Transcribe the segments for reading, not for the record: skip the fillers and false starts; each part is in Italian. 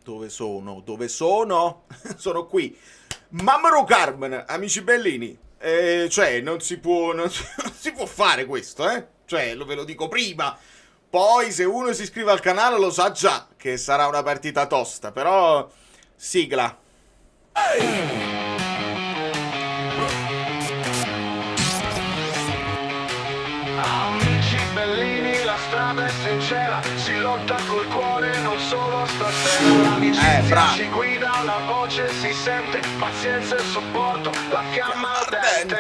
Dove sono? Dove sono? Sono qui. Mammaro Carmen, amici bellini. Cioè, non si può fare questo, eh? Cioè, ve lo dico prima. Poi, se uno si iscrive al canale, lo sa già che sarà una partita tosta. Però, sigla. Amici bellini, la strada è sincera, si lotta col cuore, non solo stasera. L'amicizia si guida, la voce si sente, pazienza e supporto, la fiamma ardente.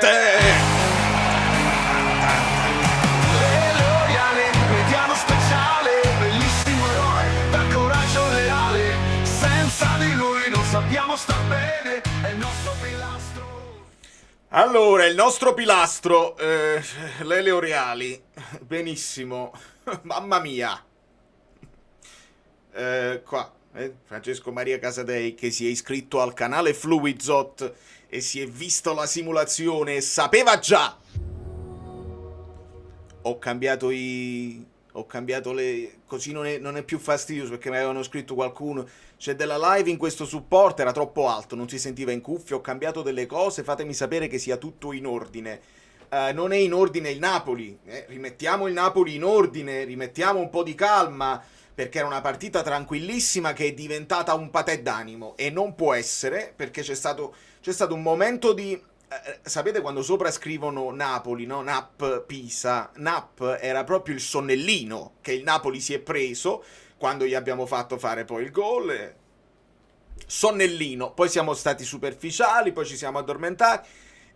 Le L'Oreale, mediano speciale, bellissimo eroe, dal coraggio reale. Senza di lui non sappiamo star bene, è il nostro pilastro. Allora, il nostro pilastro, Lele Reali, benissimo, mamma mia. Qua, Francesco Maria Casadei che si è iscritto al canale Fluidzot e si è visto la simulazione e sapeva già. Ho cambiato le... così non è più fastidioso, perché mi avevano scritto qualcuno. C'è della live in questo supporto, era troppo alto, non si sentiva in cuffia, ho cambiato delle cose, fatemi sapere che sia tutto in ordine. Non è in ordine il Napoli, rimettiamo il Napoli in ordine, rimettiamo un po' di calma, perché era una partita tranquillissima che è diventata un patè d'animo, e non può essere, perché c'è stato un momento di... sapete quando sopra scrivono Napoli, no? Nap Pisa, Nap era proprio il sonnellino che il Napoli si è preso quando gli abbiamo fatto fare poi il gol. Sonnellino, poi siamo stati superficiali, poi ci siamo addormentati.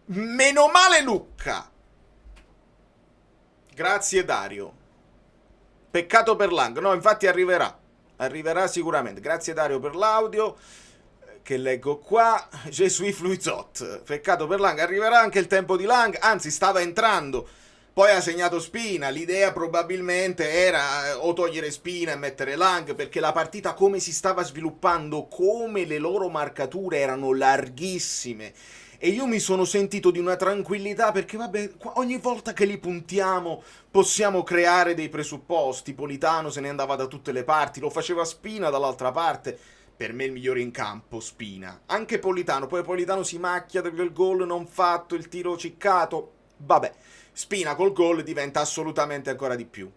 Meno male Lucca. Grazie Dario. Peccato per Lang. No, infatti arriverà sicuramente. Grazie Dario per l'audio che leggo qua. Gesù Fluizot. Peccato per Lang. Arriverà anche il tempo di Lang, anzi stava entrando, poi ha segnato Spina. L'idea probabilmente era o togliere Spina e mettere Lang, perché la partita come si stava sviluppando, come le loro marcature erano larghissime, e io mi sono sentito di una tranquillità, perché vabbè, ogni volta che li puntiamo possiamo creare dei presupposti. Politano se ne andava da tutte le parti, lo faceva Spina dall'altra parte. Per me il migliore in campo, Spina. Anche Politano, poi Politano si macchia del gol non fatto, il tiro ciccato. Vabbè, Spina col gol diventa assolutamente ancora di più.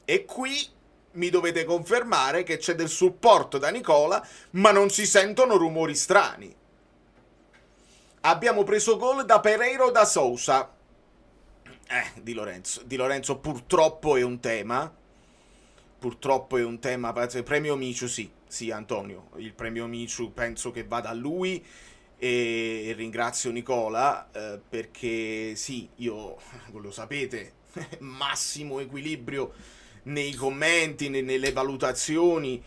E qui mi dovete confermare che c'è del supporto da Nicola, ma non si sentono rumori strani. Abbiamo preso gol da Pereiro da Sousa. Di Lorenzo. Di Lorenzo purtroppo è un tema. Purtroppo è un tema. Premio Micio, sì. Sì, Antonio. Il premio Micio penso che vada a lui. E ringrazio Nicola perché sì, io, lo sapete, massimo equilibrio nei commenti, nelle valutazioni,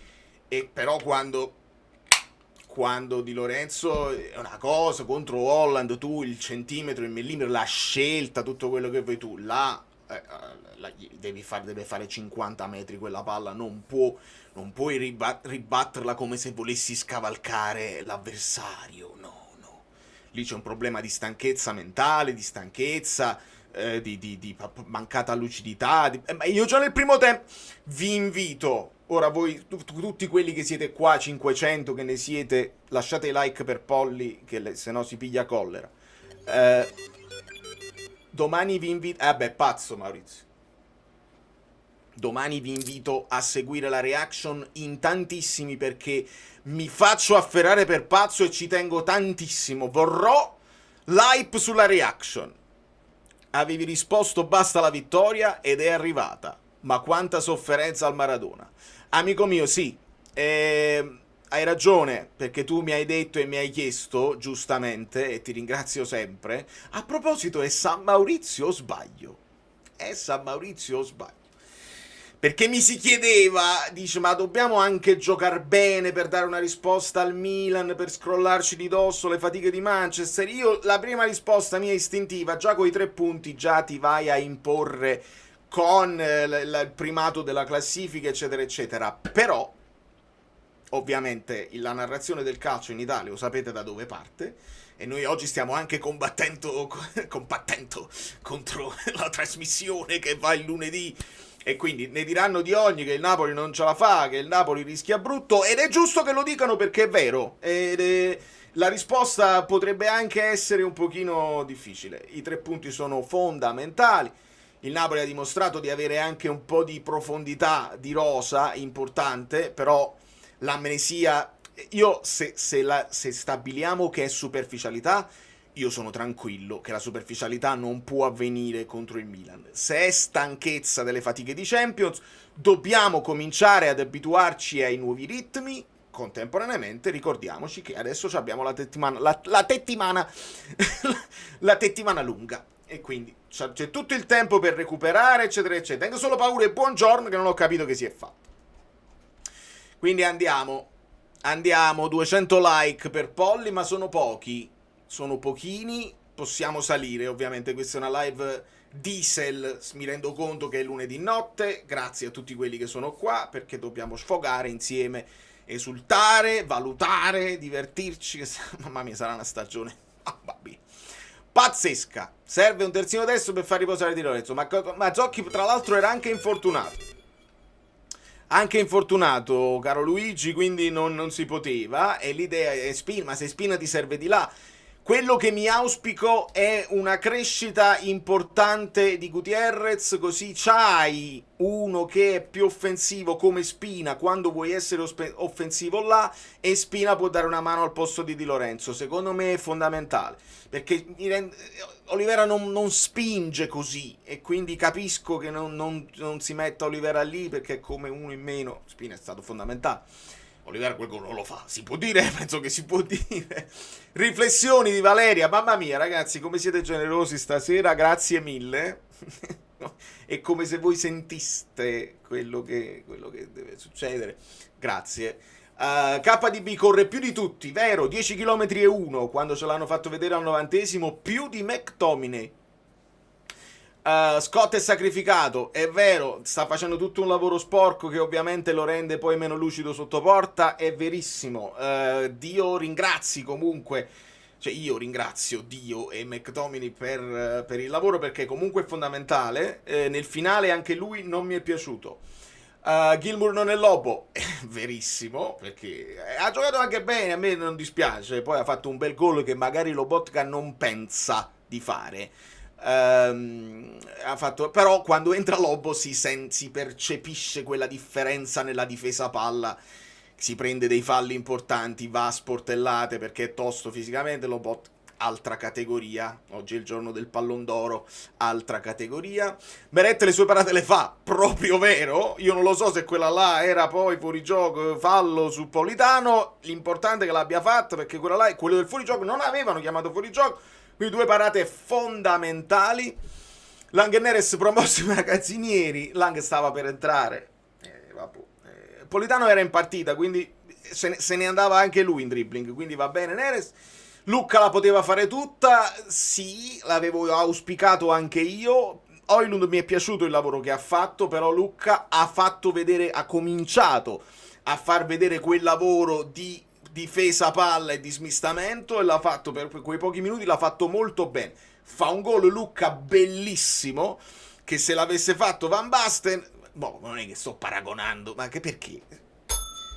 e però quando Di Lorenzo è una cosa, contro Holland tu il centimetro, il millimetro, la scelta, tutto quello che vuoi tu, deve fare 50 metri quella palla, non puoi ribatterla come se volessi scavalcare l'avversario, no. Lì c'è un problema di stanchezza mentale, di stanchezza, di mancata lucidità. Ma io già nel primo tempo vi invito, ora voi, tutti quelli che siete qua, 500 che ne siete, lasciate i like per Polly, che se no si piglia collera. Domani vi invito... pazzo Maurizio. Domani vi invito a seguire la reaction in tantissimi, perché mi faccio afferrare per pazzo e ci tengo tantissimo. Vorrò l'hype sulla reaction. Avevi risposto basta la vittoria ed è arrivata. Ma quanta sofferenza al Maradona. Amico mio, sì, hai ragione, perché tu mi hai detto e mi hai chiesto, giustamente, e ti ringrazio sempre. A proposito, è San Maurizio o sbaglio? È San Maurizio o sbaglio? Perché mi si chiedeva, dice, ma dobbiamo anche giocare bene per dare una risposta al Milan, per scrollarci di dosso le fatiche di Manchester? Io, la prima risposta mia istintiva, già coi 3 punti, già ti vai a imporre con il primato della classifica, eccetera, eccetera. Però, ovviamente, la narrazione del calcio in Italia, lo sapete da dove parte, e noi oggi stiamo anche combattendo contro la trasmissione che va il lunedì E quindi ne diranno di ogni che il Napoli non ce la fa, che il Napoli rischia brutto, ed è giusto che lo dicano perché è vero. La risposta potrebbe anche essere un pochino difficile. I 3 punti sono fondamentali. Il Napoli ha dimostrato di avere anche un po' di profondità di rosa importante, però l'amnesia... Io se stabiliamo che è superficialità, io sono tranquillo che la superficialità non può avvenire contro il Milan. Se è stanchezza delle fatiche di Champions, dobbiamo cominciare ad abituarci ai nuovi ritmi. Contemporaneamente ricordiamoci che adesso abbiamo la settimana la settimana lunga, e quindi c'è tutto il tempo per recuperare, eccetera eccetera. Tengo solo paura e buongiorno che non ho capito che si è fatto. Quindi andiamo 200 like per Polly, ma sono pochi, sono pochini. Possiamo salire, ovviamente questa è una live diesel, mi rendo conto che è lunedì notte. Grazie a tutti quelli che sono qua, perché dobbiamo sfogare insieme, esultare, valutare, divertirci. Mamma mia, sarà una stagione pazzesca. Serve un terzino destro per far riposare Di Lorenzo, ma Zocchi tra l'altro era anche infortunato, caro Luigi, quindi non si poteva, e l'idea è Spina, ma se Spina ti serve di là. Quello che mi auspico è una crescita importante di Gutierrez, così c'hai uno che è più offensivo come Spina quando vuoi essere offensivo là, e Spina può dare una mano al posto di Di Lorenzo. Secondo me è fondamentale, perché Olivera non spinge così, e quindi capisco che non si metta Olivera lì perché è come uno in meno. Spina è stato fondamentale. Olivera quel gol non lo fa, si può dire? Penso che si può dire. Riflessioni di Valeria, mamma mia ragazzi, come siete generosi stasera, grazie mille. È come se voi sentiste quello che deve succedere. Grazie. KDB corre più di tutti, vero? 10 km e 1 quando ce l'hanno fatto vedere al 90esimo, più di McTominay. Scott è sacrificato, è vero, sta facendo tutto un lavoro sporco che ovviamente lo rende poi meno lucido sotto porta, è verissimo. Dio ringrazi comunque, cioè io ringrazio Dio e McTominay per il lavoro, perché comunque è fondamentale. Nel finale anche lui non mi è piaciuto. Gilmour non è lobo, è verissimo, perché ha giocato anche bene, a me non dispiace, poi ha fatto un bel gol che magari Lobotka non pensa di fare. Però quando entra Lobo si percepisce quella differenza nella difesa palla, si prende dei falli importanti, va a sportellate perché è tosto fisicamente. Lobot altra categoria, oggi è il giorno del pallon d'oro, altra categoria. Meret le sue parate le fa, proprio vero, io non lo so se quella là era poi fuorigioco, fallo su Politano, l'importante è che l'abbia fatta, perché quella là e quello del fuorigioco non avevano chiamato fuorigioco. Quindi 2 parate fondamentali. Lang e Neres promossi magazzinieri. Lang stava per entrare. Politano era in partita, quindi se ne andava anche lui in dribbling, quindi va bene Neres. Lucca la poteva fare tutta, sì, l'avevo auspicato anche io. Højlund mi è piaciuto il lavoro che ha fatto, però Lucca ha cominciato a far vedere quel lavoro di difesa palla e di smistamento, e l'ha fatto per quei pochi minuti, l'ha fatto molto bene. Fa un gol Lucca bellissimo, che se l'avesse fatto Van Basten, non è che sto paragonando, ma che perché?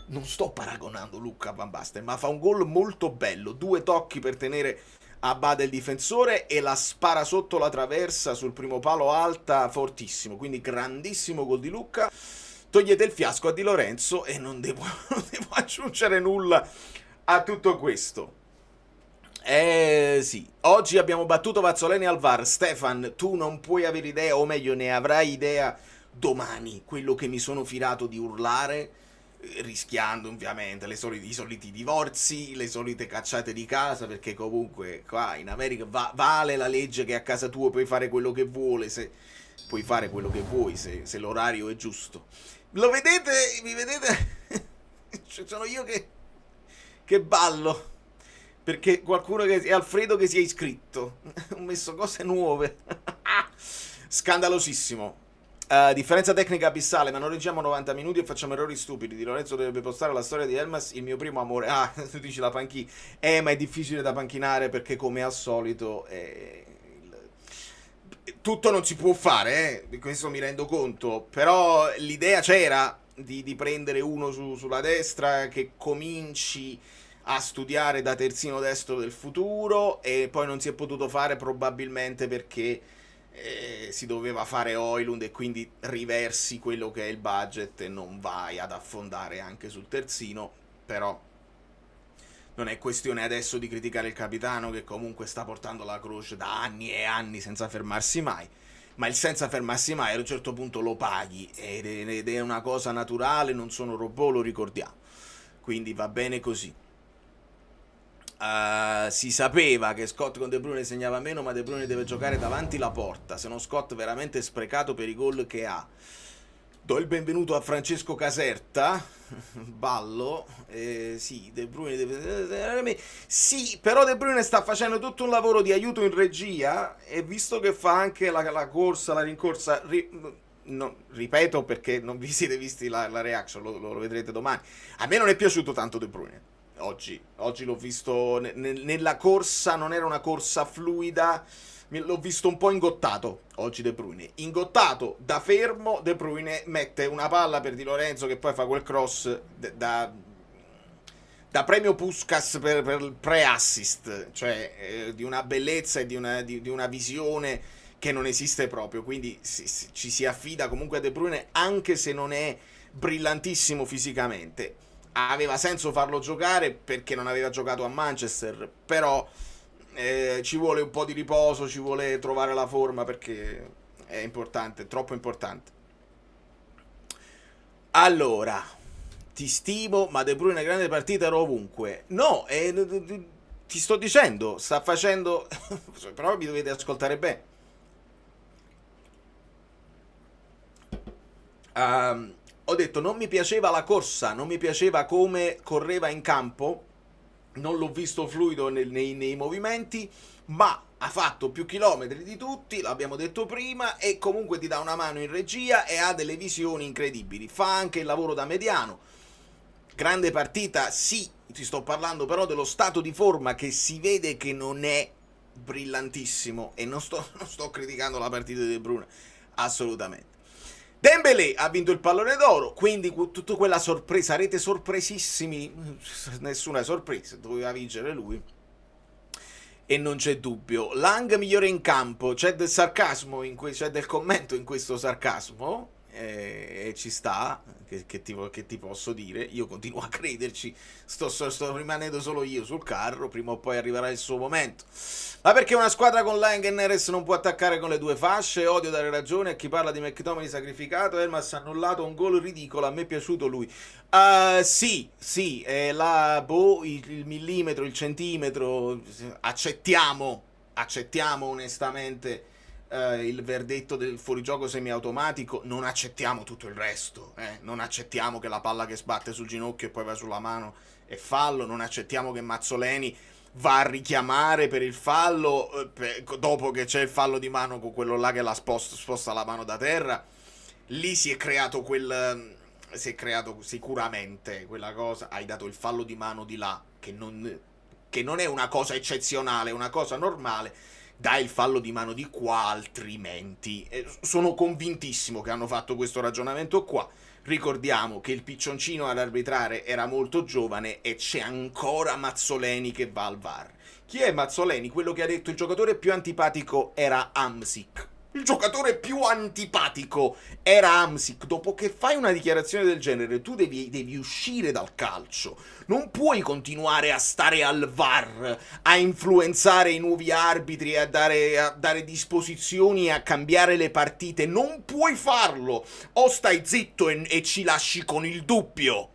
Non sto paragonando Lucca a Van Basten, ma fa un gol molto bello, 2 tocchi per tenere a bada il difensore e la spara sotto la traversa sul primo palo alta, fortissimo, quindi grandissimo gol di Lucca. Togliete il fiasco a Di Lorenzo e non devo aggiungere nulla a tutto questo. Sì, oggi abbiamo battuto Vazzoleni al VAR. Stefan, tu non puoi avere idea, o meglio ne avrai idea domani, quello che mi sono filato di urlare, rischiando ovviamente i soliti divorzi, le solite cacciate di casa, perché comunque qua in America vale la legge che a casa tua puoi fare quello che vuoi, se l'orario è giusto. Lo vedete? Mi vedete? Sono io che ballo, perché qualcuno è Alfredo che si è iscritto. Ho messo cose nuove. Scandalosissimo. Differenza tecnica abissale, ma non reggiamo 90 minuti e facciamo errori stupidi. Di Lorenzo dovrebbe postare la storia di Elmas, il mio primo amore. Tu dici la panchina. Ma è difficile da panchinare, perché come al solito tutto non si può fare, di questo mi rendo conto, però l'idea c'era di prendere uno sulla destra che cominci a studiare da terzino destro del futuro, e poi non si è potuto fare probabilmente perché si doveva fare Højlund, e quindi riversi quello che è il budget e non vai ad affondare anche sul terzino. Però non è questione adesso di criticare il capitano, che comunque sta portando la croce da anni e anni senza fermarsi mai, ma il senza fermarsi mai ad un certo punto lo paghi, ed è una cosa naturale, non sono robot, lo ricordiamo, quindi va bene così. Si sapeva che Scott con De Bruyne segnava meno, ma De Bruyne deve giocare davanti la porta, se no Scott veramente sprecato per i gol che ha. Do il benvenuto a Francesco Caserta. Ballo. Sì, De Bruyne deve... Sì, però De Bruyne sta facendo tutto un lavoro di aiuto in regia, e visto che fa anche la corsa, la rincorsa... No, ripeto, perché non vi siete visti la reaction, lo vedrete domani. A me non è piaciuto tanto De Bruyne oggi l'ho visto nella corsa, non era una corsa fluida, l'ho visto un po' ingottato oggi De Bruyne, ingottato da fermo. De Bruyne mette una palla per Di Lorenzo, che poi fa quel cross da premio Puskás per pre-assist, cioè di una bellezza e di una visione che non esiste proprio, quindi ci si affida comunque a De Bruyne, anche se non è brillantissimo fisicamente. Aveva senso farlo giocare perché non aveva giocato a Manchester, però ci vuole un po' di riposo, ci vuole trovare la forma, perché è importante, è troppo importante. Allora, ti stimo, ma De Bruyne grande partita, ero ovunque. No, ti sto dicendo, sta facendo... però mi dovete ascoltare bene. Ho detto, non mi piaceva la corsa, non mi piaceva come correva in campo, non l'ho visto fluido nei movimenti, ma ha fatto più chilometri di tutti, l'abbiamo detto prima, e comunque ti dà una mano in regia e ha delle visioni incredibili. Fa anche il lavoro da mediano. Grande partita, sì, ti sto parlando però dello stato di forma, che si vede che non è brillantissimo, e non sto criticando la partita di De Bruyne, assolutamente. Dembélé ha vinto il pallone d'oro, quindi tutta quella sorpresa, sarete sorpresissimi, nessuna sorpresa, doveva vincere lui, e non c'è dubbio. Lang migliore in campo, c'è del sarcasmo, c'è del commento in questo sarcasmo, e ci sta, che ti posso dire, io continuo a crederci, sto rimanendo solo io sul carro, prima o poi arriverà il suo momento. Ma perché una squadra con Lang e Neres non può attaccare con le due fasce? Odio dare ragione a chi parla di McTominay sacrificato. Elmas ha annullato un gol ridicolo, a me è piaciuto lui. Sì, il millimetro, il centimetro, accettiamo onestamente il verdetto del fuorigioco semiautomatico, non accettiamo tutto il resto, non accettiamo che la palla che sbatte sul ginocchio e poi va sulla mano è fallo, non accettiamo che Mazzoleni va a richiamare per il fallo dopo che c'è il fallo di mano con quello là che la sposta la mano da terra. Lì si è creato sicuramente quella cosa, hai dato il fallo di mano di là, che non è una cosa eccezionale, è una cosa normale, dai il fallo di mano di qua, altrimenti sono convintissimo che hanno fatto questo ragionamento qua. Ricordiamo che il piccioncino ad arbitrare era molto giovane, e c'è ancora Mazzoleni che va al VAR. Chi è Mazzoleni? Quello che ha detto il giocatore più antipatico era Hamsik. Il giocatore più antipatico era Hamsik. Dopo che fai una dichiarazione del genere, tu devi uscire dal calcio. Non puoi continuare a stare al VAR, a influenzare i nuovi arbitri, a dare disposizioni, a cambiare le partite. Non puoi farlo. O stai zitto e ci lasci con il dubbio,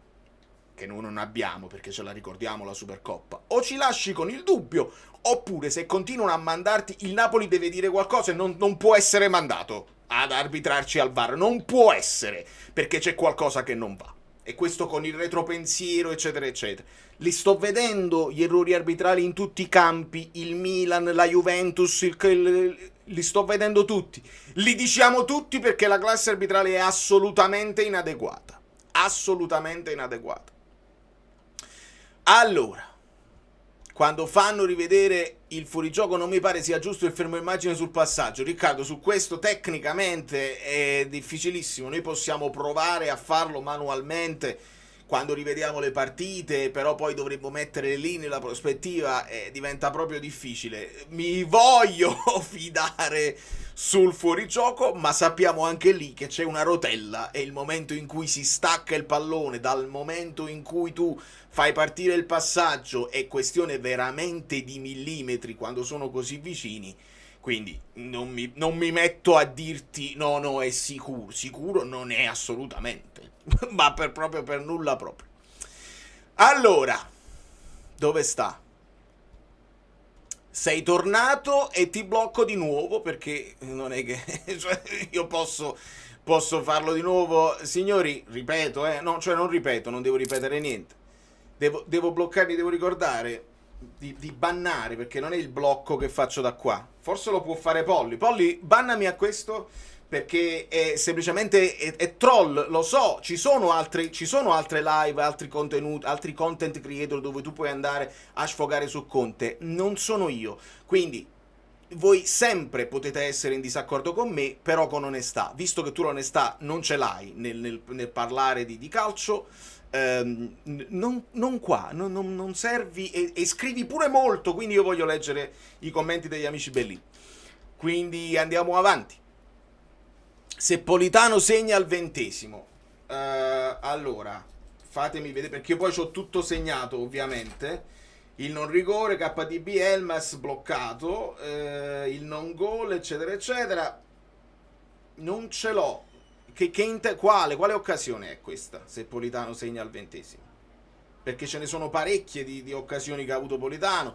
che noi non abbiamo perché ce la ricordiamo la Supercoppa, o ci lasci con il dubbio, oppure se continuano a mandarti, il Napoli deve dire qualcosa e non può essere mandato ad arbitrarci al VAR, non può essere, perché c'è qualcosa che non va. E questo con il retropensiero, eccetera eccetera. Li sto vedendo gli errori arbitrali in tutti i campi, il Milan, la Juventus, li sto vedendo tutti, li diciamo tutti, perché la classe arbitrale è assolutamente inadeguata, assolutamente inadeguata. Allora, quando fanno rivedere il fuorigioco non mi pare sia giusto il fermo immagine sul passaggio. Riccardo, su questo tecnicamente è difficilissimo, noi possiamo provare a farlo manualmente quando rivediamo le partite, però poi dovremmo mettere le linee, la prospettiva, diventa proprio difficile. Mi voglio fidare sul fuorigioco, ma sappiamo anche lì che c'è una rotella e il momento in cui si stacca il pallone, dal momento in cui tu fai partire il passaggio, è questione veramente di millimetri quando sono così vicini. Quindi non mi metto a dirti no, è sicuro non è assolutamente, ma proprio per nulla proprio. Allora, dove sta? Sei tornato e ti blocco di nuovo perché non è che cioè, io posso farlo di nuovo. Signori, ripeto, no, cioè non ripeto, non devo ripetere niente. Devo bloccarmi, devo ricordare di bannare, perché non è il blocco che faccio da qua. Forse lo può fare Polly. Polly, bannami a questo perché è semplicemente è troll, lo so. Ci sono altre live, altri contenuti, altri content creator dove tu puoi andare a sfogare su Conte. Non sono io. Quindi voi sempre potete essere in disaccordo con me, però con onestà. Visto che tu l'onestà non ce l'hai nel parlare di calcio, non qua, non servi e scrivi pure molto, quindi io voglio leggere i commenti degli amici bellini. Quindi andiamo avanti. Se Politano segna al 20°, allora fatemi vedere, perché io poi ho tutto segnato ovviamente. Il non rigore, KDB, Elmas bloccato, il non gol, eccetera eccetera. Non ce l'ho. Quale occasione è questa? Se Politano segna al 20°, perché ce ne sono parecchie di occasioni che ha avuto Politano.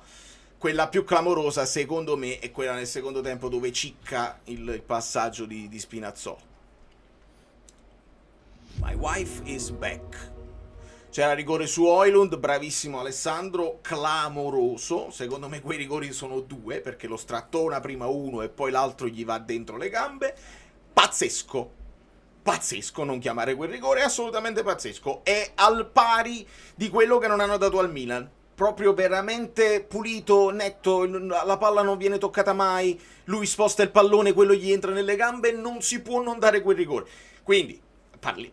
Quella più clamorosa secondo me è quella nel secondo tempo dove cicca il passaggio di Spinazzola. My wife is back. C'era rigore su Højlund, bravissimo Alessandro, clamoroso. Secondo me quei rigori sono due, perché lo strattona prima uno e poi l'altro gli va dentro le gambe. Pazzesco, non chiamare quel rigore, assolutamente pazzesco. È al pari di quello che non hanno dato al Milan. Proprio veramente pulito, netto, la palla non viene toccata mai, lui sposta il pallone, quello gli entra nelle gambe, non si può non dare quel rigore. Quindi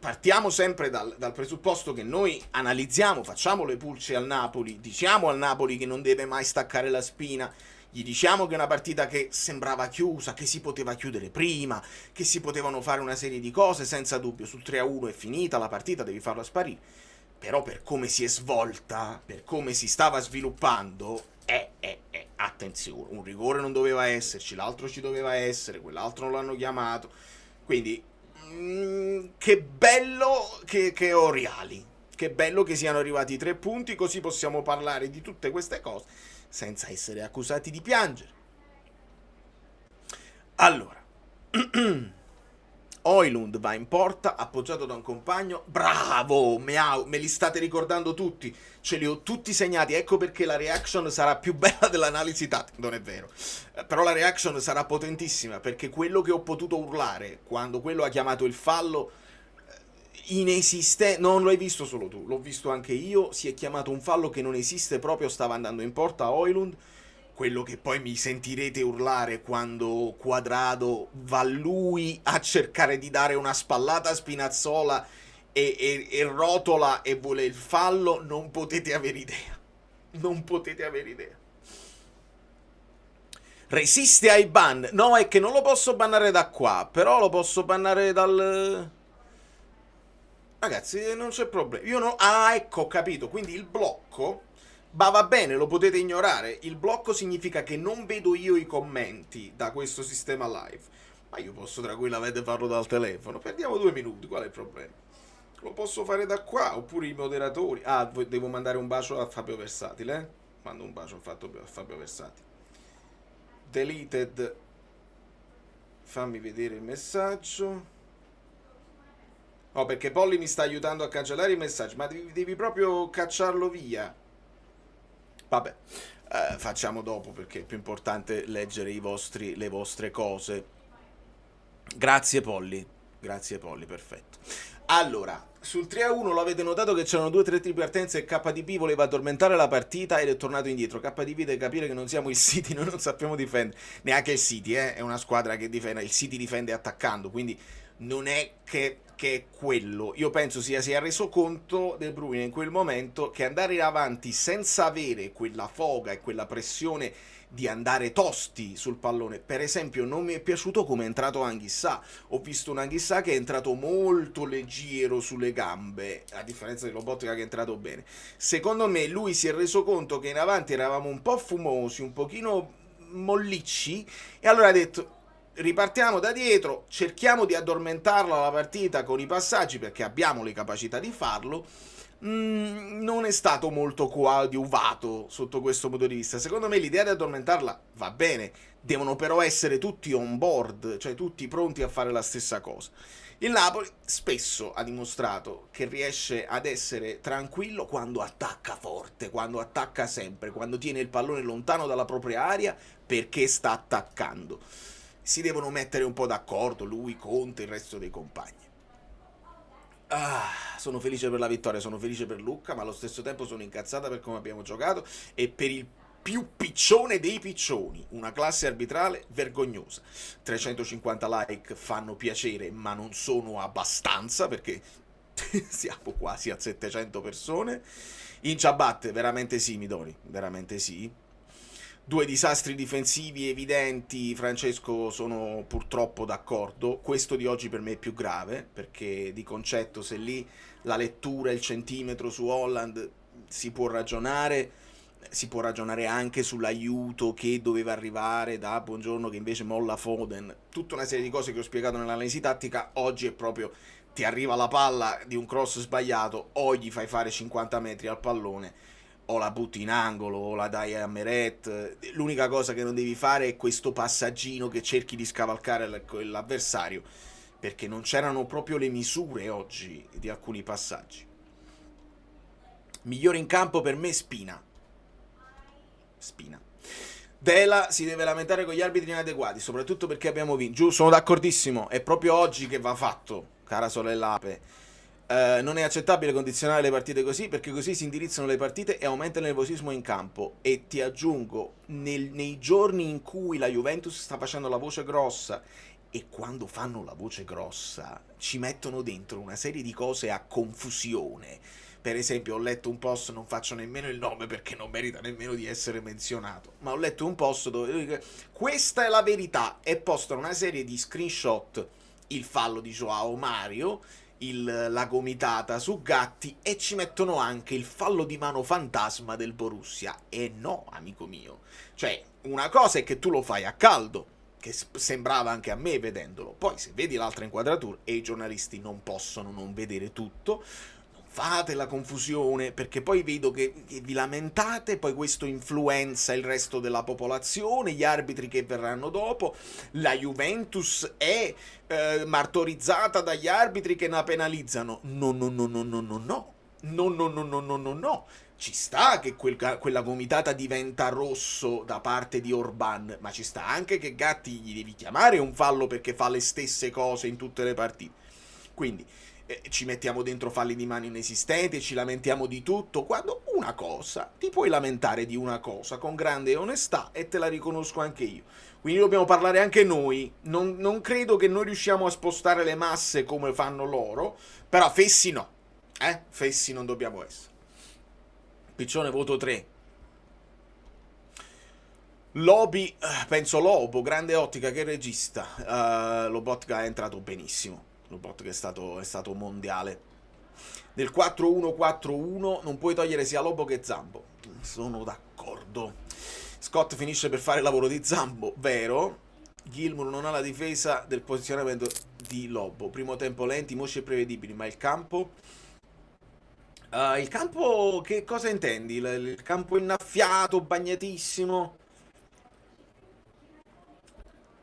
partiamo sempre dal presupposto che noi analizziamo, facciamo le pulce al Napoli, diciamo al Napoli che non deve mai staccare la spina, gli diciamo che è una partita che sembrava chiusa, che si poteva chiudere prima, che si potevano fare una serie di cose, senza dubbio. Sul 3-1 è finita la partita, devi farla sparire. Però per come si è svolta, per come si stava sviluppando, attenzione, un rigore non doveva esserci, l'altro ci doveva essere, quell'altro non l'hanno chiamato. Quindi, che bello che Oriali, che bello che siano arrivati i 3 punti, così possiamo parlare di tutte queste cose senza essere accusati di piangere. Allora, Højlund va in porta, appoggiato da un compagno. Bravo, me li state ricordando tutti, ce li ho tutti segnati. Ecco perché la reaction sarà più bella dell'analisi tattica. Non è vero, però la reaction sarà potentissima, perché quello che ho potuto urlare quando quello ha chiamato il fallo inesistente, non l'hai visto solo tu, l'ho visto anche io. Si è chiamato un fallo che non esiste proprio, stava andando in porta a Højlund. Quello che poi mi sentirete urlare quando Quadrado va lui a cercare di dare una spallata a Spinazzola e rotola e vuole il fallo, non potete avere idea. Non potete avere idea. Resiste ai ban. No, è che non lo posso bannare da qua, però lo posso bannare dal... Ragazzi, non c'è problema. Io no... Ah, ecco, ho capito. Quindi il blocco... va bene, lo potete ignorare. Il blocco significa che non vedo io i commenti da questo sistema live, ma io posso tranquillamente farlo dal telefono. Perdiamo 2 minuti, qual è il problema? Lo posso fare da qua, oppure i moderatori. Ah, devo mandare un bacio a Fabio Versatile, Mando un bacio a Fabio Versatile. Deleted. Fammi vedere il messaggio. No, perché Polly mi sta aiutando a cancellare i messaggi, ma devi proprio cacciarlo via. Vabbè, facciamo dopo, perché è più importante leggere le vostre cose. Grazie Polly, Grazie Polli, perfetto. Allora, sul 3-1 lo avete notato che c'erano 2 o 3 ripartenze e KDB voleva addormentare la partita ed è tornato indietro. KDB deve capire che non siamo il City, noi non sappiamo difendere. Neanche il City, è una squadra che difende, il City difende attaccando, quindi non è che è quello. Io penso si è reso conto De Bruyne in quel momento che andare avanti senza avere quella foga e quella pressione di andare tosti sul pallone. Per esempio non mi è piaciuto come è entrato Anghissà. Ho visto un Anghissà che è entrato molto leggero sulle gambe, a differenza di Lobotka che è entrato bene. Secondo me lui si è reso conto che in avanti eravamo un po' fumosi, un pochino mollicci, e allora ha detto ripartiamo da dietro, cerchiamo di addormentarla la partita con i passaggi perché abbiamo le capacità di farlo. Non è stato molto coadiuvato sotto questo punto di vista. Secondo me l'idea di addormentarla va bene, devono però essere tutti on board, cioè tutti pronti a fare la stessa cosa. Il Napoli spesso ha dimostrato che riesce ad essere tranquillo quando attacca forte, quando attacca sempre, quando tiene il pallone lontano dalla propria area perché sta attaccando. Si devono mettere un po' d'accordo lui, Conte e il resto dei compagni. Sono felice per la vittoria, sono felice per Lucca, ma allo stesso tempo sono incazzata per come abbiamo giocato e per il più piccione dei piccioni, una classe arbitrale vergognosa. 350 like fanno piacere, ma non sono abbastanza perché siamo quasi a 700 persone. In ciabatte, veramente sì, Midori, veramente sì. 2 disastri difensivi evidenti, Francesco, sono purtroppo d'accordo. Questo di oggi per me è più grave, perché di concetto se lì la lettura, il centimetro su Holland si può ragionare anche sull'aiuto che doveva arrivare da Buongiorno che invece molla Foden, tutta una serie di cose che ho spiegato nell'analisi tattica. Oggi è proprio ti arriva la palla di un cross sbagliato, o gli fai fare 50 metri al pallone o la butti in angolo o la dai a Meret. L'unica cosa che non devi fare è questo passaggino che cerchi di scavalcare l'avversario, perché non c'erano proprio le misure oggi di alcuni passaggi. Migliore in campo per me Spina. Dela si deve lamentare con gli arbitri inadeguati, soprattutto perché abbiamo vinto. Giù, sono d'accordissimo, è proprio oggi che va fatto, cara sorella Ape. Non è accettabile condizionare le partite così, perché così si indirizzano le partite e aumenta il nervosismo in campo. E ti aggiungo, nei giorni in cui la Juventus sta facendo la voce grossa, e quando fanno la voce grossa ci mettono dentro una serie di cose a confusione. Per esempio ho letto un post, non faccio nemmeno il nome perché non merita nemmeno di essere menzionato, ma ho letto un post dove questa è la verità e postano una serie di screenshot, il fallo di Joao Mario, la gomitata su Gatti, e ci mettono anche il fallo di mano fantasma del Borussia. E no, amico mio, cioè una cosa è che tu lo fai a caldo, che sembrava anche a me vedendolo, poi se vedi l'altra inquadratura, e i giornalisti non possono non vedere tutto, non fate la confusione, perché poi vedo che vi lamentate, poi questo influenza il resto della popolazione, gli arbitri che verranno dopo, la Juventus è martorizzata dagli arbitri che la penalizzano. No. Ci sta che quella gomitata diventa rosso da parte di Orban, ma ci sta anche che Gatti gli devi chiamare un fallo perché fa le stesse cose in tutte le partite. Quindi ci mettiamo dentro falli di mano inesistenti, ci lamentiamo di tutto, quando una cosa, ti puoi lamentare di una cosa con grande onestà e te la riconosco anche io. Quindi dobbiamo parlare anche noi. Non credo che noi riusciamo a spostare le masse come fanno loro, però fessi no. Fessi non dobbiamo essere. Piccione voto 3. Lobi, penso Lobo, grande ottica, che regista. Lobotka è entrato benissimo. Lobotka è stato mondiale. Nel 4-1-4-1 non puoi togliere sia Lobo che Zambo. Sono d'accordo. Scott finisce per fare il lavoro di Zambo, vero? Gilmour non ha la difesa del posizionamento di Lobo. Primo tempo lenti, mosci e prevedibili, ma il campo... il campo, che cosa intendi? Il campo innaffiato, bagnatissimo?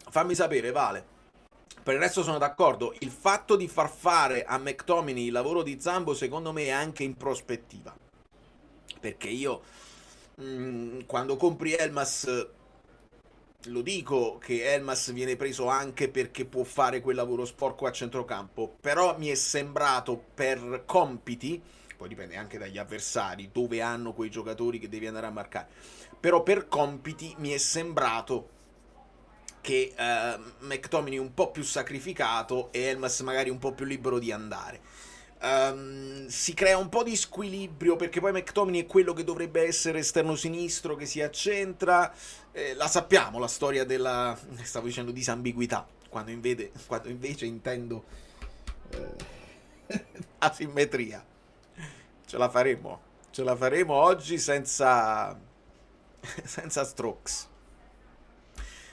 Fammi sapere, Vale. Per il resto sono d'accordo. Il fatto di far fare a McTominay il lavoro di Zambo secondo me è anche in prospettiva. Perché io... quando compri Elmas lo dico che Elmas viene preso anche perché può fare quel lavoro sporco a centrocampo, però mi è sembrato per compiti, poi dipende anche dagli avversari, dove hanno quei giocatori che devi andare a marcare, però per compiti mi è sembrato che McTominay un po' più sacrificato e Elmas magari un po' più libero di andare. Si crea un po' di squilibrio perché poi McTominay è quello che dovrebbe essere esterno sinistro, che si accentra. La sappiamo la storia della, stavo dicendo, disambiguità, quando invece intendo asimmetria. Ce la faremo oggi senza strokes.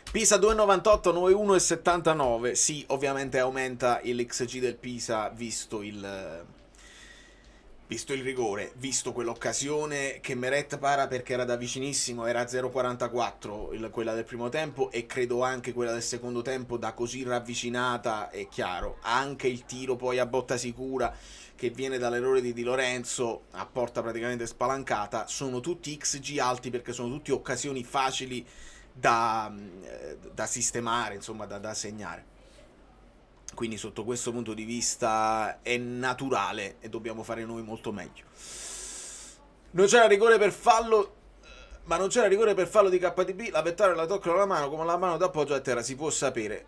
Pisa 2,98, noi 1,79. Sì, ovviamente aumenta l'XG del Pisa visto il rigore, visto quell'occasione che Meret para perché era da vicinissimo, era 0,44 quella del primo tempo, e credo anche quella del secondo tempo da così ravvicinata, è chiaro. Anche il tiro poi a botta sicura che viene dall'errore di Di Lorenzo a porta praticamente spalancata, sono tutti XG alti perché sono tutte occasioni facili da sistemare, insomma da segnare. Quindi sotto questo punto di vista è naturale e dobbiamo fare noi molto meglio. Non c'era rigore per fallo, ma non c'era rigore per fallo di KDB. La Vettaro la tocca con la mano, come la mano d'appoggio a terra, si può sapere.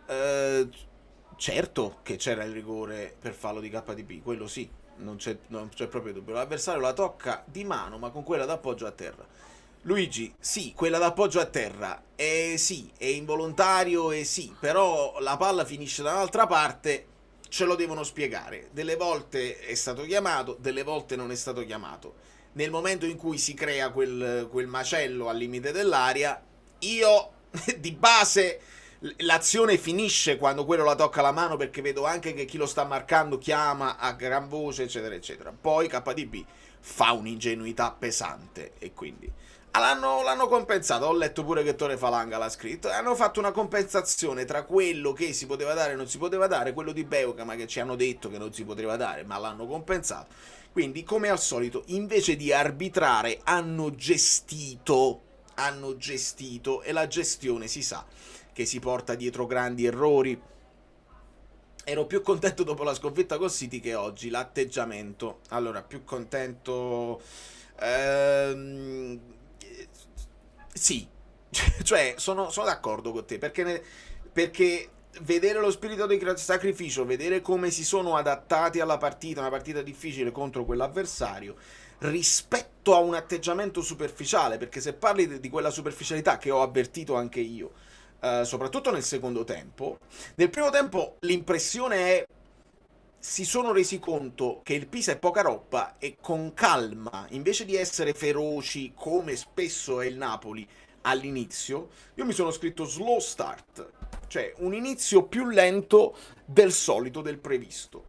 Certo che c'era il rigore per fallo di KDB, quello sì, non c'è proprio dubbio. L'avversario la tocca di mano, ma con quella d'appoggio a terra. Luigi, sì, quella d'appoggio a terra, sì, è involontario, sì, però la palla finisce da un'altra parte, ce lo devono spiegare. Delle volte è stato chiamato, delle volte non è stato chiamato. Nel momento in cui si crea quel macello al limite dell'area, io di base l'azione finisce quando quello la tocca la mano, perché vedo anche che chi lo sta marcando chiama a gran voce, eccetera, eccetera. Poi KDB fa un'ingenuità pesante e quindi l'hanno compensato. Ho letto pure che Tore Falanga l'ha scritto. Hanno fatto una compensazione tra quello che si poteva dare e non si poteva dare, quello di Beukema che ci hanno detto che non si poteva dare, ma l'hanno compensato. Quindi, come al solito, invece di arbitrare, hanno gestito, e la gestione si sa che si porta dietro grandi errori. Ero più contento dopo la sconfitta con City che oggi. L'atteggiamento, allora, più contento, sì, cioè sono d'accordo con te, perché vedere lo spirito di sacrificio, vedere come si sono adattati alla partita, una partita difficile contro quell'avversario, rispetto a un atteggiamento superficiale, perché se parli di quella superficialità che ho avvertito anche io, soprattutto nel secondo tempo, nel primo tempo l'impressione è si sono resi conto che il Pisa è poca roba e con calma, invece di essere feroci come spesso è il Napoli all'inizio, io mi sono scritto slow start, cioè un inizio più lento del solito, del previsto.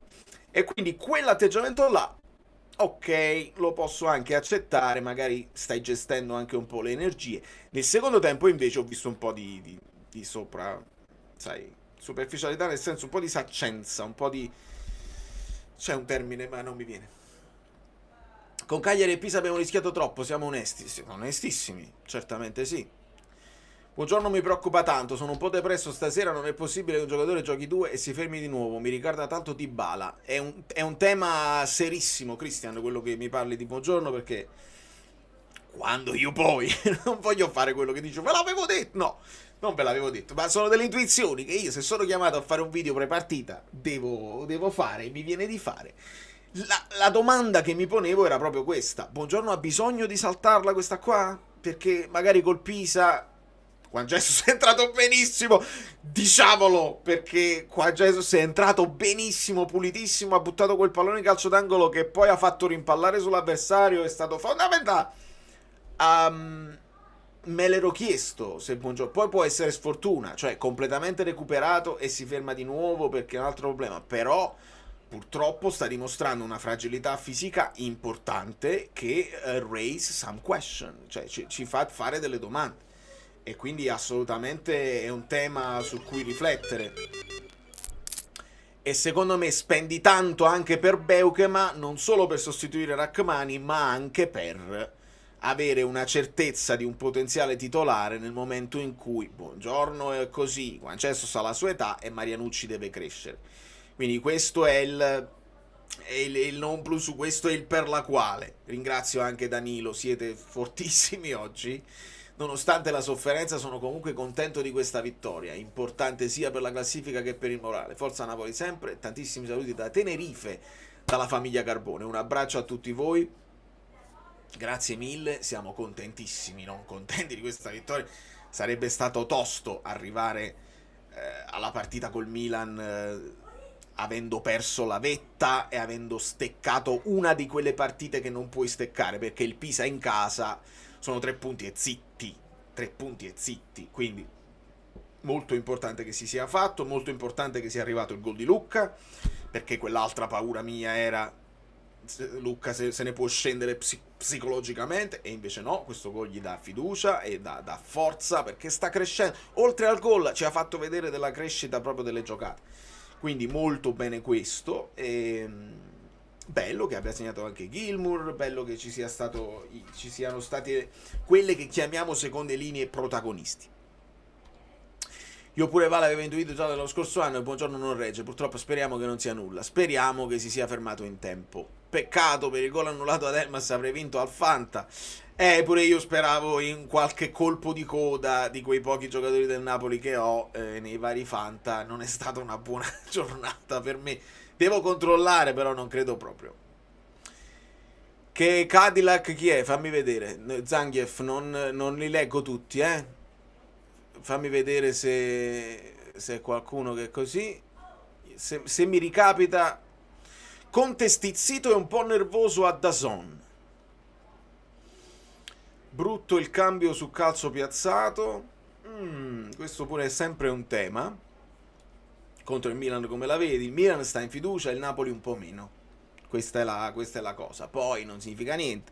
E quindi quell'atteggiamento là, ok, lo posso anche accettare, magari stai gestendo anche un po' le energie. Nel secondo tempo invece ho visto un po' di sopra, sai, superficialità, nel senso un po' di saccenza, un po' di... c'è un termine ma non mi viene. Con Cagliari e Pisa abbiamo rischiato troppo, siamo onesti, siamo onestissimi, certamente sì. Buongiorno, mi preoccupa tanto, sono un po' depresso stasera, non è possibile che un giocatore giochi due e si fermi di nuovo, mi ricorda tanto Dybala. È un tema serissimo, Christian, quello che mi parli di Buongiorno, perché quando io poi non voglio fare quello che dico, ve l'avevo detto, no, non ve l'avevo detto, ma sono delle intuizioni che io, se sono chiamato a fare un video pre-partita, devo fare, mi viene di fare. La domanda che mi ponevo era proprio questa: Buongiorno ha bisogno di saltarla questa qua? Perché magari col Pisa, Juan Jesus è entrato benissimo, diciamolo, perché Juan Jesus è entrato benissimo, pulitissimo, ha buttato quel pallone in calcio d'angolo che poi ha fatto rimpallare sull'avversario, è stato fondamentale. Me l'ero chiesto se Buongiorno, poi può essere sfortuna, cioè completamente recuperato e si ferma di nuovo perché è un altro problema, però purtroppo sta dimostrando una fragilità fisica importante che raise some question, cioè ci fa fare delle domande, e quindi assolutamente è un tema su cui riflettere. E secondo me spendi tanto anche per Beukema, non solo per sostituire Rachmani, ma anche per avere una certezza di un potenziale titolare nel momento in cui Buongiorno è così, Guancesso sa la sua età e Marianucci deve crescere. Quindi questo è il non plus, questo è il per la quale. Ringrazio anche Danilo, siete fortissimi oggi. Nonostante la sofferenza sono comunque contento di questa vittoria, importante sia per la classifica che per il morale. Forza Napoli sempre, tantissimi saluti da Tenerife, dalla famiglia Carbone. Un abbraccio a tutti voi. Grazie mille, siamo contentissimi, non contenti di questa vittoria. Sarebbe stato tosto arrivare alla partita col Milan avendo perso la vetta e avendo steccato una di quelle partite che non puoi steccare, perché il Pisa in casa sono 3 punti e zitti, 3 punti e zitti, quindi molto importante che si sia fatto, molto importante che sia arrivato il gol di Lucca, perché quell'altra paura mia era Lucca se ne può scendere psicologicamente, e invece no, questo gol gli dà fiducia e dà forza, perché sta crescendo. Oltre al gol ci ha fatto vedere della crescita proprio delle giocate, quindi molto bene questo. Bello che abbia segnato anche Gilmour, bello che ci siano state quelle che chiamiamo seconde linee protagonisti. Io pure Vale avevo intuito già dallo scorso anno e Buongiorno non regge, purtroppo speriamo che non sia nulla, speriamo che si sia fermato in tempo. Peccato per il gol annullato ad Elmas, avrei vinto al Fanta. Pure io speravo in qualche colpo di coda di quei pochi giocatori del Napoli che ho nei vari Fanta. Non è stata una buona giornata per me. Devo controllare, però non credo proprio. Che Cadillac chi è? Fammi vedere. Zangief, non li leggo tutti, Fammi vedere se è qualcuno che è così. Se mi ricapita. Conte stizzito e un po' nervoso a DAZN. Brutto il cambio su calcio piazzato. Questo pure è sempre un tema. Contro il Milan come la vedi? Il Milan sta in fiducia, il Napoli un po' meno. Questa è la cosa. Poi non significa niente,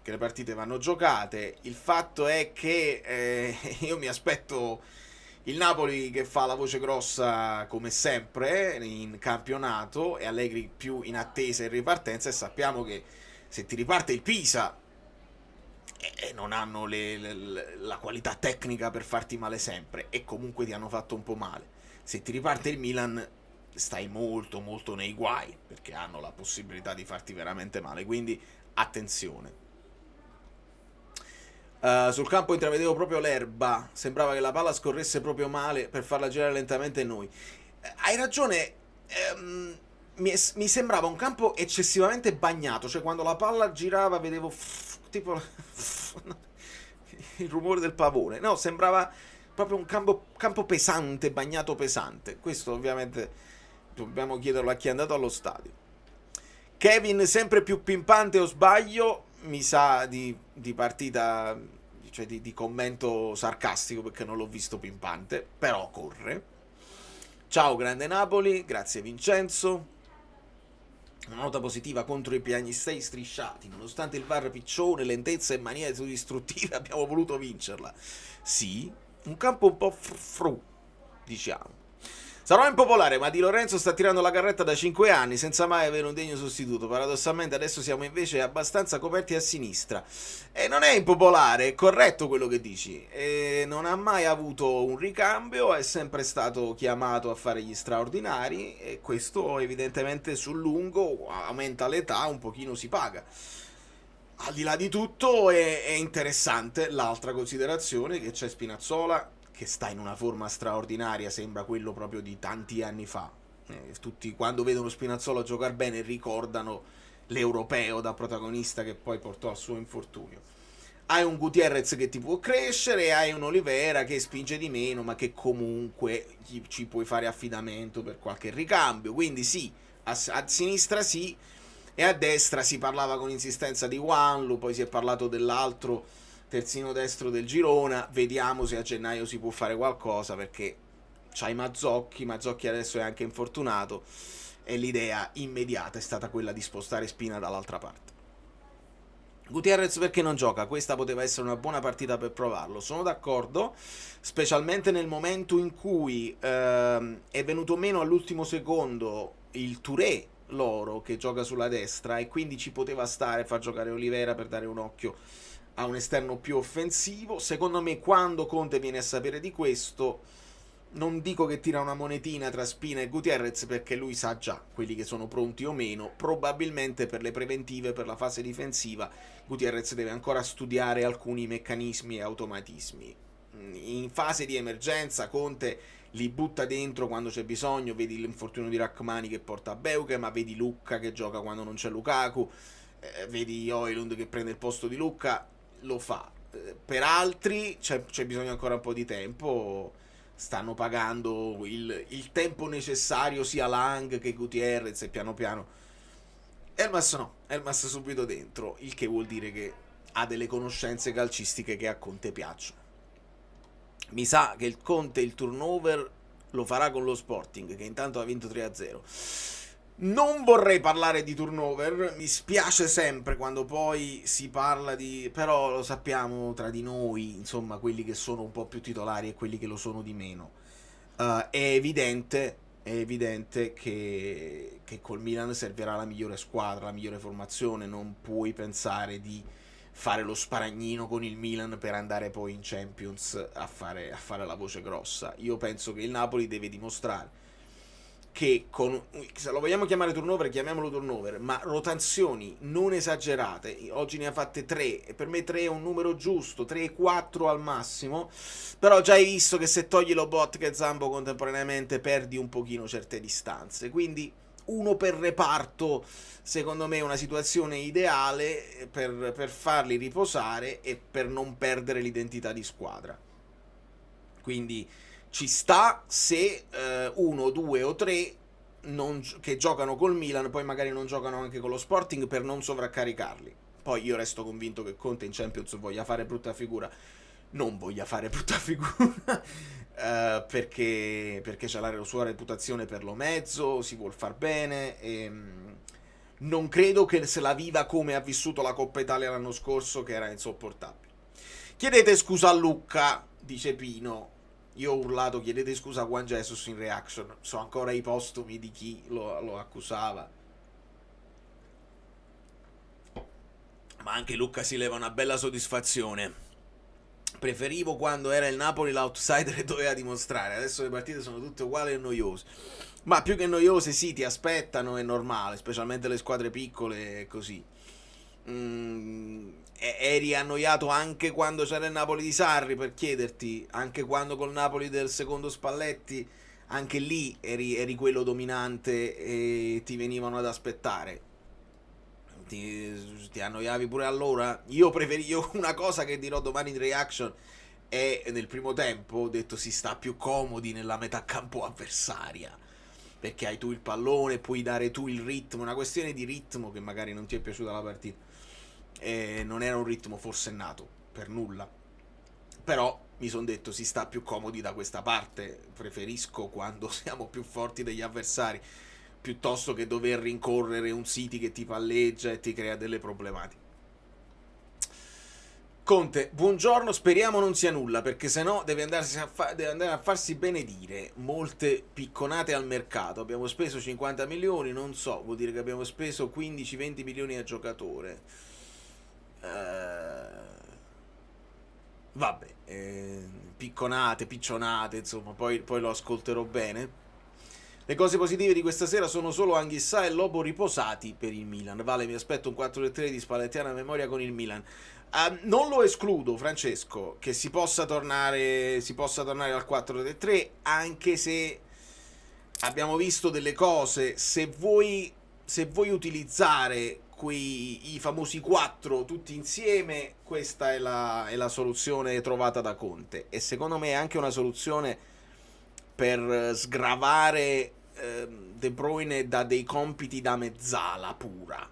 che le partite vanno giocate. Il fatto è che io mi aspetto il Napoli che fa la voce grossa come sempre in campionato e Allegri più in attesa e in ripartenza, e sappiamo che se ti riparte il Pisa e non hanno la qualità tecnica per farti male sempre, e comunque ti hanno fatto un po' male, se ti riparte il Milan stai molto molto nei guai, perché hanno la possibilità di farti veramente male, quindi attenzione. Sul campo intravedevo proprio l'erba, sembrava che la palla scorresse proprio male per farla girare lentamente noi. Hai ragione, mi sembrava un campo eccessivamente bagnato, cioè quando la palla girava vedevo tipo il rumore del pavone. No, sembrava proprio un campo pesante, bagnato pesante. Questo ovviamente dobbiamo chiederlo a chi è andato allo stadio. Kevin sempre più pimpante, o sbaglio? Mi sa di partita, cioè di commento sarcastico, perché non l'ho visto pimpante, però corre. Ciao grande Napoli, grazie Vincenzo. Una nota positiva contro i piagnistei strisciati, nonostante il VAR piccione, lentezza e maniere distruttive abbiamo voluto vincerla. Sì, un campo un po' fru, diciamo. Sarò impopolare, ma Di Lorenzo sta tirando la carretta da 5 anni senza mai avere un degno sostituto. Paradossalmente adesso siamo invece abbastanza coperti a sinistra. E non è impopolare, è corretto quello che dici. E non ha mai avuto un ricambio, è sempre stato chiamato a fare gli straordinari, e questo evidentemente sul lungo aumenta l'età, un pochino si paga. Al di là di tutto è interessante l'altra considerazione, che c'è Spinazzola che sta in una forma straordinaria, sembra quello proprio di tanti anni fa. Tutti quando vedono Spinazzola giocare bene ricordano l'europeo da protagonista che poi portò al suo infortunio. Hai un Gutierrez che ti può crescere, e hai un Olivera che spinge di meno, ma che comunque ci puoi fare affidamento per qualche ricambio. Quindi sì, a sinistra sì, e a destra si parlava con insistenza di Wanlu, poi si è parlato dell'altro terzino destro del Girona. Vediamo se a gennaio si può fare qualcosa, perché c'hai Mazzocchi adesso è anche infortunato, e l'idea immediata è stata quella di spostare Spina dall'altra parte. Gutierrez perché non gioca? Questa poteva essere una buona partita per provarlo, sono d'accordo, specialmente nel momento in cui è venuto meno all'ultimo secondo il Touré loro che gioca sulla destra, e quindi ci poteva stare far giocare Olivera per dare un occhio a un esterno più offensivo. Secondo me, quando Conte viene a sapere di questo, non dico che tira una monetina tra Spina e Gutierrez, perché lui sa già quelli che sono pronti o meno. Probabilmente per le preventive, per la fase difensiva, Gutierrez deve ancora studiare alcuni meccanismi e automatismi. In fase di emergenza Conte li butta dentro quando c'è bisogno. Vedi l'infortunio di Rachmani che porta a Beuke, ma vedi Lucca che gioca quando non c'è Lukaku, vedi Højlund che prende il posto di Lucca, lo fa. Per altri c'è bisogno ancora un po' di tempo. Stanno pagando il tempo necessario sia Lang che Gutierrez, e piano piano Elmas no, Elmas subito dentro, il che vuol dire che ha delle conoscenze calcistiche che a Conte piacciono. Mi sa che il Conte il turnover lo farà con lo Sporting, che intanto ha vinto 3-0. Non vorrei parlare di turnover, mi spiace sempre quando poi si parla di... però lo sappiamo tra di noi, insomma, quelli che sono un po' più titolari e quelli che lo sono di meno. È evidente che col Milan servirà la migliore squadra, la migliore formazione. Non puoi pensare di fare lo sparagnino con il Milan per andare poi in Champions a fare la voce grossa. Io penso che il Napoli deve dimostrare che se lo vogliamo chiamare turnover, chiamiamolo turnover, ma rotazioni non esagerate. Oggi ne ha fatte 3 e per me 3 è un numero giusto, 3-4 al massimo. Però già hai visto che se togli Lobotka e Zambo contemporaneamente perdi un pochino certe distanze, quindi uno per reparto secondo me è una situazione ideale per farli riposare e per non perdere l'identità di squadra. Quindi ci sta se 1, 2 o 3 che giocano col Milan poi magari non giocano anche con lo Sporting, per non sovraccaricarli. Poi io resto convinto che Conte in Champions voglia fare brutta figura. Non voglia fare brutta figura perché c'ha la sua reputazione per lo mezzo, si vuol far bene e non credo che se la viva come ha vissuto la Coppa Italia l'anno scorso, che era insopportabile. Chiedete scusa a Lucca, dice Pino. Io ho urlato chiedete scusa a Juan Jesus in reaction. So ancora i postumi di chi lo accusava. Ma anche Lucca si leva una bella soddisfazione. Preferivo quando era il Napoli l'outsider e doveva dimostrare. Adesso le partite sono tutte uguali e noiose. Ma più che noiose, sì, ti aspettano, è normale, specialmente le squadre piccole, così. Eri annoiato anche quando c'era il Napoli di Sarri, per chiederti, anche quando col Napoli del secondo Spalletti, anche lì eri quello dominante e ti venivano ad aspettare. Ti annoiavi pure allora? Io una cosa che dirò domani in reaction è, nel primo tempo ho detto si sta più comodi nella metà campo avversaria, perché hai tu il pallone, puoi dare tu il ritmo, una questione di ritmo che magari non ti è piaciuta la partita. Non era un ritmo forsennato per nulla, però mi sono detto si sta più comodi da questa parte, preferisco quando siamo più forti degli avversari piuttosto che dover rincorrere un City che ti palleggia e ti crea delle problematiche. Conte, buongiorno, speriamo non sia nulla, perché sennò deve andare a farsi benedire. Molte picconate al mercato, abbiamo speso 50 milioni, non so, vuol dire che abbiamo speso 15-20 milioni a giocatore. Vabbè, picconate, piccionate, insomma, poi lo ascolterò bene. Le cose positive di questa sera sono solo Anghissà e Lobo riposati per il Milan. Vale, mi aspetto un 4-3 di Spallettiana a memoria con il Milan. Non lo escludo, Francesco, che si possa tornare al 4-3, anche se abbiamo visto delle cose. Se vuoi utilizzare i famosi 4 tutti insieme, questa è la soluzione trovata da Conte, e secondo me è anche una soluzione per sgravare De Bruyne da dei compiti da mezzala pura.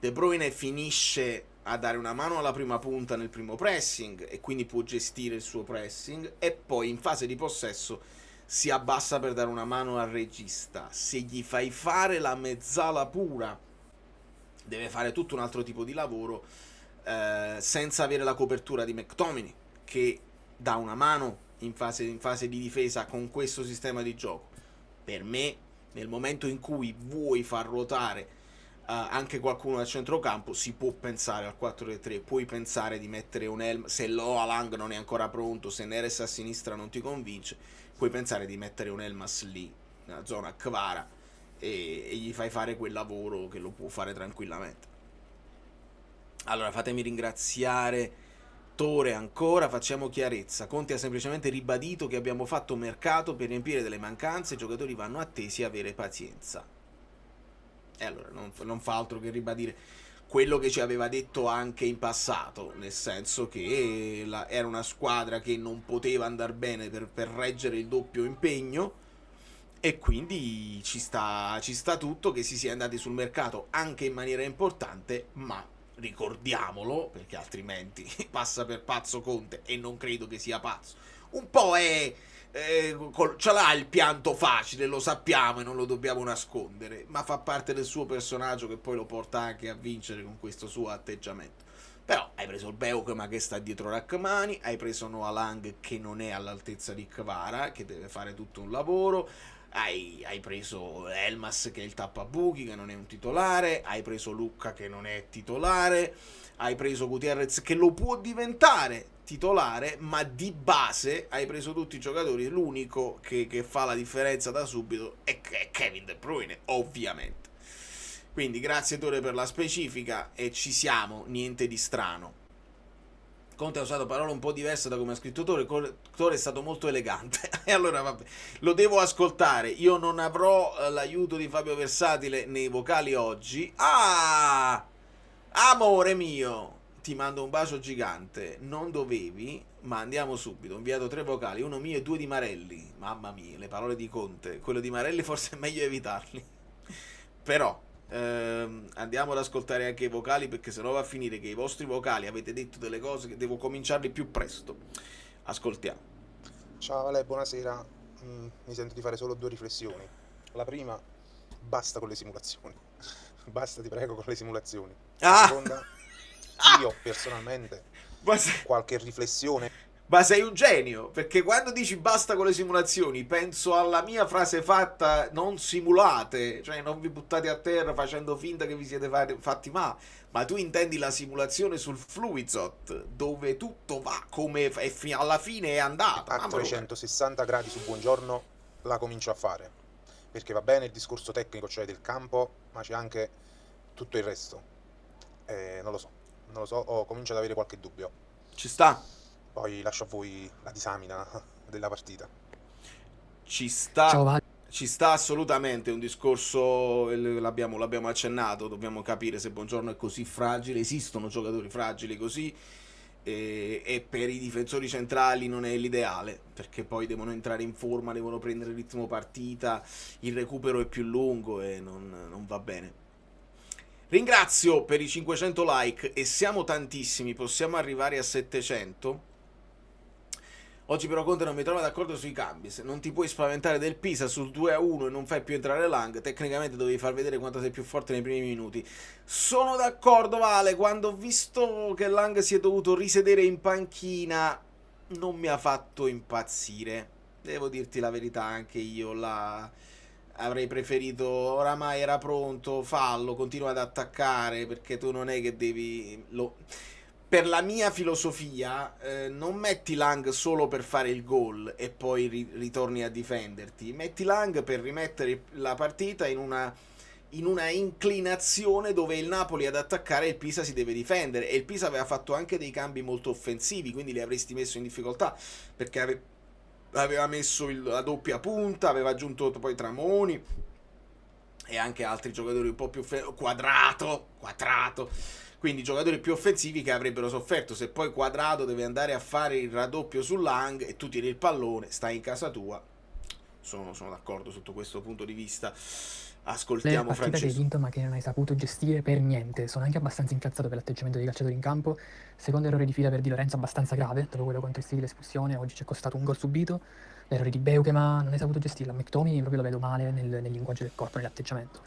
De Bruyne finisce a dare una mano alla prima punta nel primo pressing e quindi può gestire il suo pressing, e poi in fase di possesso si abbassa per dare una mano al regista. Se gli fai fare la mezzala pura, deve fare tutto un altro tipo di lavoro, senza avere la copertura di McTominay, che dà una mano in fase di difesa con questo sistema di gioco. Per me, nel momento in cui vuoi far ruotare anche qualcuno a centrocampo, si può pensare al 4-3, puoi pensare di mettere un Elm, se Alang non è ancora pronto, se Neres a sinistra non ti convince, puoi pensare di mettere un Elmas lì, nella zona Kvara, e gli fai fare quel lavoro che lo può fare tranquillamente. Allora, fatemi ringraziare Tore ancora, facciamo chiarezza. Conte ha semplicemente ribadito che abbiamo fatto mercato per riempire delle mancanze, i giocatori vanno attesi a avere pazienza. E allora non fa altro che ribadire quello che ci aveva detto anche in passato, nel senso che era una squadra che non poteva andare bene per reggere il doppio impegno, e quindi ci sta tutto che si sia andati sul mercato anche in maniera importante, ma ricordiamolo, perché altrimenti passa per pazzo Conte, e non credo che sia pazzo. Un po' ce l'ha il pianto facile, lo sappiamo e non lo dobbiamo nascondere, ma fa parte del suo personaggio, che poi lo porta anche a vincere con questo suo atteggiamento. Però hai preso il Beukema che sta dietro Rachmani, hai preso Noah Lang che non è all'altezza di Kvara, che deve fare tutto un lavoro, hai preso Elmas che è il tappabuchi, che non è un titolare, hai preso Lucca che non è titolare, hai preso Gutierrez che lo può diventare titolare, ma di base hai preso tutti i giocatori. L'unico che fa la differenza da subito è Kevin De Bruyne, ovviamente. Quindi grazie Tore per la specifica, e ci siamo, niente di strano. Conte ha usato parole un po' diverse da come ha scritto Tore. Tore è stato molto elegante. E allora vabbè, lo devo ascoltare. Io non avrò l'aiuto di Fabio Versatile nei vocali oggi. Ah, amore mio, ti mando un bacio gigante. Non dovevi, ma andiamo subito. Ho inviato 3 vocali, uno mio e 2 di Marelli. Mamma mia, le parole di Conte. Quello di Marelli forse è meglio evitarli. Però andiamo ad ascoltare anche i vocali, perché sennò va a finire che i vostri vocali avete detto delle cose che devo cominciarli più presto. Ascoltiamo. Ciao Ale, buonasera. Mi sento di fare solo 2 riflessioni. La prima, basta con le simulazioni. Basta, ti prego, con le simulazioni. La seconda, io personalmente qualche riflessione. Ma sei un genio, perché quando dici basta con le simulazioni penso alla mia frase fatta: non simulate, cioè non vi buttate a terra facendo finta che vi siete fatti male. Ma tu intendi la simulazione sul Fluidshot, dove tutto va come alla fine è andata. A 360 gradi su buongiorno la comincio a fare, perché va bene il discorso tecnico, cioè del campo, ma c'è anche tutto il resto. Non lo so, comincio ad avere qualche dubbio. Ci sta. Poi lascio a voi la disamina della partita. Ci sta assolutamente. Un discorso, l'abbiamo accennato, dobbiamo capire se Buongiorno è così fragile. Esistono giocatori fragili così, e per i difensori centrali non è l'ideale, perché poi devono entrare in forma, devono prendere il ritmo partita, il recupero è più lungo e non va bene. Ringrazio per i 500 like, e siamo tantissimi, possiamo arrivare a 700. Oggi però Conte non mi trova d'accordo sui cambi. Se non ti puoi spaventare del Pisa sul 2-1 e non fai più entrare Lang, tecnicamente dovevi far vedere quanto sei più forte nei primi minuti. Sono d'accordo, Vale. Quando ho visto che Lang si è dovuto risedere in panchina, non mi ha fatto impazzire. Devo dirti la verità, anche io avrei preferito, oramai era pronto, fallo, continua ad attaccare, perché tu non è che devi... Per la mia filosofia, non metti Lang solo per fare il gol e poi ritorni a difenderti. Metti Lang per rimettere la partita in una inclinazione dove il Napoli ad attaccare e il Pisa si deve difendere. E il Pisa aveva fatto anche dei cambi molto offensivi, quindi li avresti messo in difficoltà, perché aveva messo la doppia punta, aveva aggiunto poi Tramoni e anche altri giocatori un po' più Quadrato, quindi giocatori più offensivi che avrebbero sofferto. Se poi Quadrato deve andare a fare il raddoppio su Lang e tu tiri il pallone, stai in casa tua. Sono d'accordo sotto questo punto di vista. Ascoltiamo Francesco. Che hai vinto ma che non hai saputo gestire per niente. Sono anche abbastanza incazzato per l'atteggiamento dei calciatori in campo. Secondo errore di fila per Di Lorenzo abbastanza grave, dopo quello contro il City, l'espulsione, oggi ci è costato un gol subito. L'errore di Beukema non hai saputo gestirla. McTominay proprio lo vedo male nel linguaggio del corpo, nell'atteggiamento.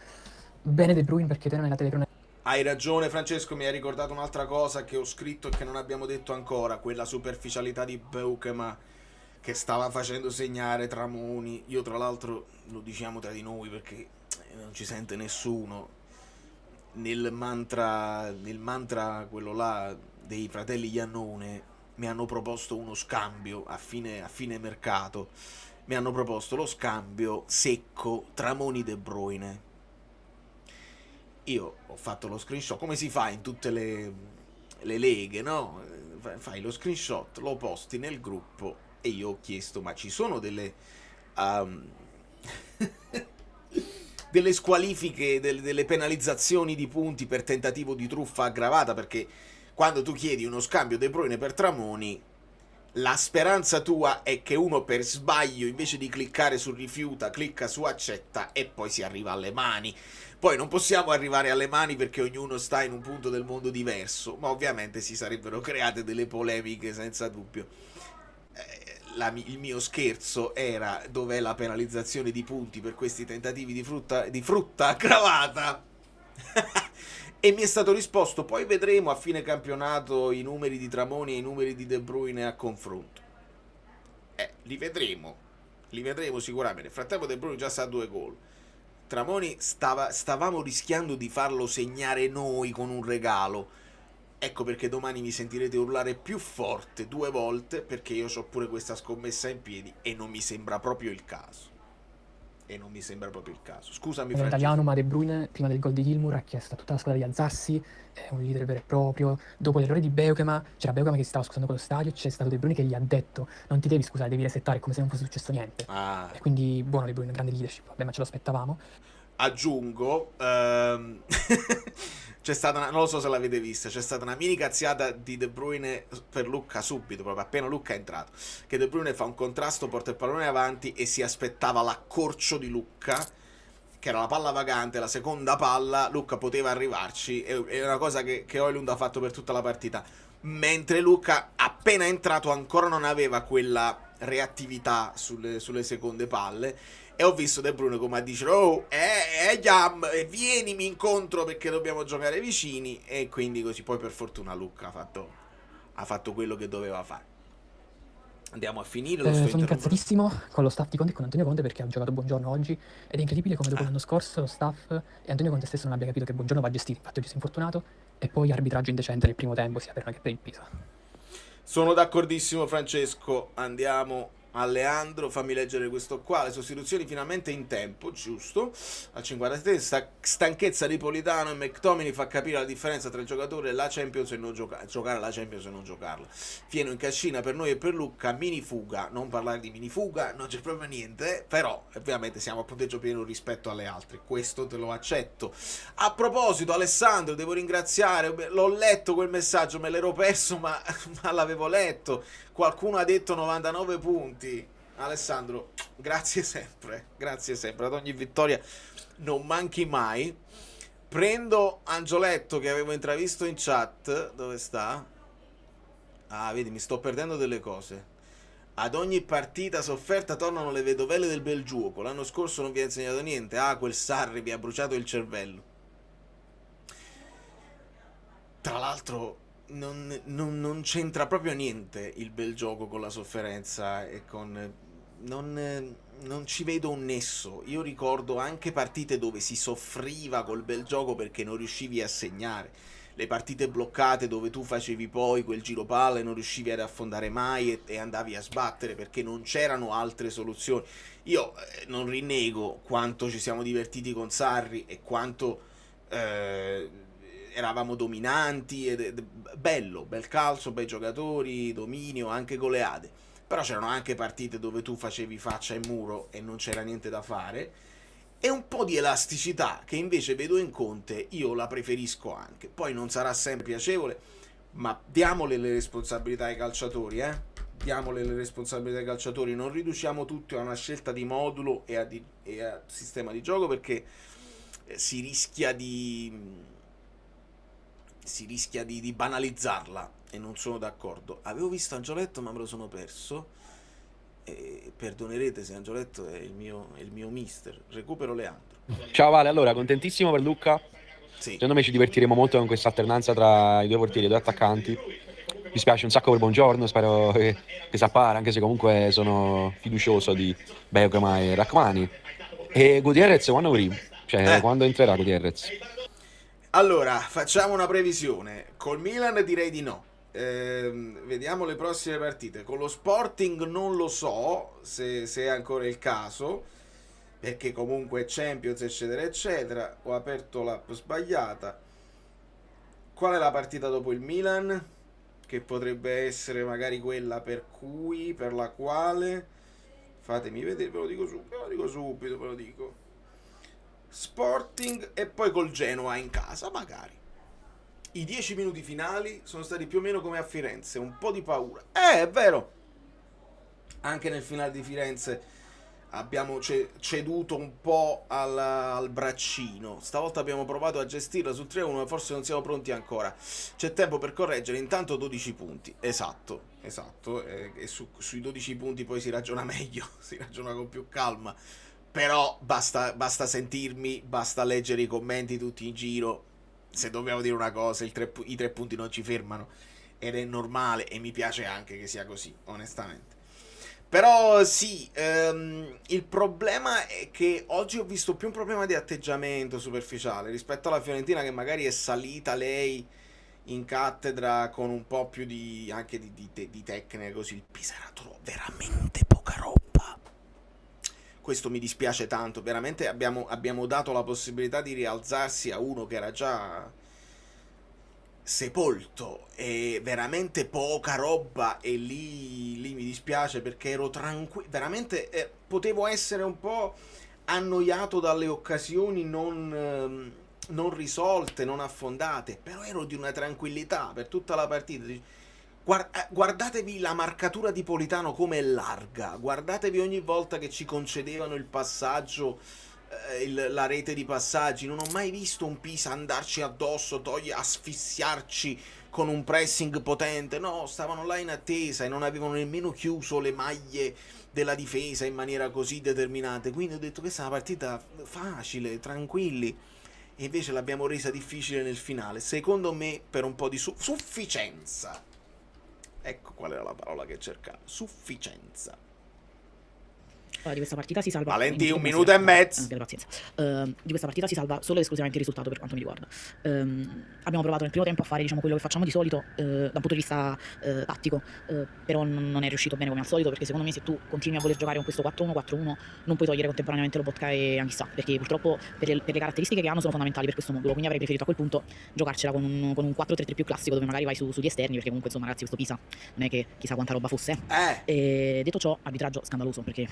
Bene De Bruyne, perché te non hai la telecronaca. Hai ragione Francesco, mi hai ricordato un'altra cosa che ho scritto e che non abbiamo detto ancora, quella superficialità di Beukema che stava facendo segnare Tramoni. Io tra l'altro, lo diciamo tra di noi perché non ci sente nessuno, nel mantra quello là dei fratelli Iannone mi hanno proposto uno scambio a fine mercato, mi hanno proposto lo scambio secco Tramoni-De Bruyne. Io ho fatto lo screenshot, come si fa in tutte le leghe, no? Fai lo screenshot, lo posti nel gruppo e io ho chiesto, ma ci sono delle delle squalifiche, delle penalizzazioni di punti per tentativo di truffa aggravata? Perché quando tu chiedi uno scambio De Bruyne per Tramoni, la speranza tua è che uno per sbaglio, invece di cliccare su rifiuta, clicca su accetta e poi si arriva alle mani. Poi non possiamo arrivare alle mani perché ognuno sta in un punto del mondo diverso, ma ovviamente si sarebbero create delle polemiche senza dubbio. Il mio scherzo era: dov'è la penalizzazione di punti per questi tentativi di frutta aggravata? E mi è stato risposto: poi vedremo a fine campionato i numeri di Tramoni e i numeri di De Bruyne a confronto. Li vedremo sicuramente. Nel frattempo De Bruyne già sta a 2 gol. Tramoni stavamo rischiando di farlo segnare noi con un regalo. Ecco perché domani mi sentirete urlare più forte 2 volte, perché io ho pure questa scommessa in piedi e non mi sembra proprio il caso. Scusami, È Francesco. italiano, ma De Bruyne prima del gol di Gilmour ha chiesto a tutta la squadra di alzarsi, è un leader vero e proprio. Dopo l'errore di Beukema, c'era Beukema che si stava scusando con lo stadio, c'è stato De Bruyne che gli ha detto: non ti devi scusare, devi resettare, come se non fosse successo niente. E quindi buono De Bruyne, grande leadership, vabbè, ma ce lo aspettavamo. Aggiungo, c'è stata non lo so se l'avete vista, c'è stata una mini cazziata di De Bruyne per Lucca subito, proprio appena Lucca è entrato, che De Bruyne fa un contrasto, porta il pallone avanti e si aspettava l'accorcio di Lucca, che era la palla vagante, la seconda palla, Lucca poteva arrivarci, è una cosa che Højlund ha fatto per tutta la partita, mentre Lucca appena entrato ancora non aveva quella reattività sulle seconde palle. E ho visto De Bruyne come a dire: oh, Jam, vienimi incontro perché dobbiamo giocare vicini. E quindi così, poi per fortuna Lucca ha fatto quello che doveva fare. Andiamo a finire. Sono incazzatissimo con lo staff di Conte e con Antonio Conte perché ha giocato Buongiorno oggi ed è incredibile come dopo l'anno scorso lo staff e Antonio Conte stesso non abbia capito che Buongiorno va gestito. Infatti oggi si è infortunato e poi arbitraggio indecente nel primo tempo sia per noi che per il Pisa. Sono d'accordissimo, Francesco. Andiamo a Leandro, fammi leggere questo qua. Le sostituzioni finalmente in tempo, giusto, al 53. Stanchezza di Politano e McTominay fa capire la differenza tra il giocatore e la Champions e non giocare la Champions e non giocarla. Fieno in cascina per noi e per Lucca. Mini fuga, non parlare di mini fuga, non c'è proprio niente, però ovviamente siamo a punteggio pieno rispetto alle altre, questo te lo accetto. A proposito, Alessandro, devo ringraziare, l'ho letto quel messaggio, me l'ero perso ma l'avevo letto. Qualcuno ha detto 99 punti. Alessandro, grazie sempre, ad ogni vittoria non manchi mai. Prendo Angioletto che avevo intravisto in chat. Dove sta? Ah, vedi, mi sto perdendo delle cose. Ad ogni partita sofferta tornano le vedovelle del bel gioco. L'anno scorso non vi ha insegnato niente. Ah, quel Sarri vi ha bruciato il cervello. Tra l'altro non c'entra proprio niente il bel gioco con la sofferenza e con... non ci vedo un nesso. Io ricordo anche partite dove si soffriva col bel gioco perché non riuscivi a segnare. Le partite bloccate dove tu facevi poi quel giro palla e non riuscivi ad affondare mai e andavi a sbattere perché non c'erano altre soluzioni. Io non rinnego quanto ci siamo divertiti con Sarri e quanto... eravamo dominanti, bel calcio, bei giocatori, dominio, anche goleade. Però c'erano anche partite dove tu facevi faccia e muro e non c'era niente da fare. E un po' di elasticità che invece vedo in Conte, io la preferisco anche. Poi non sarà sempre piacevole, ma diamole le responsabilità ai calciatori, Diamole le responsabilità ai calciatori, non riduciamo tutto a una scelta di modulo e a sistema di gioco, perché si rischia di banalizzarla e non sono d'accordo. Avevo visto Angioletto ma me lo sono perso e perdonerete se Angioletto è il mio mister. Recupero Leandro. Ciao Vale, allora contentissimo per Lucca. Sì. Secondo me ci divertiremo molto con questa alternanza tra i due portieri e i due attaccanti. Mi spiace un sacco per Buongiorno, spero che si appara, anche se comunque sono fiducioso di Beukema e Rachmani. E Gutierrez quando arriva? Cioè quando entrerà Gutierrez? Allora, facciamo una previsione. Col Milan direi di no. Vediamo le prossime partite. Con lo Sporting non lo so se è ancora il caso, perché comunque è Champions, eccetera, eccetera. Ho aperto l'app sbagliata. Qual è la partita dopo il Milan? Che potrebbe essere magari quella per la quale... Fatemi vedere, ve lo dico subito, ve lo dico. Sporting e poi col Genoa in casa, magari. I 10 minuti finali sono stati più o meno come a Firenze, un po' di paura. È vero. Anche nel finale di Firenze abbiamo ceduto un po' al braccino. Stavolta abbiamo provato a gestirla sul 3-1, ma forse non siamo pronti ancora. C'è tempo per correggere, intanto 12 punti. Esatto. E sui 12 punti poi si ragiona meglio, si ragiona con più calma. Però basta sentirmi, basta leggere i commenti tutti in giro. Se dobbiamo dire una cosa, i 3 punti non ci fermano. Ed è normale e mi piace anche che sia così, onestamente. Però sì, il problema è che oggi ho visto più un problema di atteggiamento superficiale rispetto alla Fiorentina, che magari è salita lei in cattedra con un po' più anche di tecnica, così. Il Pisa era veramente poca roba. Questo mi dispiace tanto, veramente abbiamo dato la possibilità di rialzarsi a uno che era già sepolto, e veramente poca roba, e lì mi dispiace perché ero tranquillo, veramente potevo essere un po' annoiato dalle occasioni non risolte, non affondate, però ero di una tranquillità per tutta la partita. Guardatevi la marcatura di Politano come è larga, guardatevi ogni volta che ci concedevano il passaggio, la rete di passaggi. Non ho mai visto un Pisa andarci addosso, asfissiarci con un pressing potente. No, stavano là in attesa e non avevano nemmeno chiuso le maglie della difesa in maniera così determinante. Quindi ho detto, questa è una partita facile, tranquilli, e invece l'abbiamo resa difficile nel finale, secondo me per un po' di sufficienza. Ecco qual era la parola che cercavo, sufficienza. Di questa partita si salva... Valenti, 1 minuto e mezzo. Pazienza. Di questa partita si salva solo ed esclusivamente il risultato, per quanto mi riguarda. Abbiamo provato nel primo tempo a fare, diciamo, quello che facciamo di solito da un punto di vista tattico, però non è riuscito bene come al solito, perché secondo me se tu continui a voler giocare con questo 4-1, 4-1, non puoi togliere contemporaneamente Lobotka e Anghissà, perché purtroppo per le caratteristiche che hanno sono fondamentali per questo modulo. Quindi avrei preferito a quel punto giocarcela con un 4-3-3 più classico, dove magari vai sugli esterni, perché comunque insomma ragazzi, questo Pisa non è che chissà quanta roba fosse. E detto ciò, arbitraggio scandaloso, perché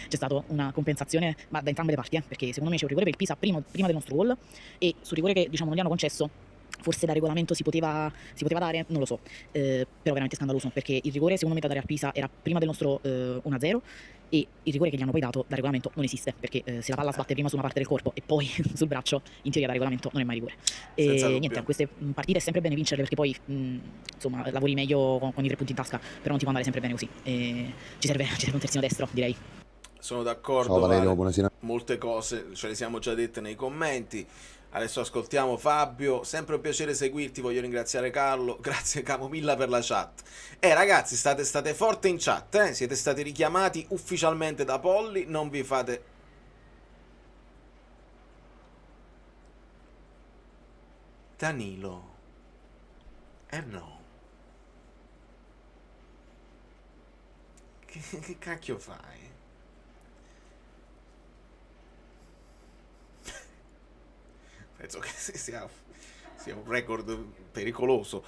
c'è stato una compensazione, ma da entrambe le parti, perché secondo me c'è un rigore per il Pisa prima del nostro gol, e sul rigore che, diciamo, non gli hanno concesso, forse da regolamento si poteva dare, non lo so, però veramente scandaloso, perché il rigore secondo me da dare al Pisa era prima del nostro 1-0, e il rigore che gli hanno poi dato da regolamento non esiste, perché se la palla sbatte prima su una parte del corpo e poi sul braccio, in teoria da regolamento non è mai rigore. E niente, a queste partite è sempre bene vincere, perché poi insomma lavori meglio con i 3 punti in tasca, però non ti può andare sempre bene così, e ci serve un terzino destro, direi. Sono d'accordo. Ciao Valerio, buonasera. Molte cose ce le siamo già dette nei commenti. Adesso ascoltiamo Fabio. Sempre un piacere seguirti, voglio ringraziare Carlo. Grazie Camomilla per la chat. Ragazzi, state forte in chat, siete stati richiamati ufficialmente da Polli. Non vi fate... Danilo. No. Che cacchio fai? Penso che sia un record pericoloso.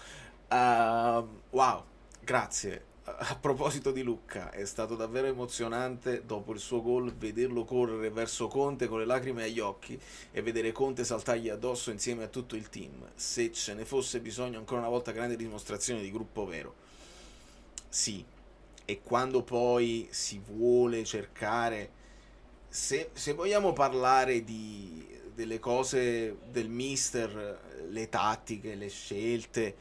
Wow, grazie. A proposito di Lucca, è stato davvero emozionante dopo il suo gol vederlo correre verso Conte con le lacrime agli occhi e vedere Conte saltargli addosso insieme a tutto il team. Se ce ne fosse bisogno, ancora una volta grande dimostrazione di gruppo vero. Sì, e quando poi si vuole cercare, se vogliamo parlare delle cose del mister, le tattiche, le scelte,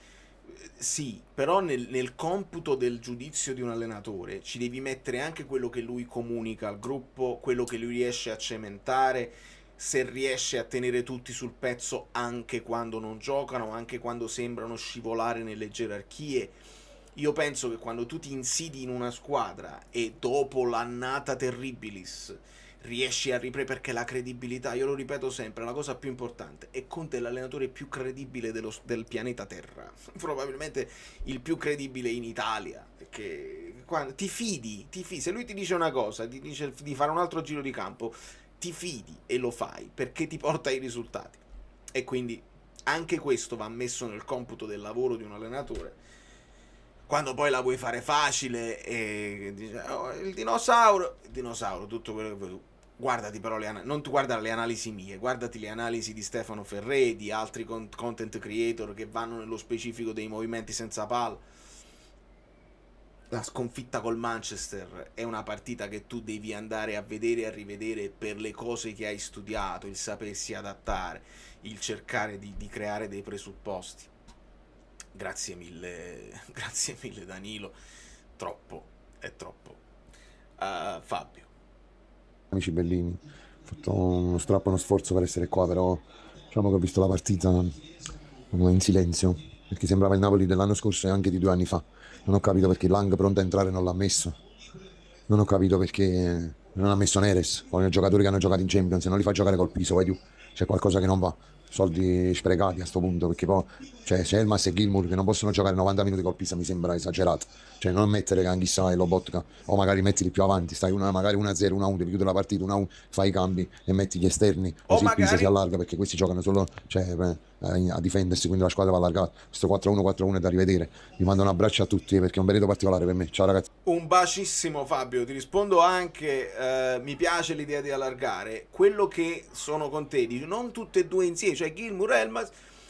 sì, però nel computo del giudizio di un allenatore ci devi mettere anche quello che lui comunica al gruppo, quello che lui riesce a cementare, se riesce a tenere tutti sul pezzo anche quando non giocano, anche quando sembrano scivolare nelle gerarchie. Io penso che quando tu ti insidi in una squadra e dopo l'annata terribilis riesci a riprendere, perché la credibilità, io lo ripeto sempre, è la cosa più importante, e Conte è l'allenatore più credibile del pianeta Terra, probabilmente il più credibile in Italia, perché quando ti fidi, se lui ti dice una cosa, ti dice di fare un altro giro di campo, ti fidi e lo fai, perché ti porta ai risultati, e quindi anche questo va messo nel computo del lavoro di un allenatore. Quando poi la vuoi fare facile e dice oh, il dinosauro, tutto quello che vuoi. Guardati però non guardare le analisi mie, guardati le analisi di Stefano Ferré, di altri content creator che vanno nello specifico dei movimenti senza palla. La sconfitta col Manchester è una partita che tu devi andare a vedere e a rivedere per le cose che hai studiato, il sapersi adattare, il cercare di creare dei presupposti. Grazie mille Danilo, è troppo. Fabio. Amici bellini, ho fatto uno sforzo per essere qua, però diciamo che ho visto la partita in silenzio, perché sembrava il Napoli dell'anno scorso e anche di 2 anni fa. Non ho capito perché Lang pronto a entrare non l'ha messo, non ho capito perché non ha messo Neres, con i giocatori che hanno giocato in Champions, non li fa giocare col piso, vedi? C'è qualcosa che non va, soldi sprecati a sto punto, perché poi c'è Elmas e Gilmour che non possono giocare 90 minuti col Pisa, mi sembra esagerato. Cioè non mettere Anghissà e Lobotka, o magari mettili più avanti, stai magari 1-0, 1-1, devi chiudere la partita 1-1, fai i cambi e metti gli esterni, così il Pisa si allarga, perché questi giocano solo a difendersi, quindi la squadra va allargata. Questo 4-1 è da rivedere. Vi mando un abbraccio a tutti perché è un periodo particolare per me. Ciao ragazzi. Un bacissimo Fabio, ti rispondo anche, mi piace l'idea di allargare, quello che sono con te, dici, non tutte e due insieme, cioè Gilmour, Elmas,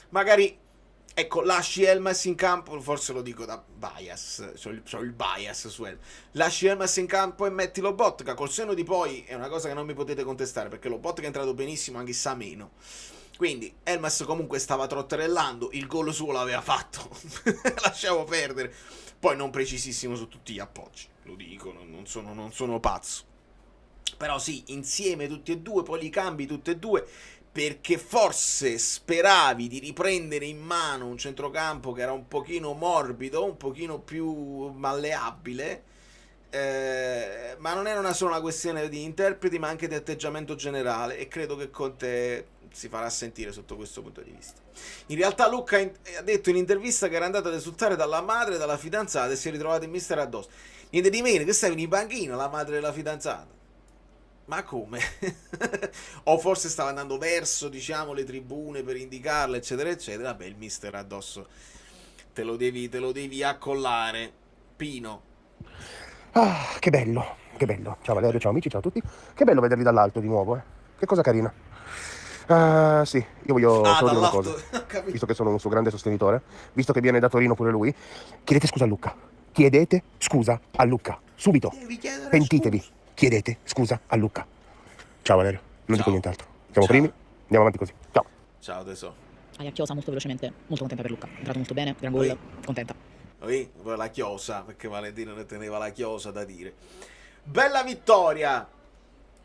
magari, ecco, lasci Elmas in campo, forse lo dico da bias, c'ho il bias su Elmas, lasci Elmas in campo e metti Lobotka, col senno di poi è una cosa che non mi potete contestare, perché Lobotka è entrato benissimo, anche sa meno. Quindi Elmas comunque stava trotterellando, il gol suo l'aveva fatto, lasciamo perdere. Poi non precisissimo su tutti gli appoggi, lo dico, non sono pazzo. Però sì, insieme tutti e due, poi li cambi tutti e due, perché forse speravi di riprendere in mano un centrocampo che era un pochino morbido, un pochino più malleabile, ma non era solo una questione di interpreti, ma anche di atteggiamento generale, e credo che Conte si farà sentire sotto questo punto di vista. In realtà Luca ha detto in intervista che era andato ad esultare dalla madre e dalla fidanzata e si è ritrovato in mister addosso. Niente di meno, che stavi in banchina la madre della fidanzata. Ma come? O forse stava andando verso, diciamo, le tribune per indicarle, eccetera eccetera. Vabbè, il mister addosso te lo devi accollare. Pino. Ah, che bello, che bello. Ciao Valerio, ciao amici, ciao a tutti. Che bello vederli dall'alto di nuovo, eh. Che cosa carina. Sì, io voglio solo dire una cosa. Visto che sono un suo grande sostenitore, visto che viene da Torino pure lui, chiedete scusa a Luca. Chiedete scusa a Luca. Subito. Pentitevi. Scusa. Chiedete scusa a Luca. Ciao Valerio, non dico nient'altro. Siamo primi, andiamo avanti così. Ciao. Ciao tesoro. Aia Chiosa molto velocemente, molto contenta per Luca. È entrato molto bene, gran gol, contenta. Poi la chiosa, perché Valentino ne teneva la chiosa da dire. Bella vittoria.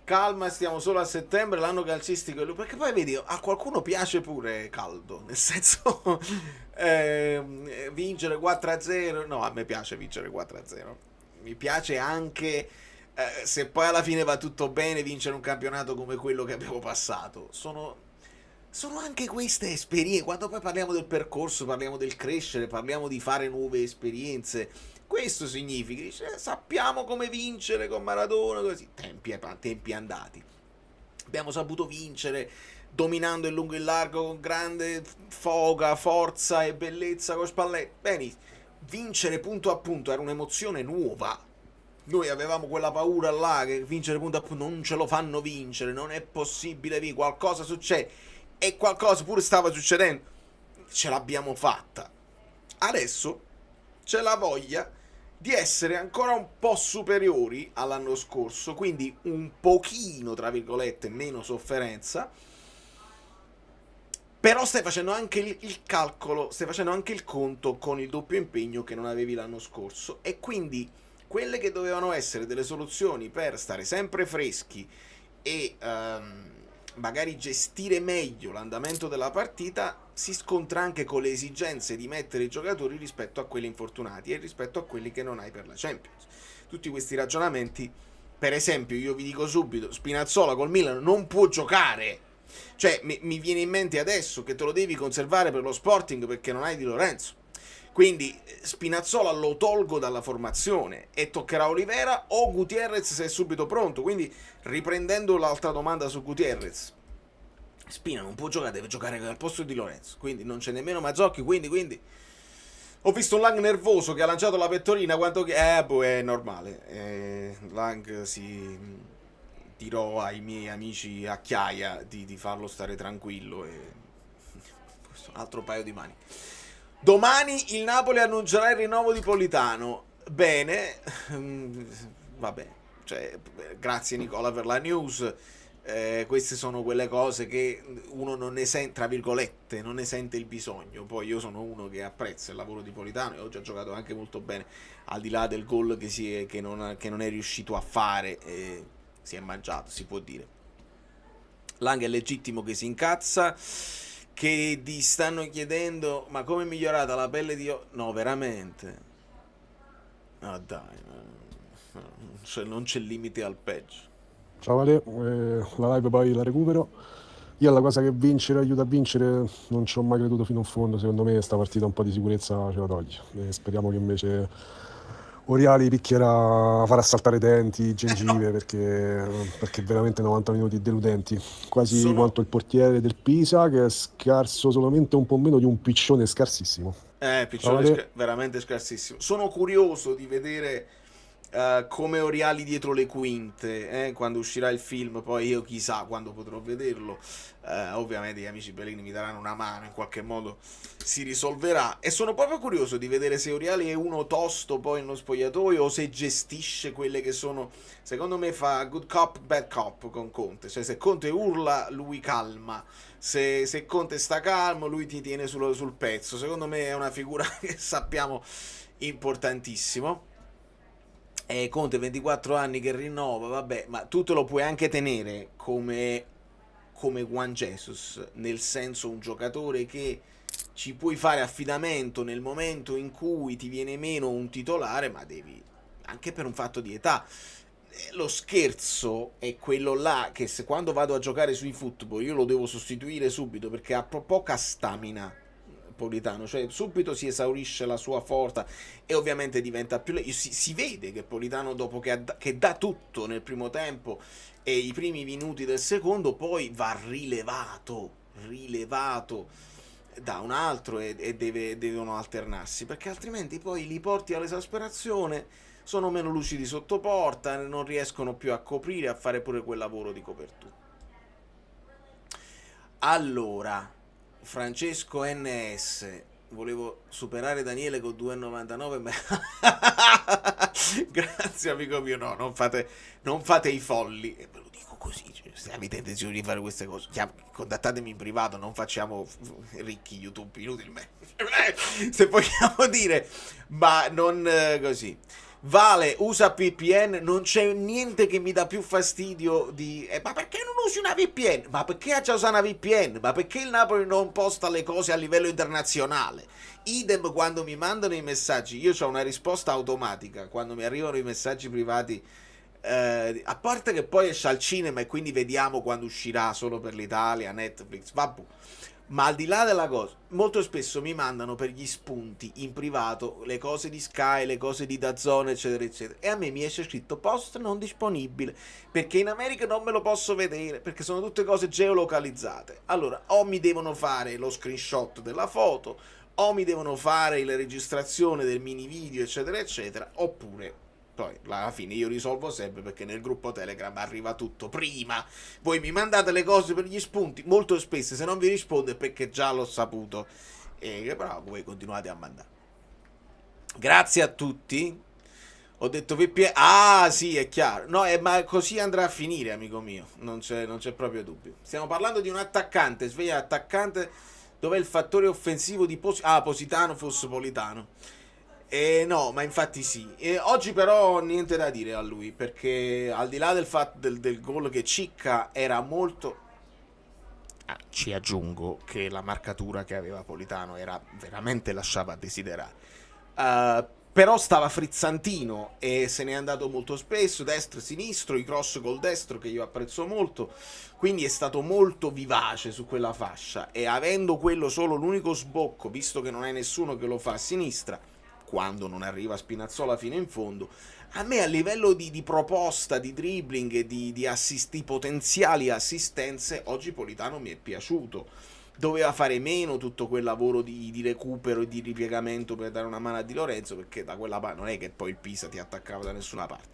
Calma, stiamo solo a settembre, l'anno calcistico è lui, perché poi vedi, a qualcuno piace pure caldo, nel senso vincere 4-0, no, a me piace vincere 4-0, mi piace anche se poi alla fine va tutto bene vincere un campionato come quello che abbiamo passato. Sono anche queste esperienze, quando poi parliamo del percorso, parliamo del crescere, parliamo di fare nuove esperienze. Questo significa, dice, sappiamo come vincere con Maradona, così, tempi andati. Abbiamo saputo vincere dominando in lungo e in largo con grande foga, forza e bellezza con Spalletti. Benissimo. Vincere punto a punto era un'emozione nuova. Noi avevamo quella paura là che vincere punto a punto non ce lo fanno vincere, non è possibile vincere, qualcosa succede. E qualcosa pure stava succedendo. Ce l'abbiamo fatta. Adesso c'è la voglia di essere ancora un po' superiori all'anno scorso, quindi un pochino, tra virgolette, meno sofferenza, però stai facendo anche il calcolo, stai facendo anche il conto con il doppio impegno che non avevi l'anno scorso, e quindi quelle che dovevano essere delle soluzioni per stare sempre freschi e magari gestire meglio l'andamento della partita, si scontra anche con le esigenze di mettere i giocatori rispetto a quelli infortunati e rispetto a quelli che non hai per la Champions. Tutti questi ragionamenti per esempio, io vi dico subito, Spinazzola col Milan non può giocare. Cioè, mi viene in mente adesso che te lo devi conservare per lo Sporting perché non hai Di Lorenzo. Quindi Spinazzola lo tolgo dalla formazione e toccherà a Olivera o Gutierrez se è subito pronto. Quindi, riprendendo l'altra domanda su Gutierrez, Spina non può giocare, deve giocare al posto di Lorenzo. Quindi non c'è nemmeno Mazzocchi, quindi... Ho visto un Lang nervoso che ha lanciato la pettorina quanto che... è normale. Lang si dirò ai miei amici a Chiaia di farlo stare tranquillo e... questo altro paio di mani. Domani il Napoli annuncerà il rinnovo di Politano. Bene, vabbè, cioè, grazie Nicola per la news. Queste sono quelle cose che uno non ne sente, tra virgolette, non ne sente il bisogno. Poi io sono uno che apprezza il lavoro di Politano e oggi ha giocato anche molto bene, al di là del gol che non è riuscito a fare, si è mangiato, si può dire. Lang è legittimo che si incazza, che ti stanno chiedendo ma come è migliorata la pelle di... No, veramente. Ah dai, non c'è limite al peggio. Ciao Ale, la live poi la recupero. Io alla cosa che vincere aiuta a vincere non ci ho mai creduto fino in fondo, secondo me sta partita un po' di sicurezza ce la toglie. E speriamo che invece Oriali farà saltare denti, gengive, perché veramente 90 minuti deludenti, quasi quanto il portiere del Pisa che è scarso solamente un po' meno di un piccione scarsissimo. Piccione veramente scarsissimo. Sono curioso di vedere... come Oriali dietro le quinte, quando uscirà il film, poi io chissà quando potrò vederlo. Ovviamente gli amici Bellini mi daranno una mano, in qualche modo si risolverà, e sono proprio curioso di vedere se Oriali è uno tosto poi nello spogliatoio o se gestisce quelle che sono, secondo me fa good cop bad cop con Conte, cioè se Conte urla lui calma, se Conte sta calmo lui ti tiene sul pezzo. Secondo me è una figura che sappiamo importantissimo. Conte 24 anni che rinnova, vabbè, ma tu te lo puoi anche tenere come Juan Jesus, nel senso un giocatore che ci puoi fare affidamento nel momento in cui ti viene meno un titolare, ma devi, anche per un fatto di età. Lo scherzo è quello là che se quando vado a giocare sui football io lo devo sostituire subito perché ha poca stamina Politano, cioè subito si esaurisce la sua forza e ovviamente diventa più si vede che Politano dopo che dà tutto nel primo tempo e i primi minuti del secondo poi va rilevato da un altro e devono alternarsi, perché altrimenti poi li porti all'esasperazione, sono meno lucidi sotto porta, non riescono più a coprire, a fare pure quel lavoro di copertura. Allora, Francesco NS, volevo superare Daniele con 2,99, ma grazie amico mio, no, non fate i folli, e ve lo dico così, cioè, se avete intenzione di fare queste cose contattatemi in privato, non facciamo ricchi YouTube inutilmente, se vogliamo dire, ma non così. Vale, usa VPN, non c'è niente che mi dà più fastidio di... ma perché non usi una VPN? Ma perché ha già usato una VPN? Ma perché il Napoli non posta le cose a livello internazionale? Idem quando mi mandano i messaggi, io ho una risposta automatica, quando mi arrivano i messaggi privati, a parte che poi esce al cinema e quindi vediamo quando uscirà solo per l'Italia, Netflix, vabbè. Ma al di là della cosa, molto spesso mi mandano per gli spunti in privato le cose di Sky, le cose di DAZN, eccetera eccetera, e a me mi esce scritto post non disponibile perché in America non me lo posso vedere, perché sono tutte cose geolocalizzate. Allora o mi devono fare lo screenshot della foto o mi devono fare la registrazione del mini video, eccetera eccetera, oppure poi alla fine io risolvo sempre, perché nel gruppo Telegram arriva tutto prima. Voi mi mandate le cose per gli spunti, molto spesso se non vi rispondo è perché già l'ho saputo, però voi continuate a mandare. Grazie a tutti. Ho detto VPN, ah sì, è chiaro, no, ma così andrà a finire amico mio, non c'è proprio dubbio. Stiamo parlando di un attaccante, sveglia attaccante, dov'è il fattore offensivo di Positano fosse Politano. No, ma infatti sì. Oggi però niente da dire a lui, perché al di là del fatto del gol che cicca era molto... ci aggiungo che la marcatura che aveva Politano era veramente lasciava a desiderare. Però stava frizzantino e se n'è andato molto spesso, destro e sinistro, i cross col destro che io apprezzo molto, quindi è stato molto vivace su quella fascia, e avendo quello solo l'unico sbocco, visto che non hai nessuno che lo fa a sinistra, quando non arriva Spinazzola fino in fondo, a me a livello di proposta, di dribbling e di potenziali assistenze, oggi Politano mi è piaciuto. Doveva fare meno tutto quel lavoro di recupero e di ripiegamento per dare una mano a Di Lorenzo, perché da quella parte non è che poi il Pisa ti attaccava da nessuna parte.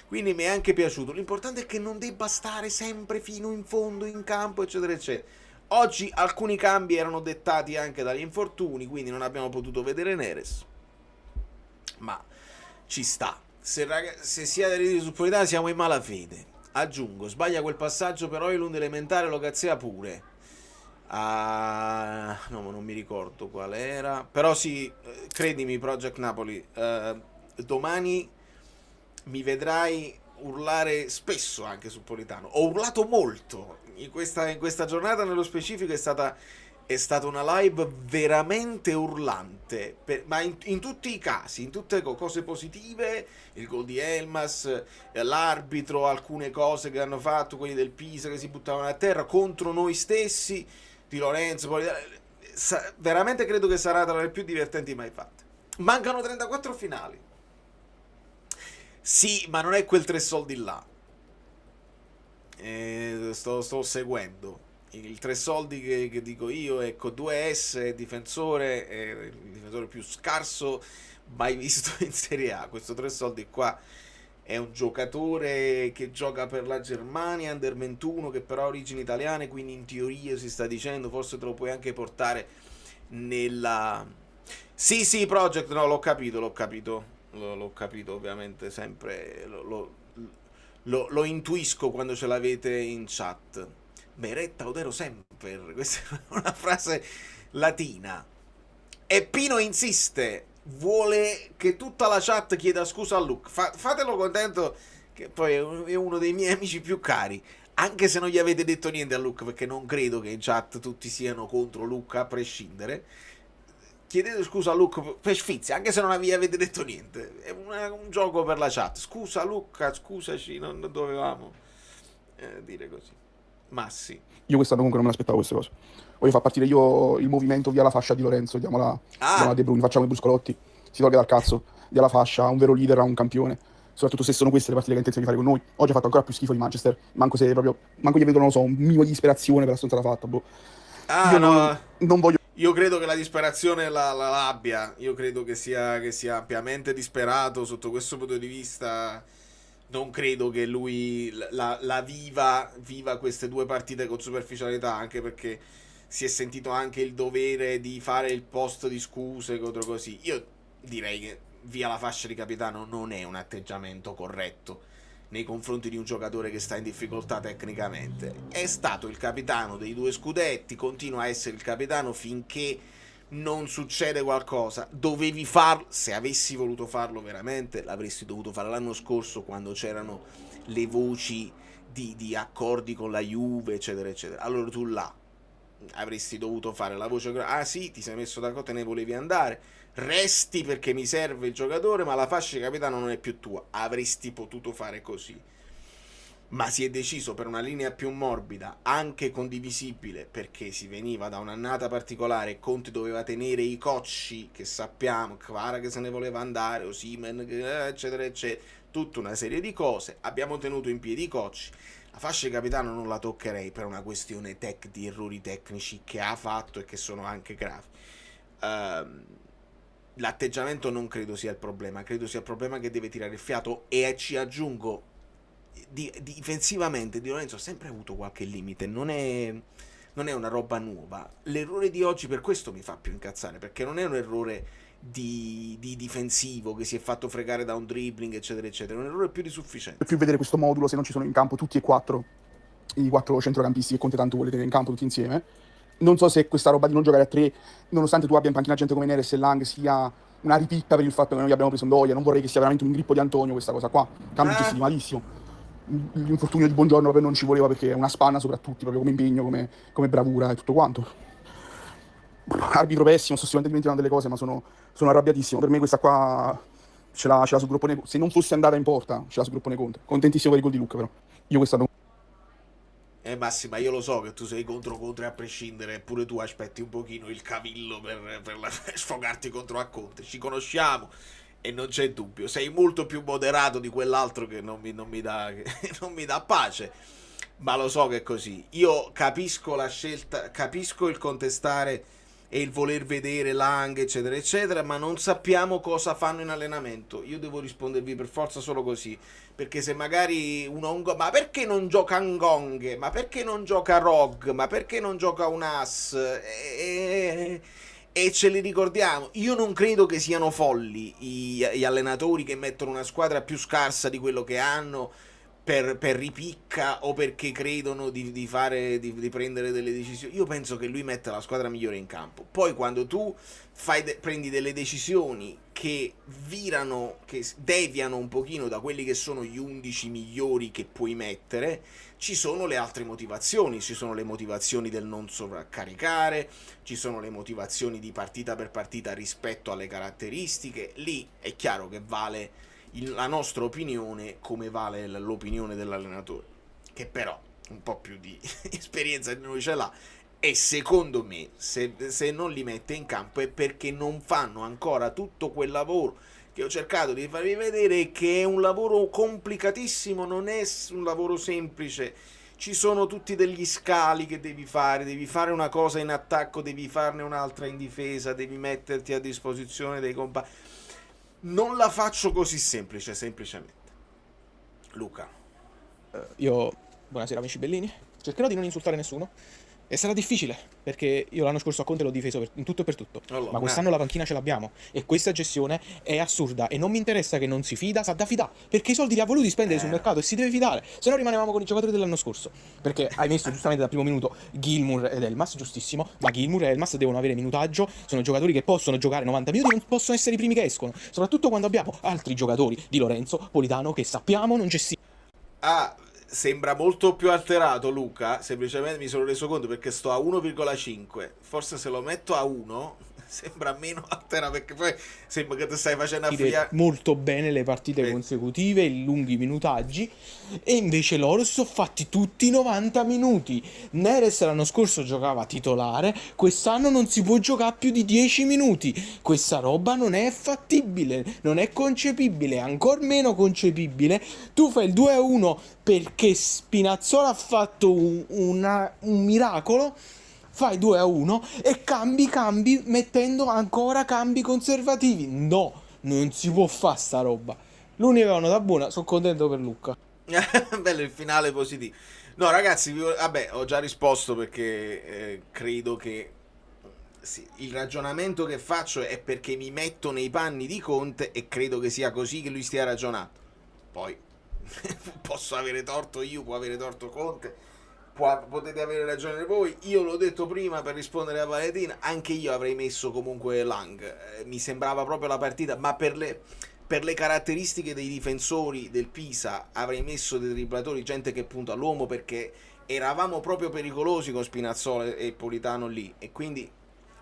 Quindi mi è anche piaciuto. L'importante è che non debba stare sempre fino in fondo in campo, eccetera eccetera. Oggi alcuni cambi erano dettati anche dagli infortuni, quindi non abbiamo potuto vedere Neres, ma ci sta. Se siete riditi su Politano siamo in malafede. Aggiungo, sbaglia quel passaggio per Højlund elementare, lo cazzea pure. No, non mi ricordo qual era, però sì, credimi Project Napoli, domani mi vedrai urlare spesso anche su Politano. Ho urlato molto in questa giornata, nello specifico è stata una live veramente urlante, ma in tutti i casi, in tutte cose positive, il gol di Elmas, l'arbitro, alcune cose che hanno fatto, quelli del Pisa che si buttavano a terra, contro noi stessi, Di Lorenzo, poi, veramente credo che sarà tra le più divertenti mai fatte. Mancano 34 finali. Sì, ma non è quel tre soldi là. Sto seguendo. Il tre soldi che dico io, ecco, 2S, difensore, il difensore più scarso mai visto in Serie A. Questo tre soldi qua è un giocatore che gioca per la Germania, under 21, che però ha origini italiane, quindi in teoria si sta dicendo forse te lo puoi anche portare nella... Sì, Project, no, l'ho capito, ovviamente, sempre lo intuisco quando ce l'avete in chat. Beretta odero semper, questa è una frase latina. E Pino insiste, vuole che tutta la chat chieda scusa a Luke. Fatelo contento, che poi è uno dei miei amici più cari, anche se non gli avete detto niente a Luke, perché non credo che in chat tutti siano contro Luke a prescindere. Chiedete scusa a Luke per sfizia, anche se non vi avete detto niente. È un gioco per la chat. Scusa Luca, scusaci, non dovevamo dire così. Ma sì. Io quest'anno comunque non me l'aspettavo queste cose. Voglio far partire io il movimento via la fascia di Lorenzo, diamola a De Bruyne, facciamo i bruscolotti, si tolga dal cazzo, via la fascia, a un vero leader, a un campione. Soprattutto se sono queste le partite che ha intenzione di fare con noi. Oggi ha fatto ancora più schifo di Manchester, manco gli vedo, non lo so, un minimo di disperazione per la stronzata fatta, boh. Io non voglio... Io credo che la disperazione la abbia. Io credo che sia ampiamente disperato sotto questo punto di vista. Non credo che lui la viva queste due partite con superficialità, anche perché si è sentito anche il dovere di fare il post di scuse contro così. Io direi che via la fascia di capitano non è un atteggiamento corretto nei confronti di un giocatore che sta in difficoltà tecnicamente. È stato il capitano dei 2 scudetti, continua a essere il capitano finché non succede qualcosa. Dovevi farlo, se avessi voluto farlo veramente, l'avresti dovuto fare l'anno scorso, quando c'erano le voci di accordi con la Juve, eccetera eccetera. Allora tu là avresti dovuto fare la voce, sì, ti sei messo d'accordo, te ne volevi andare, resti perché mi serve il giocatore, ma la fascia di capitano non è più tua. Avresti potuto fare così, ma si è deciso per una linea più morbida, anche condivisibile, perché si veniva da un'annata particolare e Conte doveva tenere i cocci che sappiamo, Kvara che se ne voleva andare, Osimhen, eccetera eccetera, tutta una serie di cose. Abbiamo tenuto in piedi i cocci. La fascia di capitano non la toccherei per una questione di errori tecnici che ha fatto e che sono anche gravi. L'atteggiamento non credo sia il problema, credo sia il problema che deve tirare il fiato. E ci aggiungo, difensivamente Di Lorenzo ha sempre avuto qualche limite, non è una roba nuova. L'errore di oggi per questo mi fa più incazzare, perché non è un errore di difensivo che si è fatto fregare da un dribbling eccetera eccetera, è un errore più di sufficienza. Più vedere questo modulo se non ci sono in campo tutti e quattro i 4 centrocampisti che Conte tanto vuole tenere in campo tutti insieme. Non so se questa roba di non giocare a 3, nonostante tu abbia in panchina gente come Neres e Lang, sia una ripicca per il fatto che noi abbiamo preso Ndoia. Non vorrei che sia veramente un ingrippo di Antonio questa cosa qua. Cambi gestiti malissimo. L'infortunio di Buongiorno proprio non ci voleva, perché è una spanna soprattutto, proprio come impegno, come bravura e tutto quanto. arbitro pessimo, sto sicuramente dimenticando delle cose, ma sono arrabbiatissimo. Per me questa qua ce l'ha sul gruppone. Se non fosse andata in porta, ce l'ha sul gruppone Conte. Contentissimo per il gol di Lucca, però. Io questa non... Massima, io lo so che tu sei contro a prescindere, eppure tu aspetti un pochino il cavillo per sfogarti contro a Conte. Ci conosciamo e non c'è dubbio. Sei molto più moderato di quell'altro che non mi dà pace. Ma lo so che è così. Io capisco la scelta, capisco il contestare e il voler vedere Lang, eccetera, eccetera, ma non sappiamo cosa fanno in allenamento. Io devo rispondervi per forza solo così, perché se magari ma perché non gioca Ngong? Ma perché non gioca Rog? Ma perché non gioca un As? E ce li ricordiamo. Io non credo che siano folli gli allenatori che mettono una squadra più scarsa di quello che hanno per ripicca o perché credono di prendere delle decisioni. Io penso che lui metta la squadra migliore in campo. Poi quando tu prendi delle decisioni che virano, che deviano un pochino da quelli che sono gli 11 migliori che puoi mettere, ci sono le altre motivazioni. Ci sono le motivazioni del non sovraccaricare, ci sono le motivazioni di partita per partita rispetto alle caratteristiche. Lì è chiaro che vale la nostra opinione come vale l'opinione dell'allenatore, che però un po' più di esperienza di noi ce l'ha, e secondo me se non li mette in campo è perché non fanno ancora tutto quel lavoro che ho cercato di farvi vedere, che è un lavoro complicatissimo, non è un lavoro semplice. Ci sono tutti degli scali che devi fare una cosa in attacco, devi farne un'altra in difesa, devi metterti a disposizione dei compagni. Non la faccio così semplice, semplicemente. Luca. Io, buonasera amici bellini, cercherò di non insultare nessuno e sarà difficile, perché io l'anno scorso a Conte l'ho difeso in tutto e per tutto, ma quest'anno la panchina ce l'abbiamo e questa gestione è assurda e non mi interessa che non si fida, sa da fidare, perché i soldi li ha voluti spendere sul mercato e si deve fidare, se no rimanevamo con i giocatori dell'anno scorso, perché hai messo giustamente dal primo minuto Gilmour ed Elmas, giustissimo, ma Gilmour e Elmas devono avere minutaggio, sono giocatori che possono giocare 90 minuti, non possono essere i primi che escono, soprattutto quando abbiamo altri giocatori di Lorenzo, Politano, che sappiamo non gestire. Sembra molto più alterato Luca, semplicemente mi sono reso conto perché sto a 1,5, forse se lo metto a 1 sembra meno alterato, perché poi sembra che ti stai facendo affiliare molto bene le partite consecutive, i lunghi minutaggi, e invece loro si sono fatti tutti i 90 minuti. Neres l'anno scorso giocava titolare, quest'anno non si può giocare più di 10 minuti. Questa roba non è fattibile, non è concepibile, ancor meno concepibile. Tu fai il 2-1 perché Spinazzola ha fatto un miracolo, fai 2-1 e cambi mettendo ancora cambi conservativi. No, non si può fare sta roba. L'unica nota buona, sono contento per Lucca. Bello il finale positivo. No ragazzi, vabbè, ho già risposto perché credo che sì, il ragionamento che faccio è perché mi metto nei panni di Conte e credo che sia così che lui stia ragionando. Poi posso avere torto io, può avere torto Conte, potete avere ragione voi. Io l'ho detto prima per rispondere a Valentina, anche io avrei messo comunque Lang, mi sembrava proprio la partita, ma per le caratteristiche dei difensori del Pisa avrei messo dei dribblatori, gente che punta all'uomo, perché eravamo proprio pericolosi con Spinazzola e Politano lì, e quindi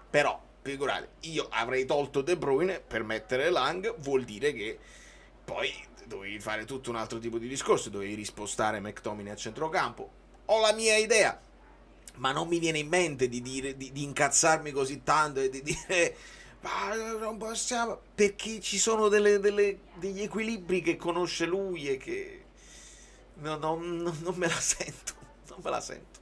però figurate, io avrei tolto De Bruyne per mettere Lang, vuol dire che poi dovevi fare tutto un altro tipo di discorso, dovevi rispostare McTominay a centrocampo. Ho la mia idea, ma non mi viene in mente di incazzarmi così tanto e di dire ma non possiamo, perché ci sono degli equilibri che conosce lui e che non me la sento, non me la sento.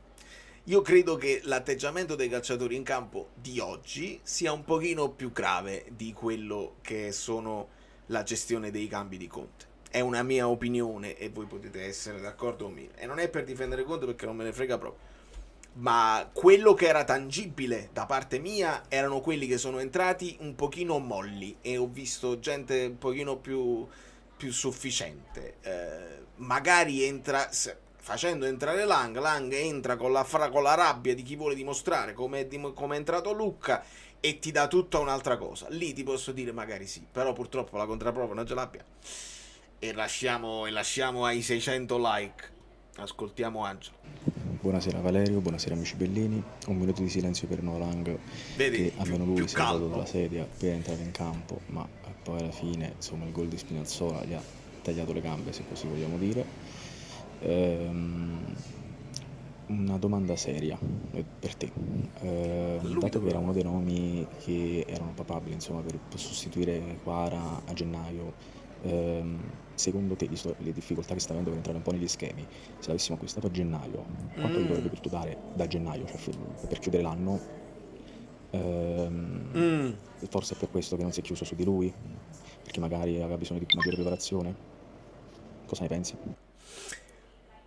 Io credo che l'atteggiamento dei calciatori in campo di oggi sia un pochino più grave di quello che sono la gestione dei cambi di Conte. È una mia opinione e voi potete essere d'accordo o meno, e non è per difendere Conte perché non me ne frega proprio, ma quello che era tangibile da parte mia erano quelli che sono entrati un pochino molli, e ho visto gente un pochino più sufficiente, magari facendo entrare Lang entra con la rabbia di chi vuole dimostrare come è entrato Lucca e ti dà tutta un'altra cosa. Lì ti posso dire magari sì, però purtroppo la contraprova non ce l'abbiamo. E lasciamo ai 600 like. Ascoltiamo Angelo. Buonasera Valerio, buonasera amici bellini. Un minuto di silenzio per Nolang, Vedi, che più, almeno lui più si è alzato calmo. dalla sedia per entrare in campo, ma poi alla fine insomma il gol di Spinazzola gli ha tagliato le gambe, se così vogliamo dire. Una domanda seria per te. Dato che era uno dei nomi che erano papabili insomma, per sostituire Kvara a gennaio, secondo te, visto le difficoltà che sta avendo per entrare un po' negli schemi, se l'avessimo acquistato a gennaio, quanto gli dovrebbe potuto dare da gennaio, cioè per chiudere l'anno? Forse è per questo che non si è chiuso su di lui, perché magari aveva bisogno di maggiore preparazione. Cosa ne pensi?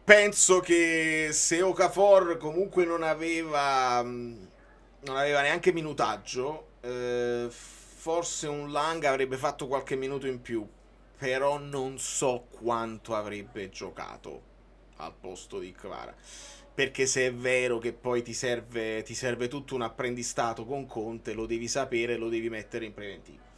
Penso che se Okafor comunque non aveva neanche minutaggio, forse un Lang avrebbe fatto qualche minuto in più, però non so quanto avrebbe giocato al posto di Kvara. Perché se è vero che poi ti serve tutto un apprendistato con Conte, lo devi sapere, lo devi mettere in preventivo.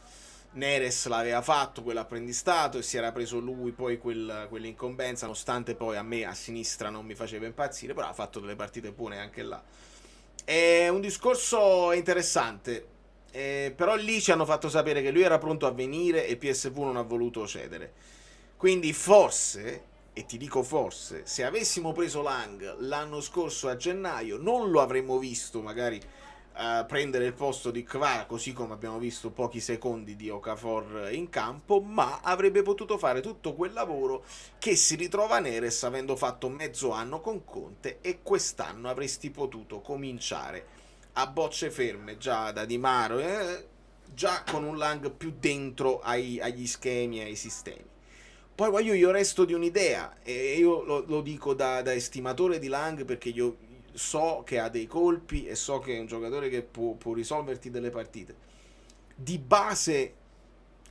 Neres l'aveva fatto quell'apprendistato e si era preso lui poi quell'incombenza, nonostante poi a me a sinistra non mi faceva impazzire, però ha fatto delle partite buone anche là. È un discorso interessante, però lì ci hanno fatto sapere che lui era pronto a venire e PSV non ha voluto cedere. Quindi forse, e ti dico forse, se avessimo preso Lang l'anno scorso a gennaio non lo avremmo visto magari prendere il posto di Kvara, così come abbiamo visto pochi secondi di Okafor in campo, ma avrebbe potuto fare tutto quel lavoro che si ritrova Neres avendo fatto mezzo anno con Conte, e quest'anno avresti potuto cominciare a bocce ferme già da Di Maro, già con un Lang più dentro agli schemi e ai sistemi. Poi io resto di un'idea, e io lo dico da estimatore di Lang, perché io so che ha dei colpi e so che è un giocatore che può risolverti delle partite. Di base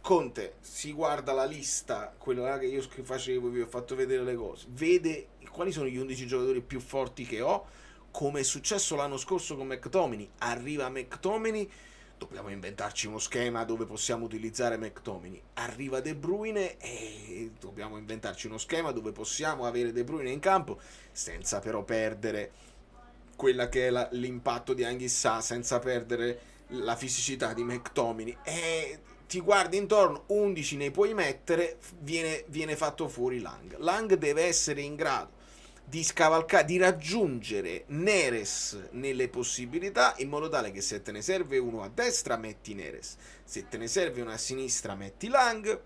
Conte si guarda la lista, quella che io facevo, vi ho fatto vedere le cose, vede quali sono gli 11 giocatori più forti che ho, come è successo l'anno scorso con McTominay. Arriva McTominay, dobbiamo inventarci uno schema dove possiamo utilizzare McTominay. Arriva De Bruyne e dobbiamo inventarci uno schema dove possiamo avere De Bruyne in campo, senza però perdere quella che è l'impatto di Anghissà, senza perdere la fisicità di McTominay. E ti guardi intorno, 11 ne puoi mettere, viene fatto fuori Lang. Lang deve essere in grado di scavalcare, di raggiungere Neres nelle possibilità, in modo tale che se te ne serve uno a destra metti Neres, se te ne serve uno a sinistra metti Lang.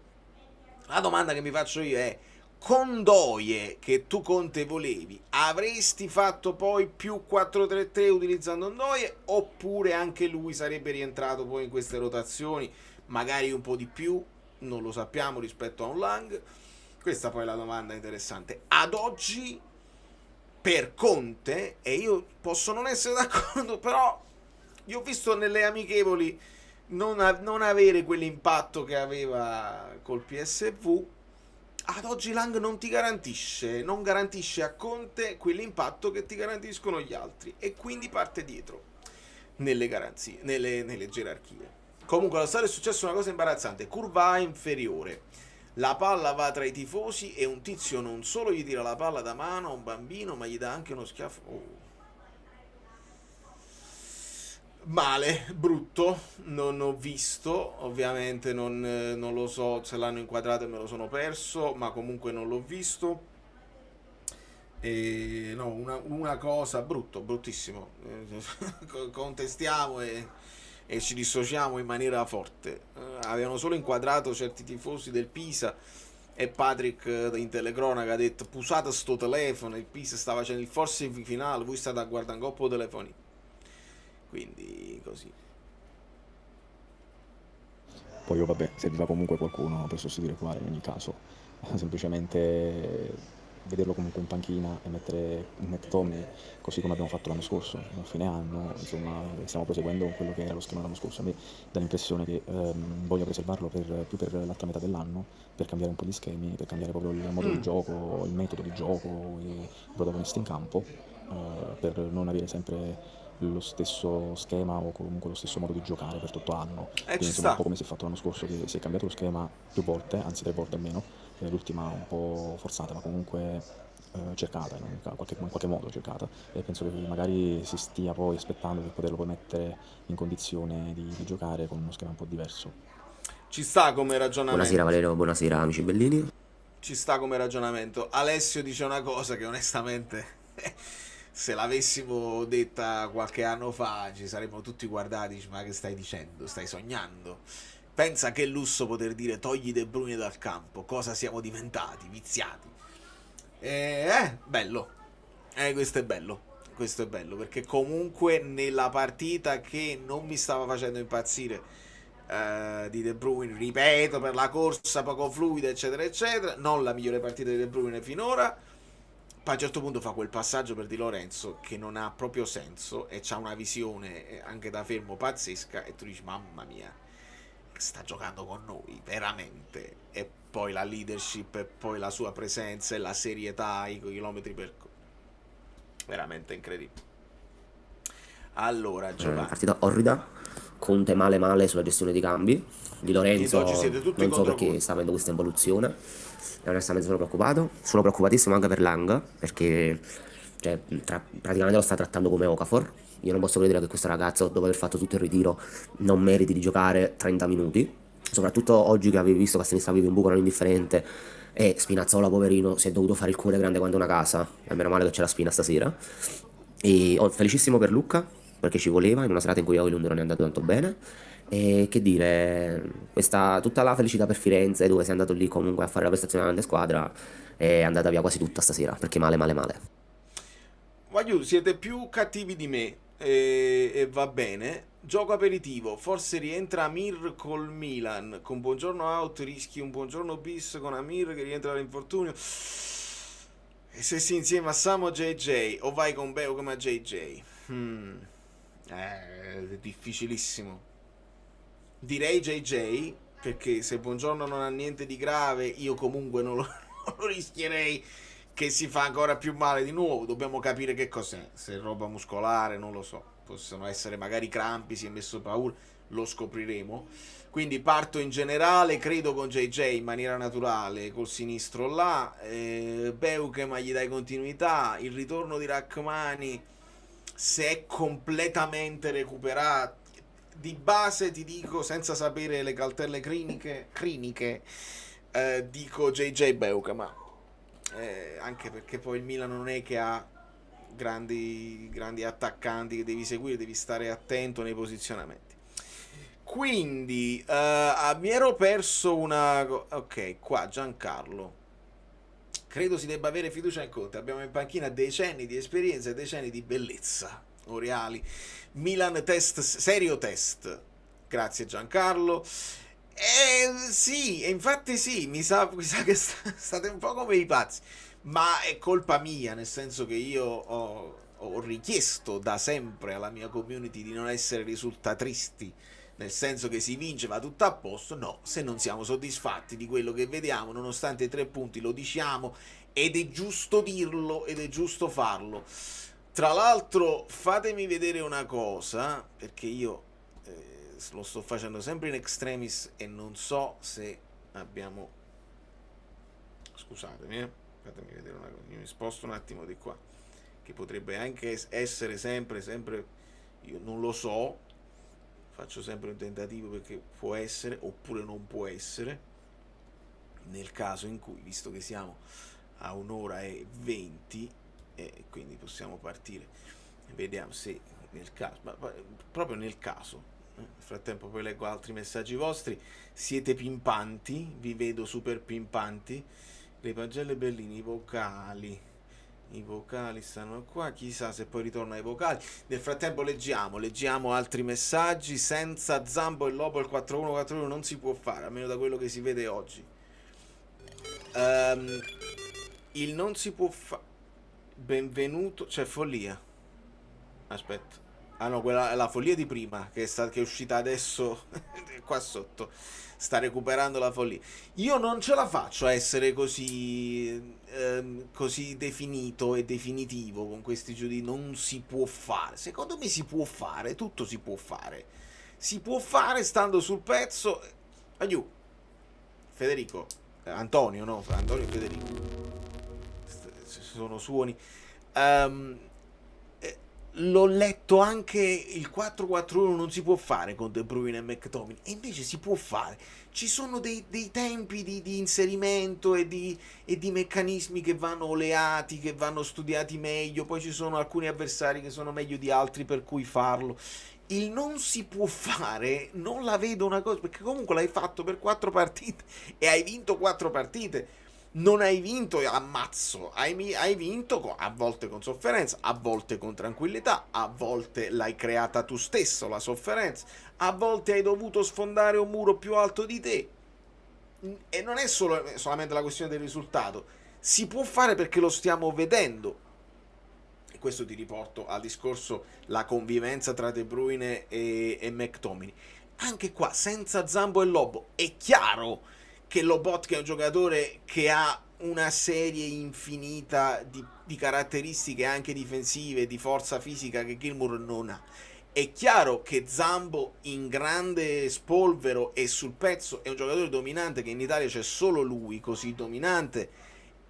La domanda che mi faccio io è: con Ndoye, che tu Conte volevi, avresti fatto poi più 4-3-3 utilizzando Ndoye, oppure anche lui sarebbe rientrato poi in queste rotazioni, magari un po' di più, non lo sappiamo, rispetto a un Lang? Questa poi è la domanda interessante. Ad oggi, per Conte, e io posso non essere d'accordo, però io ho visto nelle amichevoli non avere quell'impatto che aveva col PSV. Ad oggi Lang non garantisce a Conte quell'impatto che ti garantiscono gli altri, e quindi parte dietro nelle garanzie, nelle gerarchie. Comunque allo stadio è successa una cosa imbarazzante: curva A inferiore, la palla va tra i tifosi e un tizio non solo gli tira la palla da mano a un bambino, ma gli dà anche uno schiaffo. Male, brutto, non ho visto, ovviamente non lo so se l'hanno inquadrato e me lo sono perso, ma comunque non l'ho visto. E no, una cosa, bruttissimo. Contestiamo e ci dissociamo in maniera forte. Avevano solo inquadrato certi tifosi del Pisa, e Patrick in telecronaca ha detto: "Pusate sto telefono, il Pisa stava facendo il forse finale, voi state a guardare un coppo telefoni". Quindi così. Poi vabbè, serviva comunque qualcuno per sostituire Kvara in ogni caso. Semplicemente vederlo comunque in panchina e mettere McTominay, così come abbiamo fatto l'anno scorso, a fine anno, insomma stiamo proseguendo con quello che era lo schema l'anno scorso. A me dà l'impressione che voglio preservarlo più per l'altra metà dell'anno, per cambiare un po' di schemi, per cambiare proprio il modo di gioco, il metodo di gioco, i protagonisti in campo, per non avere sempre lo stesso schema o comunque lo stesso modo di giocare per tutto l'anno. Quindi insomma un po' come si è fatto l'anno scorso, che si è cambiato lo schema più volte, anzi 3 volte almeno, l'ultima un po' forzata, ma comunque cercata, in qualche modo cercata, e penso che magari si stia poi aspettando per poterlo poi mettere in condizione di giocare con uno schema un po' diverso. Ci sta come ragionamento. Buonasera Valerio, buonasera amici bellini. Ci sta come ragionamento. Alessio dice una cosa che onestamente se l'avessimo detta qualche anno fa ci saremmo tutti guardati, dici, ma che stai dicendo? Stai sognando? Pensa che lusso poter dire togli De Bruyne dal campo, cosa siamo diventati, viziati. Bello. Questo è bello perché comunque nella partita che non mi stava facendo impazzire di De Bruyne, ripeto, per la corsa poco fluida eccetera eccetera, non la migliore partita di De Bruyne finora, poi a un certo punto fa quel passaggio per Di Lorenzo che non ha proprio senso e c'ha una visione anche da fermo pazzesca e tu dici mamma mia, sta giocando con noi veramente, e poi la leadership e poi la sua presenza e la serietà, i chilometri percorsi, veramente incredibile. Allora Giovanni, Partita orrida, Conte male sulla gestione dei cambi, Di Lorenzo oggi siete tutti non so contro perché Conte. sta avendo questa involuzione e onestamente sono preoccupatissimo anche per Lang perché praticamente lo sta trattando come Okafor. Io non posso credere che questo ragazzo, dopo aver fatto tutto il ritiro, non meriti di giocare 30 minuti, soprattutto oggi che avevi visto che a sinistra avevi un buco non indifferente e Spinazzola poverino si è dovuto fare il cuore grande quanto una casa, e meno male che c'è la Spina stasera. E felicissimo per Lucca perché ci voleva in una serata in cui Højlund non è andato tanto bene, e che dire, tutta la felicità per Firenze dove sei andato lì comunque a fare la prestazione della grande squadra è andata via quasi tutta stasera perché male. Voglio, siete più cattivi di me e va bene. Gioco aperitivo, forse rientra Amir col Milan, con Buongiorno out rischi un Buongiorno bis con Amir che rientra dall'infortunio, e se si insieme a Samo JJ o vai con Beo come a JJ? È difficilissimo. Direi JJ perché se Buongiorno non ha niente di grave io comunque non lo rischierei che si fa ancora più male di nuovo. Dobbiamo capire che cos'è, se è roba muscolare non lo so, possono essere magari crampi, si è messo paura, lo scopriremo. Quindi parto in generale, credo con JJ in maniera naturale col sinistro là, Beuke ma gli dai continuità, il ritorno di Rachmani se è completamente recuperato, di base ti dico senza sapere le cartelle cliniche dico JJ Beuke, ma anche perché poi il Milan non è che ha grandi attaccanti che devi seguire, devi stare attento nei posizionamenti. Quindi mi ero perso una ok, qua Giancarlo, credo si debba avere fiducia in Conte, abbiamo in panchina decenni di esperienza e decenni di bellezza. Oreali, Milan test, serio test, grazie Giancarlo. Sì, infatti sì, mi sa che state un po' come i pazzi, ma è colpa mia, nel senso che io ho richiesto da sempre alla mia community di non essere risultatristi, nel senso che si vince, va tutto a posto. No, se non siamo soddisfatti di quello che vediamo, nonostante i 3 punti, lo diciamo, ed è giusto dirlo, ed è giusto farlo. Tra l'altro, fatemi vedere una cosa, perché io lo sto facendo sempre in extremis e non so se abbiamo... Scusatemi, fatemi vedere una cosa, io mi sposto un attimo di qua, che potrebbe anche essere sempre, io non lo so, faccio sempre un tentativo perché può essere oppure non può essere, nel caso in cui, visto che siamo a 1:20 e quindi possiamo partire, vediamo se nel caso, ma proprio nel caso, nel frattempo poi leggo altri messaggi vostri, siete pimpanti, vi vedo super pimpanti, le pagelle Bellini, i vocali stanno qua, chissà se poi ritorna ai vocali. Nel frattempo leggiamo altri messaggi. Senza Zambo e Lobo il 4-1-4-1 non si può fare, almeno da quello che si vede oggi. Il non si può fare, benvenuto, c'è follia, aspetta, ah no, quella è la follia di prima che è uscita adesso qua sotto, sta recuperando la follia. Io non ce la faccio a essere così definito e definitivo con questi giudizi. Non si può fare, secondo me si può fare, tutto si può fare stando sul pezzo. Aiù Federico, Antonio e Federico, sono suoni. L'ho letto anche, il 4-4-1 non si può fare con De Bruyne e McTominay, e invece si può fare. Ci sono dei tempi di inserimento e di meccanismi che vanno oleati, che vanno studiati meglio, poi ci sono alcuni avversari che sono meglio di altri per cui farlo. Il non si può fare, non la vedo una cosa, perché comunque l'hai fatto per 4 partite e hai vinto 4 partite. Non hai vinto ammazzo, hai vinto a volte con sofferenza, a volte con tranquillità, a volte l'hai creata tu stesso la sofferenza, a volte hai dovuto sfondare un muro più alto di te. E non è solamente la questione del risultato, si può fare perché lo stiamo vedendo. E questo ti riporto al discorso, la convivenza tra De Bruyne e McTominay. Anche qua, senza Zambo e Lobo, è chiaro che Lobotka è un giocatore che ha una serie infinita di caratteristiche anche difensive, di forza fisica che Gilmour non ha. È chiaro che Zambo in grande spolvero e sul pezzo è un giocatore dominante, che in Italia c'è solo lui così dominante,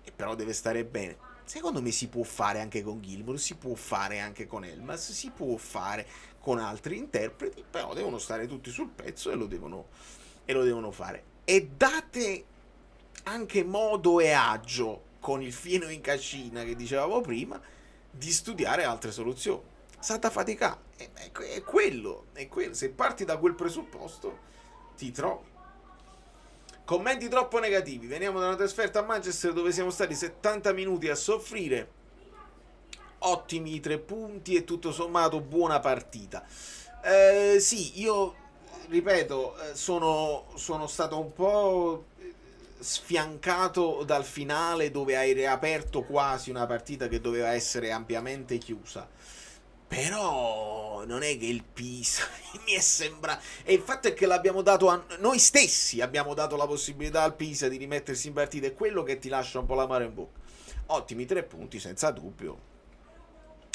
e però deve stare bene. Secondo me si può fare anche con Gilmour, si può fare anche con Elmas, si può fare con altri interpreti, però devono stare tutti sul pezzo e lo devono fare. E date anche modo e agio, con il fieno in cascina che dicevamo prima, di studiare altre soluzioni. Santa fatica, è quello. Se parti da quel presupposto ti trovi. Commenti troppo negativi. Veniamo da una trasferta a Manchester dove siamo stati 70 minuti a soffrire. Ottimi i 3 punti e tutto sommato buona partita. Sì, io ripeto, sono stato un po' sfiancato dal finale, dove hai riaperto quasi una partita che doveva essere ampiamente chiusa. Però non è che il Pisa mi è sembrato, e il fatto è che l'abbiamo dato noi stessi, abbiamo dato la possibilità al Pisa di rimettersi in partita, è quello che ti lascia un po' l'amaro in bocca. Ottimi 3 punti senza dubbio,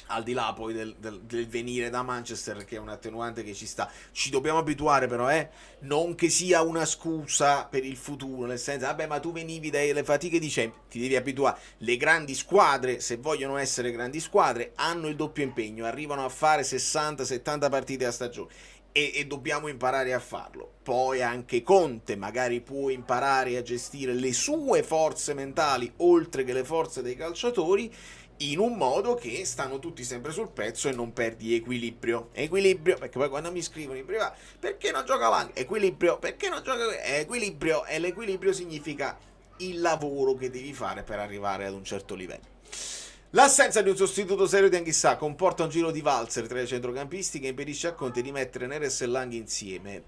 al di là poi del venire da Manchester, che è un attenuante che ci dobbiamo abituare, però non che sia una scusa per il futuro, nel senso, vabbè, ma tu venivi dalle fatiche di Champions, ti devi abituare. Le grandi squadre, se vogliono essere grandi squadre, hanno il doppio impegno, arrivano a fare 60-70 partite a stagione, e dobbiamo imparare a farlo. Poi anche Conte magari può imparare a gestire le sue forze mentali oltre che le forze dei calciatori, in un modo che stanno tutti sempre sul pezzo e non perdi equilibrio, perché poi quando mi scrivono in privato, perché non gioca Lang? Equilibrio, perché non gioca? Equilibrio, e l'equilibrio significa il lavoro che devi fare per arrivare ad un certo livello. L'assenza di un sostituto serio di Anghissà comporta un giro di valzer tra i centrocampisti che impedisce a Conte di mettere Neres e Lang insieme.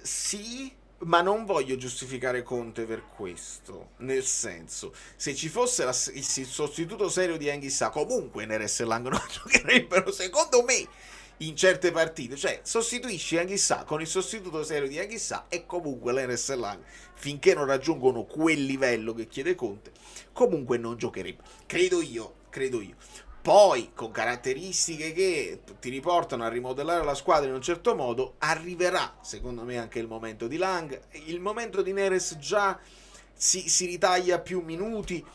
Sì, ma non voglio giustificare Conte per questo, nel senso, se ci fosse il sostituto serio di Anghissà, comunque Neres e Lang non giocherebbero, secondo me, in certe partite. Cioè, sostituisci Anghissà con il sostituto serio di Anghissà e comunque Neres e Lang, finché non raggiungono quel livello che chiede Conte, comunque non giocherebbero, credo io. Poi, con caratteristiche che ti riportano a rimodellare la squadra in un certo modo, arriverà, secondo me, anche il momento di Lang. Il momento di Neres già si ritaglia più minuti,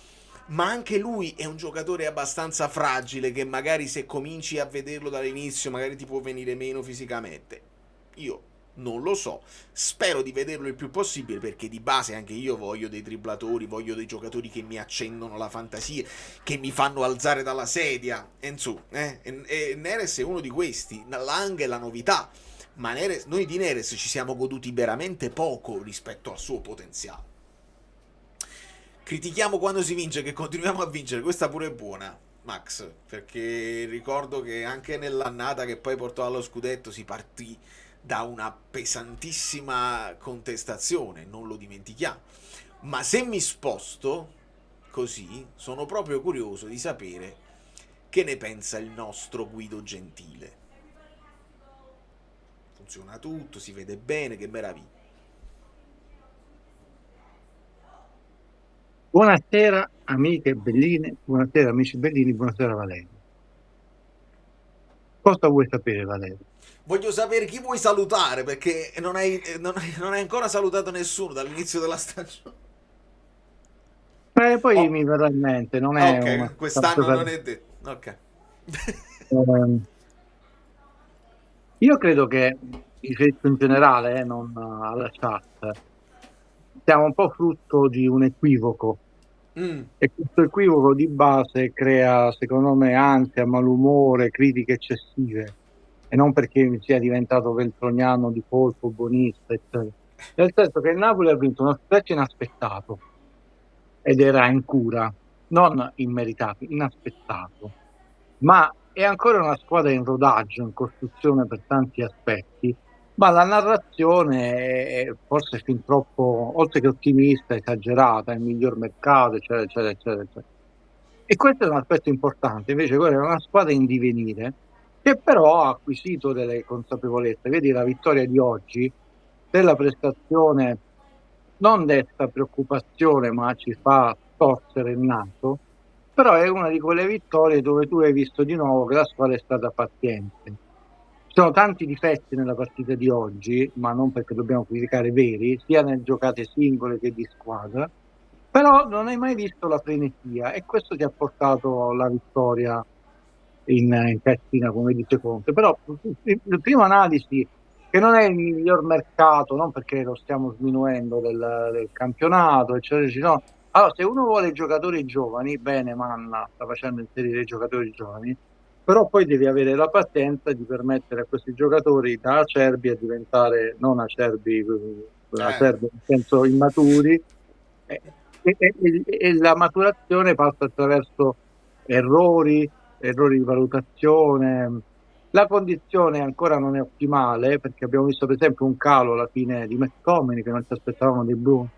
ma anche lui è un giocatore abbastanza fragile, che magari se cominci a vederlo dall'inizio magari ti può venire meno fisicamente. Io non lo so, spero di vederlo il più possibile, perché di base anche io voglio dei dribblatori, voglio dei giocatori che mi accendono la fantasia, che mi fanno alzare dalla sedia, e Neres è uno di questi. Lang è la novità, ma noi di Neres ci siamo goduti veramente poco rispetto al suo potenziale. Critichiamo quando si vince, che continuiamo a vincere, questa pure è buona, Max, perché ricordo che anche nell'annata che poi portò allo scudetto si partì da una pesantissima contestazione, non lo dimentichiamo. Ma se mi sposto così, sono proprio curioso di sapere che ne pensa il nostro Guido Gentile. Funziona tutto, si vede bene, che meraviglia. Buonasera amiche belline, buonasera amici bellini, buonasera Valerio. Cosa vuoi sapere, Valerio? Voglio sapere chi vuoi salutare, perché non hai ancora salutato nessuno dall'inizio della stagione. Poi mi verrà in mente, non è una... Ok, quest'anno non è detto. Ok. Io credo che, riferito in generale, non alla chat, siamo un po' frutto di un equivoco. E questo equivoco di base crea, secondo me, ansia, malumore, critiche eccessive. E non perché sia diventato veltroniano di colpo, buonista, eccetera. Nel senso che il Napoli ha vinto uno scudetto inaspettato ed era in cura, non immeritato, inaspettato. Ma è ancora una squadra in rodaggio, in costruzione per tanti aspetti, ma la narrazione è forse fin troppo, oltre che ottimista, esagerata, il miglior mercato, eccetera, eccetera, eccetera, eccetera. E questo è un aspetto importante, invece quella è una squadra in divenire, che però ha acquisito delle consapevolezze. Vedi la vittoria di oggi, della prestazione non desta preoccupazione, ma ci fa torcere il naso, però è una di quelle vittorie dove tu hai visto di nuovo che la squadra è stata paziente. Ci sono tanti difetti nella partita di oggi, ma non perché dobbiamo criticare veri, sia nelle giocate singole che di squadra, però non hai mai visto la frenesia e questo ti ha portato la vittoria in castina, come dice Conte. Però la prima analisi, che non è il miglior mercato, non perché lo stiamo sminuendo del campionato, eccetera, eccetera. No. Allora, se uno vuole giocatori giovani, bene, Manna sta facendo inserire i giocatori giovani, però poi devi avere la pazienza di permettere a questi giocatori da acerbi a diventare non acerbi, acerbi nel senso immaturi, e la maturazione passa attraverso errori di valutazione. La condizione ancora non è ottimale, perché abbiamo visto per esempio un calo alla fine di McTominay che non ci aspettavamo di Bruno,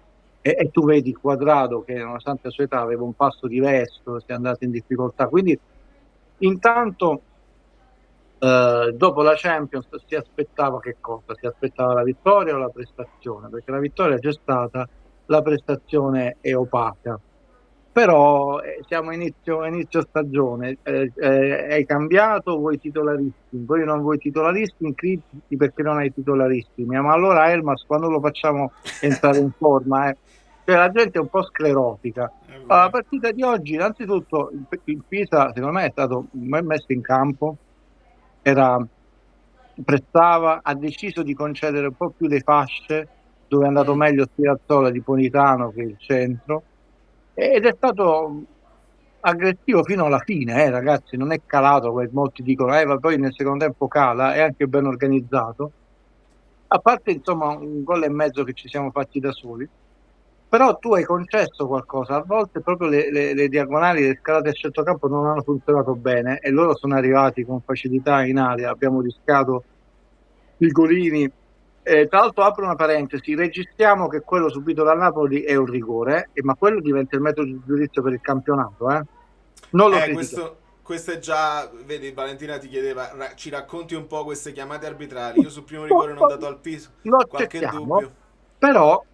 e tu vedi Quadrado che nonostante la sua età aveva un passo diverso, si è andato in difficoltà, quindi intanto dopo la Champions si aspettava che cosa? Si aspettava la vittoria o la prestazione? Perché la vittoria c'è stata, la prestazione è opaca. Però siamo inizio stagione, hai cambiato, vuoi titolarissimi, poi non vuoi titolarissimi, critichi perché non hai titolarissimi, ma allora Elmas quando lo facciamo entrare in forma? Cioè, la gente è un po' sclerotica. La partita di oggi, innanzitutto, il Pisa secondo me è stato messo in campo, prestava, ha deciso di concedere un po' più le fasce, dove è andato meglio Spinazzola di Politano che il centro, ed è stato aggressivo fino alla fine, ragazzi, non è calato come molti dicono, ma poi nel secondo tempo cala, è anche ben organizzato, a parte insomma un gol e mezzo che ci siamo fatti da soli, però tu hai concesso qualcosa, a volte proprio le diagonali, le scalate a centrocampo non hanno funzionato bene e loro sono arrivati con facilità in aria, abbiamo rischiato i golini. Tra l'altro apro una parentesi, registriamo che quello subito dal Napoli è un rigore, ma quello diventa il metodo di giudizio per il campionato, non lo questo è già, vedi, Valentina ti chiedeva, ci racconti un po' queste chiamate arbitrali. Io sul primo rigore non ho dato al Piso, qualche dubbio. Però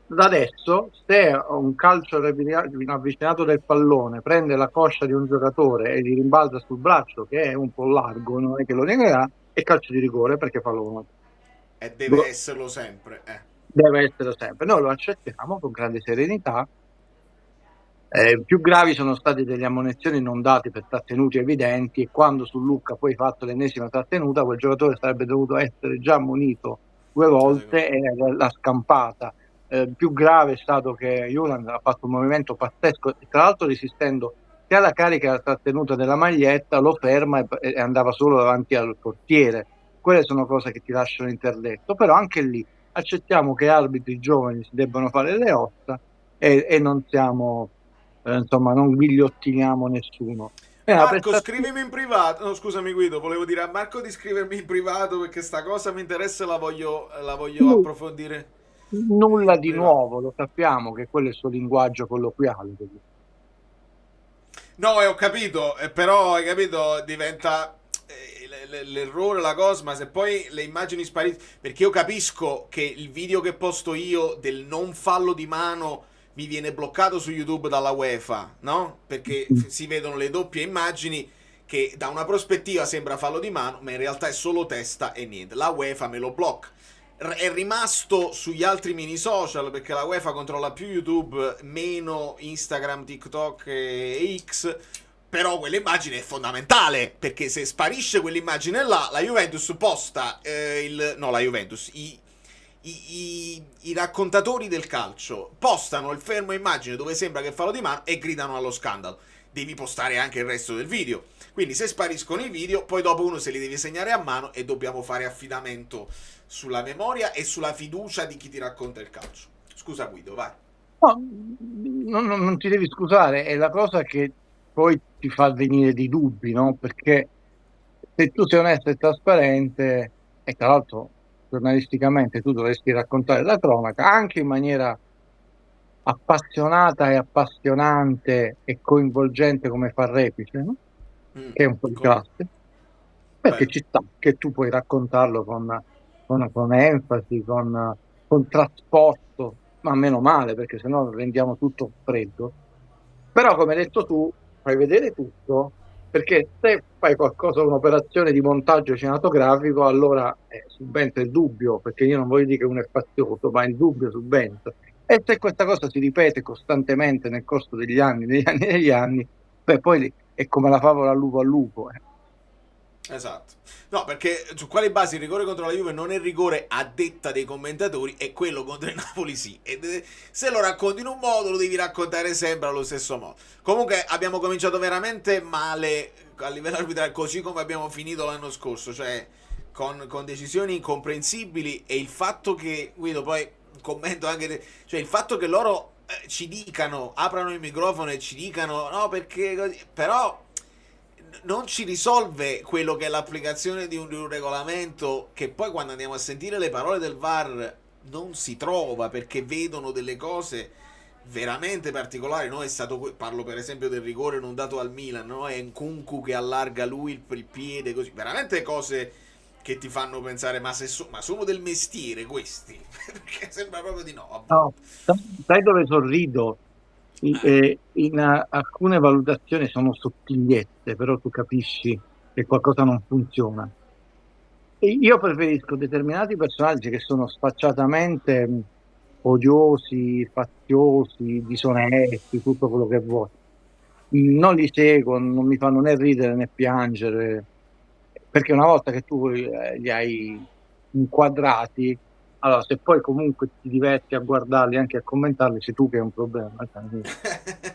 da adesso, se un calcio ravvicinato del pallone prende la coscia di un giocatore e gli rimbalza sul braccio, che è un po' largo, non è che lo negherà, è calcio di rigore perché fallo. E deve esserlo sempre. Deve esserlo sempre. Noi lo accettiamo con grande serenità. Più gravi sono state delle ammonizioni non date per trattenuti evidenti, e quando su Lucca poi fatto l'ennesima trattenuta, quel giocatore sarebbe dovuto essere già ammonito 2 volte e l'ha scampata. Più grave è stato che Julian ha fatto un movimento pazzesco, tra l'altro resistendo sia alla carica della trattenuta della maglietta, lo ferma e andava solo davanti al portiere. Quelle sono cose che ti lasciano interdetto, però anche lì accettiamo che arbitri giovani si debbano fare le ossa e non siamo, insomma, non ghigliottiniamo nessuno. Marco, scrivimi in privato. No, scusami Guido, volevo dire a Marco di scrivermi in privato perché sta cosa mi interessa e la voglio approfondire. Nulla di nuovo, lo sappiamo che quello è il suo linguaggio colloquiale. No, ho capito, però hai capito, diventa l'errore, la cosa, ma se poi le immagini spariscono, perché io capisco che il video che posto io del non fallo di mano mi viene bloccato su YouTube dalla UEFA, no? Perché si vedono le doppie immagini che da una prospettiva sembra fallo di mano, ma in realtà è solo testa e niente. La UEFA me lo blocca. è rimasto sugli altri mini social, perché la UEFA controlla più YouTube, meno Instagram, TikTok e X. Però quell'immagine è fondamentale, perché se sparisce quell'immagine là, la Juventus posta la Juventus, i raccontatori del calcio postano il fermo immagine dove sembra che fallo di mano e gridano allo scandalo. Devi postare anche il resto del video. Quindi se spariscono i video, poi dopo uno se li deve segnare a mano e dobbiamo fare affidamento sulla memoria e sulla fiducia di chi ti racconta il calcio. Scusa Guido, vai. No, non ti devi scusare, è la cosa che poi ti fa venire dei dubbi, no? Perché se tu sei onesto e trasparente, e tra l'altro giornalisticamente tu dovresti raccontare la cronaca anche in maniera appassionata e appassionante e coinvolgente come fa Repice, no? Che è un po' di classe, perché ci sta che tu puoi raccontarlo con enfasi, con trasporto, ma meno male, perché sennò rendiamo tutto freddo. Però come hai detto tu, fai vedere tutto, perché se fai qualcosa, un'operazione di montaggio cinematografico, allora subentra il dubbio, perché io non voglio dire che uno è fazioso, ma il dubbio subentra. E se questa cosa si ripete costantemente nel corso degli anni, beh, poi è come la favola al lupo. Esatto. No, perché su quali basi il rigore contro la Juve non è rigore a detta dei commentatori, e quello contro il Napoli sì. E se lo racconti in un modo, lo devi raccontare sempre allo stesso modo. Comunque abbiamo cominciato veramente male a livello arbitrale, così come abbiamo finito l'anno scorso, cioè con decisioni incomprensibili. E il fatto che, Guido, poi commento anche cioè il fatto che loro ci dicano, aprano il microfono e ci dicano no perché così, però non ci risolve quello che è l'applicazione di un regolamento, che poi quando andiamo a sentire le parole del VAR non si trova, perché vedono delle cose veramente particolari, no? È stato, parlo per esempio del rigore non dato al Milan, no? È Nkunku che allarga lui il piede, così, veramente cose che ti fanno pensare ma sono del mestiere questi perché sembra proprio di no. No, sai dove sorrido? In alcune valutazioni sono sottigliezze, però tu capisci che qualcosa non funziona. E io preferisco determinati personaggi che sono sfacciatamente odiosi, faziosi, disonesti, tutto quello che vuoi. Non li seguo, non mi fanno né ridere né piangere, perché una volta che tu li hai inquadrati, allora se poi comunque ti diverti a guardarli, anche a commentarli, sei tu che è un problema.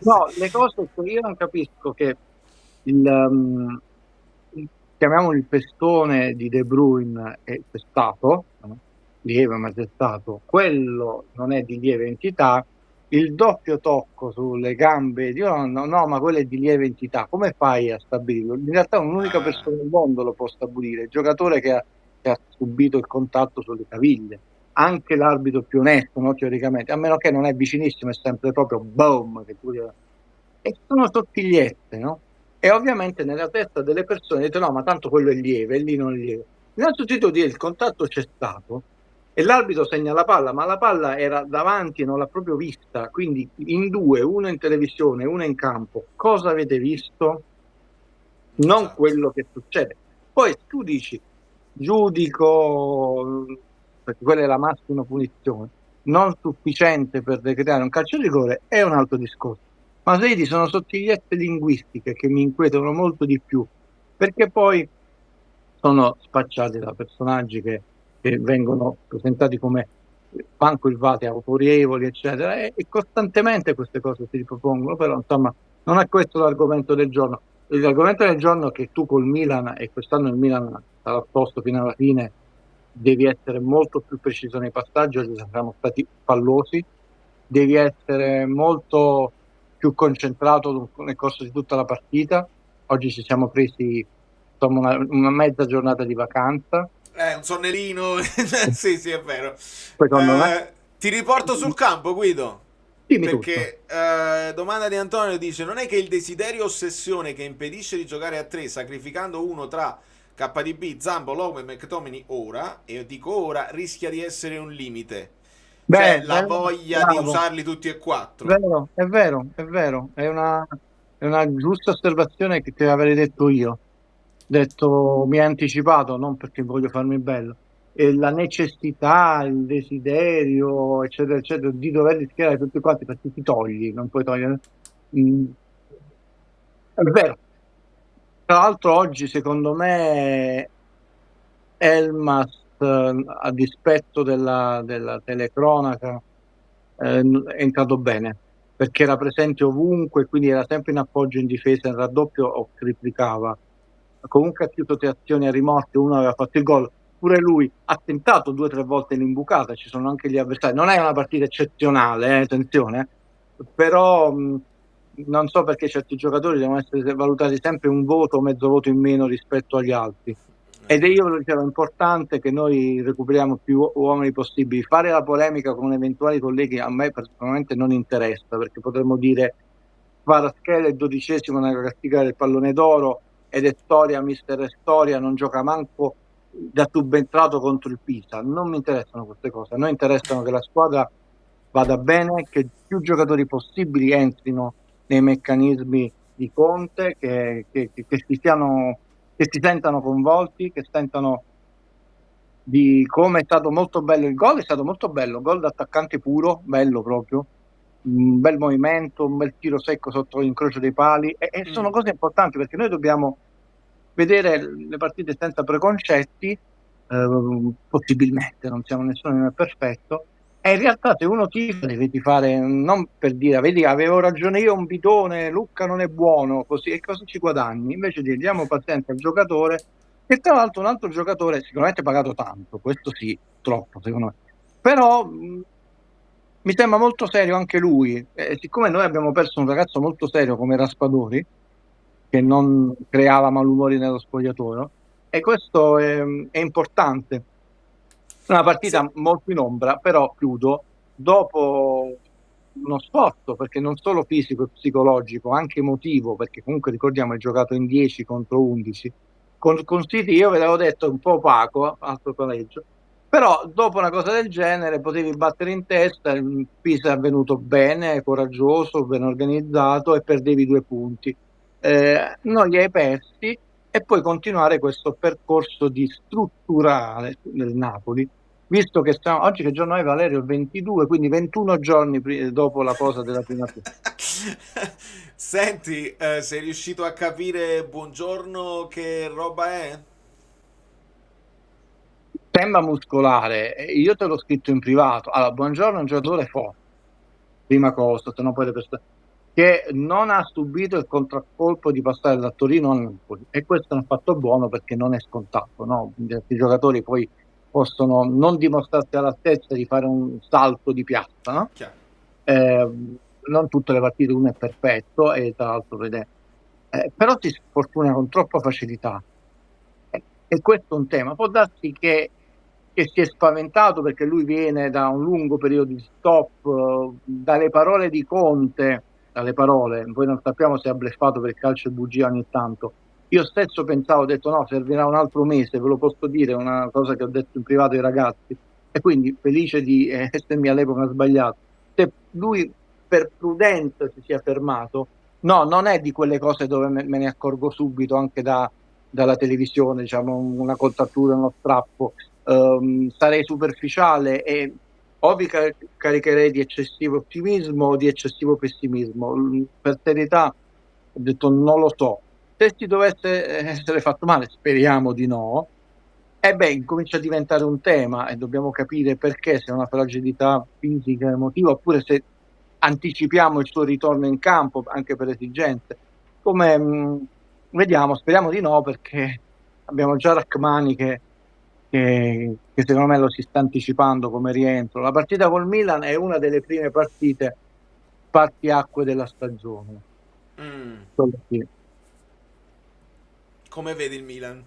No, le cose che io non capisco, che chiamiamolo il pestone di De Bruyne è testato, no? Lieve ma testato, quello non è di lieve entità. Il doppio tocco sulle gambe di no, ma quello è di lieve entità. Come fai a stabilirlo? In realtà un'unica persona al mondo lo può stabilire, il giocatore che ha subito il contatto sulle caviglie. Anche l'arbitro più onesto, no, teoricamente, a meno che non è vicinissimo, è sempre proprio boom, che tu... E sono sottigliezze, no? E ovviamente nella testa delle persone dite no, ma tanto quello è lieve, e lì non è lieve. Innanzitutto dire il contatto c'è stato, e l'arbitro segna la palla, ma la palla era davanti e non l'ha proprio vista, quindi in due, uno in televisione, uno in campo, cosa avete visto? Non quello che succede. Poi tu dici, giudico, perché quella è la massima punizione, non sufficiente per decretare un calcio di rigore, è un altro discorso. Ma vedi, sono sottigliezze linguistiche che mi inquietano molto di più, perché poi sono spacciati da personaggi che vengono presentati come manco il Vate autorevoli, eccetera, e costantemente queste cose si ripropongono, però insomma non è questo l'argomento del giorno. L'argomento del giorno è che tu col Milan, e quest'anno il Milan sarà a posto fino alla fine, devi essere molto più preciso nei passaggi. Oggi siamo stati fallosi, devi essere molto più concentrato nel corso di tutta la partita. Oggi ci siamo presi insomma una mezza giornata di vacanza. Un sonnellino. sì, è vero. Secondo me... Ti riporto sul campo, Guido. Dimmi perché domanda di Antonio dice: non è che il desiderio ossessione che impedisce di giocare a 3 sacrificando uno tra KDB, Zambo, Lome e McTominay ora, e io dico ora, rischia di essere un limite? Cioè la voglia di usarli tutti e 4. È vero, è una giusta osservazione che ti avrei detto io. Mi hai anticipato, non perché voglio farmi bello. la necessità, il desiderio, eccetera, eccetera, di doverli schierare tutti quanti perché ti togli, non puoi togliere. È vero. Tra l'altro oggi, secondo me, Elmas, a dispetto della telecronaca, è entrato bene, perché era presente ovunque, quindi era sempre in appoggio, in difesa, in raddoppio o triplicava. Comunque ha chiuso 3 azioni a rimorchio, uno aveva fatto il gol, pure lui ha tentato 2 o 3 volte l'imbucata, ci sono anche gli avversari, non è una partita eccezionale, attenzione, però non so perché certi giocatori devono essere valutati sempre un voto o mezzo voto in meno rispetto agli altri. Ed io ve lo dicevo, è importante che noi recuperiamo più uomini possibili. Fare la polemica con eventuali colleghi a me personalmente non interessa, perché potremmo dire Kvaratskhelia è 12° nella classifica del pallone d'oro ed è storia, mister storia, non gioca manco da subentrato contro il Pisa. Non mi interessano queste cose, a noi interessano che la squadra vada bene, che più giocatori possibili entrino nei meccanismi di Conte, che si sentano coinvolti, che sentano di come è stato molto bello il gol, è stato molto bello, gol d'attaccante puro, bello proprio, un bel movimento, un bel tiro secco sotto l'incrocio dei pali, e sono cose importanti perché noi dobbiamo vedere le partite senza preconcetti, possibilmente, non siamo nessuno è perfetto, e in realtà se uno tifa deve tifare non per dire vedi avevo ragione io, un bidone, Lucca non è buono, così, e così ci guadagni, invece diamo pazienza al giocatore, e tra l'altro un altro giocatore sicuramente pagato tanto, questo sì, troppo secondo me, però mi sembra molto serio anche lui, siccome noi abbiamo perso un ragazzo molto serio come Raspadori, che non creava malumori nello spogliatoio, e questo è importante. Una partita molto in ombra, però chiudo, dopo uno sforzo, perché non solo fisico e psicologico, anche emotivo, perché comunque ricordiamo hai giocato in 10 contro 11, con City io ve l'avevo detto un po' opaco, altro pareggio, però dopo una cosa del genere potevi battere in testa, il Pisa è venuto bene, coraggioso, ben organizzato e perdevi 2 punti. Non li hai persi e poi continuare questo percorso di strutturale del Napoli, visto che oggi che giorno è Valerio? Il 22, quindi 21 giorni dopo la posa della prima pista. Senti, sei riuscito a capire buongiorno che roba è? Sembra muscolare, io te l'ho scritto in privato. Allora, buongiorno è un giocatore forte, prima cosa, se no poi le persone che non ha subito il contraccolpo di passare da Torino a Napoli, e questo è un fatto buono perché non è scontato, no? I giocatori poi possono non dimostrarsi all'altezza di fare un salto di piazza, no? Non tutte le partite uno è perfetto e tra l'altro però si sfortuna con troppa facilità, e questo è un tema. Può darsi che si è spaventato perché lui viene da un lungo periodo di stop, dalle parole di Conte, poi non sappiamo se ha bleffato per il calcio e bugia ogni tanto. Io stesso pensavo, ho detto no, servirà un altro mese, ve lo posso dire, una cosa che ho detto in privato ai ragazzi, e quindi felice di essermi all'epoca sbagliato. Se lui per prudenza si sia fermato, no, non è di quelle cose dove me ne accorgo subito anche dalla televisione, diciamo una contrattura, uno strappo, sarei superficiale e ovvio caricherei di eccessivo ottimismo o di eccessivo pessimismo. Per serietà ho detto non lo so, se si dovesse essere fatto male, speriamo di no, e incomincia a diventare un tema e dobbiamo capire perché, se è una fragilità fisica, emotiva, oppure se anticipiamo il suo ritorno in campo anche per esigenze. Come vediamo, speriamo di no, perché abbiamo già Rachmani che secondo me lo si sta anticipando come rientro. La partita col Milan è una delle prime partite spartiacque della stagione. Come vedi il Milan?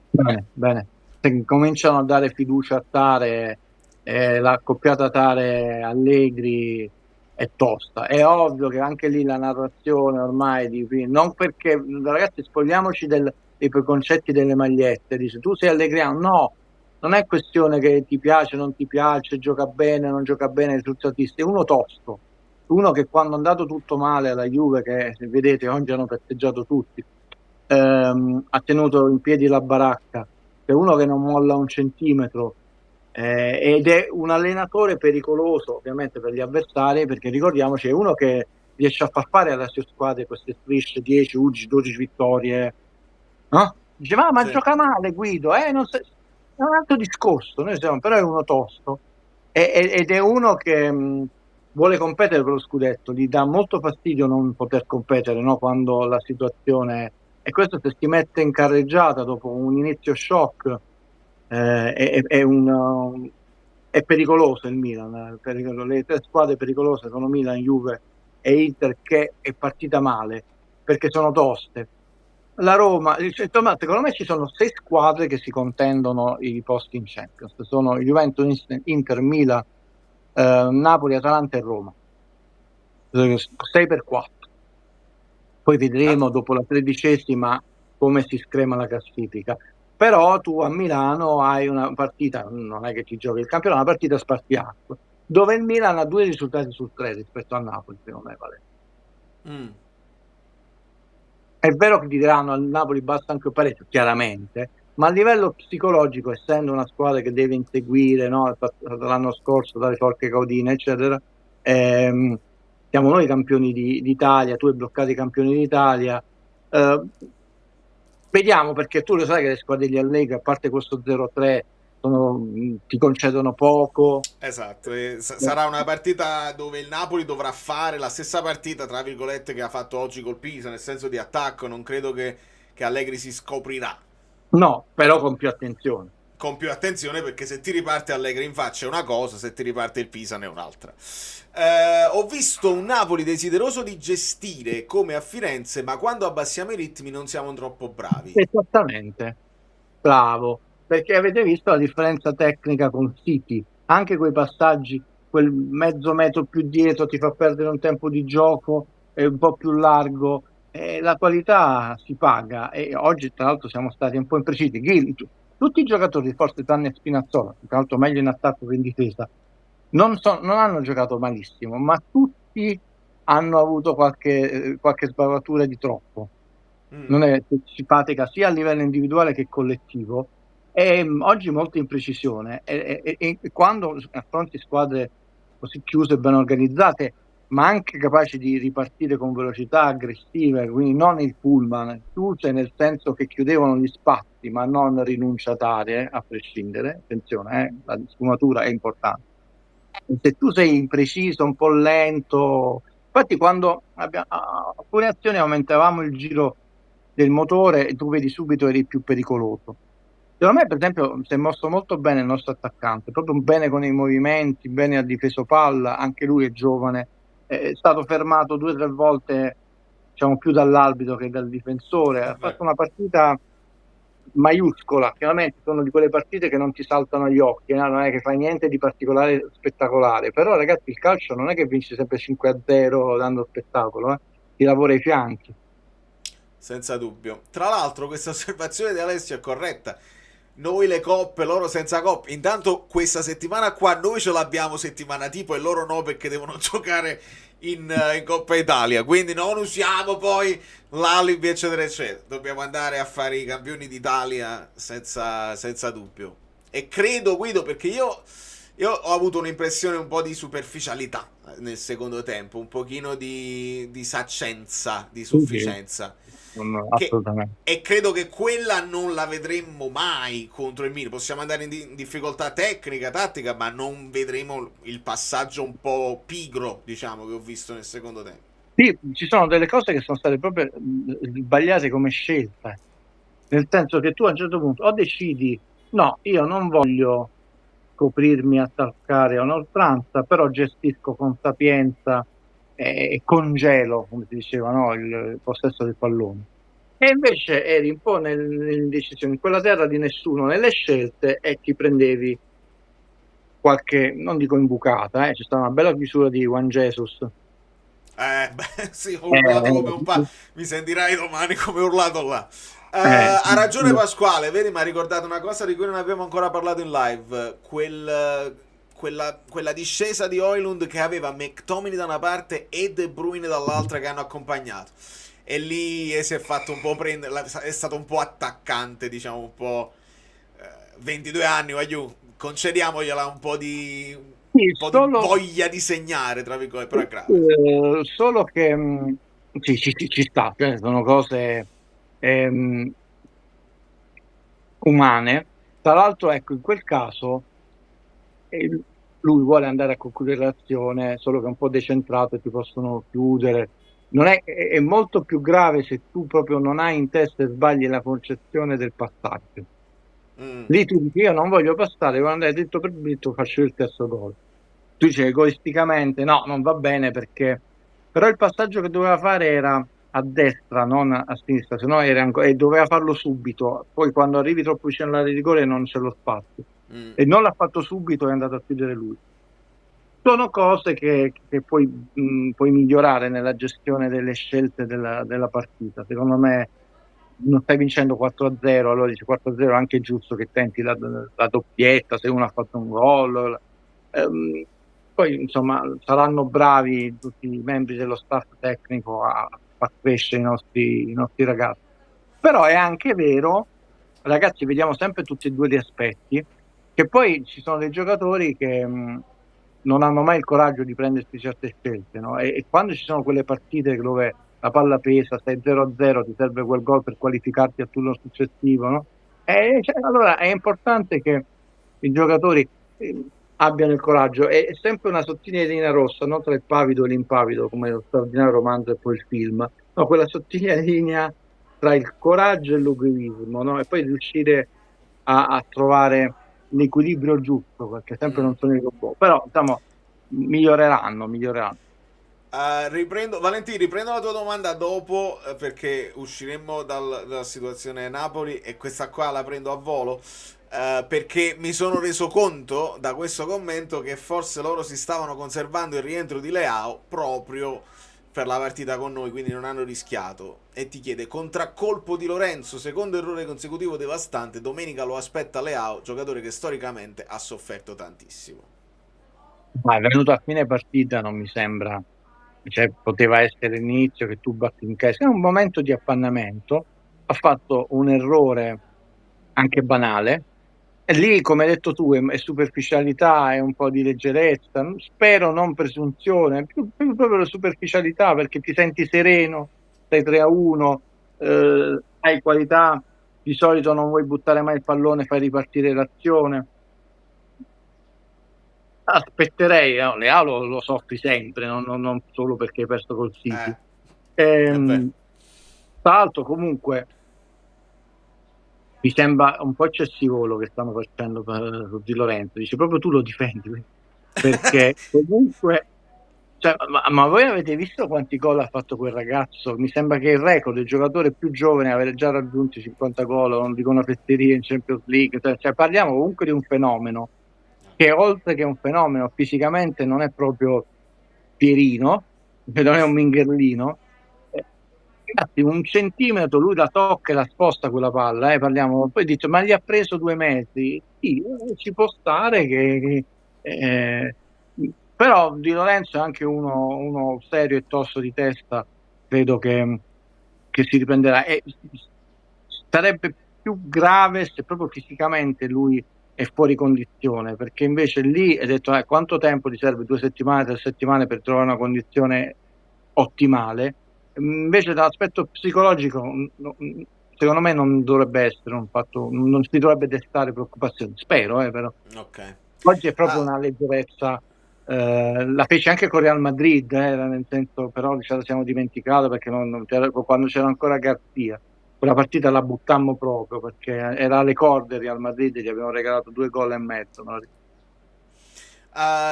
Bene. Se cominciano a dare fiducia a Tare, l'accoppiata Tare-Allegri è tosta. È ovvio che anche lì la narrazione ormai non perché, ragazzi, spogliamoci dei preconcetti delle magliette. Dice tu sei allegriano, no, non è questione che ti piace, non ti piace, gioca bene, non gioca bene, risultatista, è uno tosto, uno che quando è andato tutto male alla Juve, che vedete oggi hanno festeggiato tutti, ha tenuto in piedi la baracca, è uno che non molla un centimetro, ed è un allenatore pericoloso ovviamente per gli avversari, perché ricordiamoci è uno che riesce a far fare alle sue squadre queste strisce 10, 11, 12 vittorie, no? Dice ma Sì. gioca male Guido, è un altro discorso, noi siamo, però è uno tosto, ed è uno che vuole competere per lo scudetto, gli dà molto fastidio non poter competere, no? Quando la situazione, e questo se si mette in carreggiata dopo un inizio shock, è pericoloso il Milan, le tre squadre pericolose sono Milan, Juve e Inter, che è partita male perché sono toste. La Roma, insomma, secondo me ci sono 6 squadre che si contendono i posti in Champions, sono Juventus, Inter, Milan, Napoli, Atalanta e Roma, 6/4. Poi vedremo dopo la 13ª come si screma la classifica. Però tu a Milano hai una partita, non è che ti giochi il campionato, una partita spartiacque, dove il Milan ha 2 risultati su 3 rispetto a Napoli, secondo me, vale. È vero che ti diranno al Napoli basta anche un pareggio, chiaramente, ma a livello psicologico, essendo una squadra che deve inseguire, no, l'anno scorso dalle Forche Caudine, eccetera, siamo noi campioni d'Italia, tu hai bloccato i campioni d'Italia. Vediamo, perché tu lo sai che le squadre degli Allegri, a parte questo 0-3, ti concedono poco. Esatto, sarà una partita dove il Napoli dovrà fare la stessa partita, tra virgolette, che ha fatto oggi col Pisa, nel senso di attacco. Non credo che Allegri si scoprirà. No, però con più attenzione. Con più attenzione, perché se ti riparte Allegri in faccia è una cosa, se ti riparte il Pisa ne è un'altra. Ho visto un Napoli desideroso di gestire come a Firenze, ma quando abbassiamo i ritmi non siamo troppo bravi. Esattamente, bravo, perché avete visto la differenza tecnica con City, anche quei passaggi, quel mezzo metro più dietro ti fa perdere un tempo di gioco, è un po' più largo, la qualità si paga, e oggi tra l'altro siamo stati un po' imprecisi. Tutti i giocatori, forse tranne Spinazzola, tra l'altro meglio in attacco che in difesa, non hanno giocato malissimo, ma tutti hanno avuto qualche sbavatura di troppo. Non è simpatica sia a livello individuale che collettivo, e oggi molta imprecisione, e quando affronti squadre così chiuse e ben organizzate, ma anche capaci di ripartire con velocità aggressive, quindi non il pullman, chiuse nel senso che chiudevano gli spazi ma non rinunciatarie, a prescindere, attenzione, la sfumatura è importante. Se tu sei impreciso, un po' lento, infatti quando alcune azioni aumentavamo il giro del motore e tu vedi subito eri più pericoloso. Secondo me, per esempio, si è mosso molto bene il nostro attaccante, proprio bene con i movimenti, bene ha difeso palla, anche lui è giovane, è stato fermato 2 o 3 volte, diciamo, più dall'arbitro che dal difensore, ha fatto una partita maiuscola. Chiaramente sono di quelle partite che non ti saltano agli occhi, non è che fai niente di particolare spettacolare, però ragazzi il calcio non è che vince sempre 5-0 dando spettacolo, ti lavora ai fianchi. Senza dubbio. Tra l'altro questa osservazione di Alessio è corretta. Noi le coppe, loro senza coppe. Intanto questa settimana qua noi ce l'abbiamo settimana tipo e loro no, perché devono giocare in Coppa Italia. Quindi non usiamo poi l'alibi eccetera eccetera. Dobbiamo andare a fare i campioni d'Italia senza dubbio. E credo, Guido, perché io ho avuto un'impressione un po' di superficialità nel secondo tempo, un pochino di saccenza, di sufficienza. Assolutamente. E credo che quella non la vedremmo mai contro il Milan. Possiamo andare in difficoltà tecnica, tattica, ma non vedremo il passaggio un po' pigro, diciamo, che ho visto nel secondo tempo. Sì, ci sono delle cose che sono state proprio sbagliate come scelta, nel senso che tu a un certo punto o decidi no, io non voglio coprirmi, attaccare a un'oltranza, però gestisco con sapienza e congelo, come si diceva, no, il possesso del pallone. E invece eri un po' nell'indecisione, in quella terra di nessuno nelle scelte, e ti prendevi qualche, non dico imbucata, c'è stata una bella chiusura di Juan Jesus. Sì, ho urlato come un mi sentirai domani come urlato là. Ha ragione Pasquale, vedi, mi ha ricordato una cosa di cui non abbiamo ancora parlato in live, quella discesa di Højlund che aveva McTominay da una parte e De Bruyne dall'altra che hanno accompagnato, e lì si è fatto un po' prendere, è stato un po' attaccante, diciamo, un po' 22 anni, voglio, concediamogliela un po' di voglia di segnare, tra virgolette, però è grave. Solo che ci sta, cioè, sono cose umane. Tra l'altro, ecco, in quel caso lui vuole andare a concludere l'azione, solo che è un po' decentrato e ti possono chiudere. Non è molto più grave se tu proprio non hai in testa e sbagli la concezione del passaggio. Lì tu dici io non voglio passare, quando hai detto per dritto faccio il terzo gol. Tu dici egoisticamente no, non va bene perché... Però il passaggio che doveva fare era a destra, non a sinistra, se no era e doveva farlo subito. Poi quando arrivi troppo vicino all'area di rigore non c'è lo spazio. E non l'ha fatto subito, è andato a chiudere lui. Sono cose che puoi migliorare nella gestione delle scelte della partita. Secondo me non stai vincendo 4-0, allora dici 4-0 è anche giusto che tenti la doppietta se uno ha fatto un gol. Poi insomma saranno bravi tutti i membri dello staff tecnico a far crescere i nostri ragazzi. Però è anche vero, ragazzi, vediamo sempre tutti e due gli aspetti, che poi ci sono dei giocatori che non hanno mai il coraggio di prendersi certe scelte, no? E quando ci sono quelle partite dove la palla pesa, stai 0-0, ti serve quel gol per qualificarti al turno successivo, no? Allora è importante che i giocatori abbiano il coraggio. È sempre una sottile linea rossa, non tra il pavido e l'impavido, come lo straordinario romanzo e poi il film, no, quella sottile linea tra il coraggio e l'egoismo, no? E poi riuscire a trovare l'equilibrio giusto, perché sempre non sono i robot, però diciamo miglioreranno. Valentino, riprendo la tua domanda dopo, perché usciremo dalla situazione Napoli e questa qua la prendo a volo, perché mi sono reso conto da questo commento che forse loro si stavano conservando il rientro di Leao proprio per la partita con noi, quindi non hanno rischiato. E ti chiede: contraccolpo di Lorenzo, secondo errore consecutivo devastante, domenica lo aspetta Leao, giocatore che storicamente ha sofferto tantissimo. Ma è venuto a fine partita, non mi sembra, cioè poteva essere l'inizio che tu batti in casa, è un momento di appannamento, ha fatto un errore anche banale, e lì, come hai detto tu, è superficialità, è un po' di leggerezza, spero non presunzione, più proprio la superficialità, perché ti senti sereno, stai 3-1, hai qualità, di solito non vuoi buttare mai il pallone, fai ripartire l'azione. Aspetterei, no, Leao lo soffri sempre, non solo perché hai perso col City. Tra l'altro comunque mi sembra un po' eccessivo quello che stanno facendo su Di Lorenzo, dice proprio tu lo difendi, perché comunque cioè, ma voi avete visto quanti gol ha fatto quel ragazzo? Mi sembra che il record del giocatore più giovane avere già raggiunto 50 gol, non dico una fesseria in Champions League, cioè parliamo comunque di un fenomeno che oltre che un fenomeno fisicamente non è proprio Pierino, non è un Mingherlino. Ragazzi, un centimetro lui la tocca e la sposta quella palla, parliamo, poi dice ma gli ha preso 2 metri, sì, ci può stare che però Di Lorenzo è anche uno serio e tosto di testa, credo che si riprenderà, e sarebbe più grave se proprio fisicamente lui è fuori condizione, perché invece lì hai detto quanto tempo ti serve, 2 settimane, 3 settimane per trovare una condizione ottimale. Invece dall'aspetto psicologico secondo me non dovrebbe essere un fatto, non si dovrebbe destare preoccupazione, spero però. Okay. Oggi è proprio una leggerezza, la fece anche con Real Madrid, nel senso, però ce la siamo dimenticata perché quando c'era ancora Garzia, quella partita la buttammo proprio perché era alle corde Real Madrid, gli abbiamo regalato 2 gol e mezzo, no?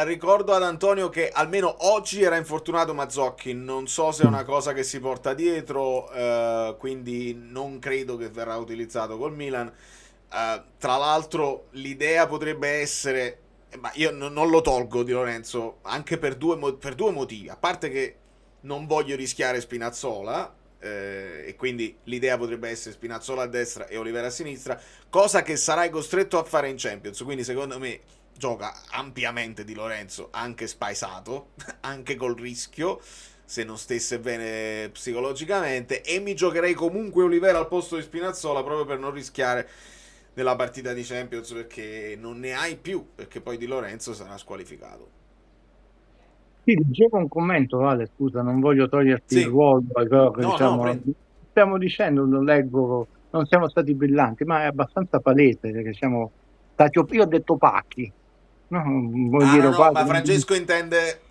Ricordo ad Antonio che almeno oggi era infortunato Mazzocchi, non so se è una cosa che si porta dietro, quindi non credo che verrà utilizzato col Milan. Tra l'altro l'idea potrebbe essere, ma io non lo tolgo Di Lorenzo anche per due motivi, a parte che non voglio rischiare Spinazzola, e quindi l'idea potrebbe essere Spinazzola a destra e Olivera a sinistra, cosa che sarai costretto a fare in Champions, quindi secondo me gioca ampiamente Di Lorenzo, anche spaesato, anche col rischio, se non stesse bene psicologicamente, e mi giocherei comunque Olivera al posto di Spinazzola proprio per non rischiare nella partita di Champions, perché non ne hai più, perché poi Di Lorenzo sarà squalificato. Sì, leggevo un commento, Vale, scusa, non voglio toglierti Sì. il ruolo, però che No, diciamo, prego. stiamo dicendo, non leggo, non siamo stati brillanti, ma è abbastanza palese che siamo stati, io ho detto opachi, no? Vuol dire No, opachi, ma Francesco intende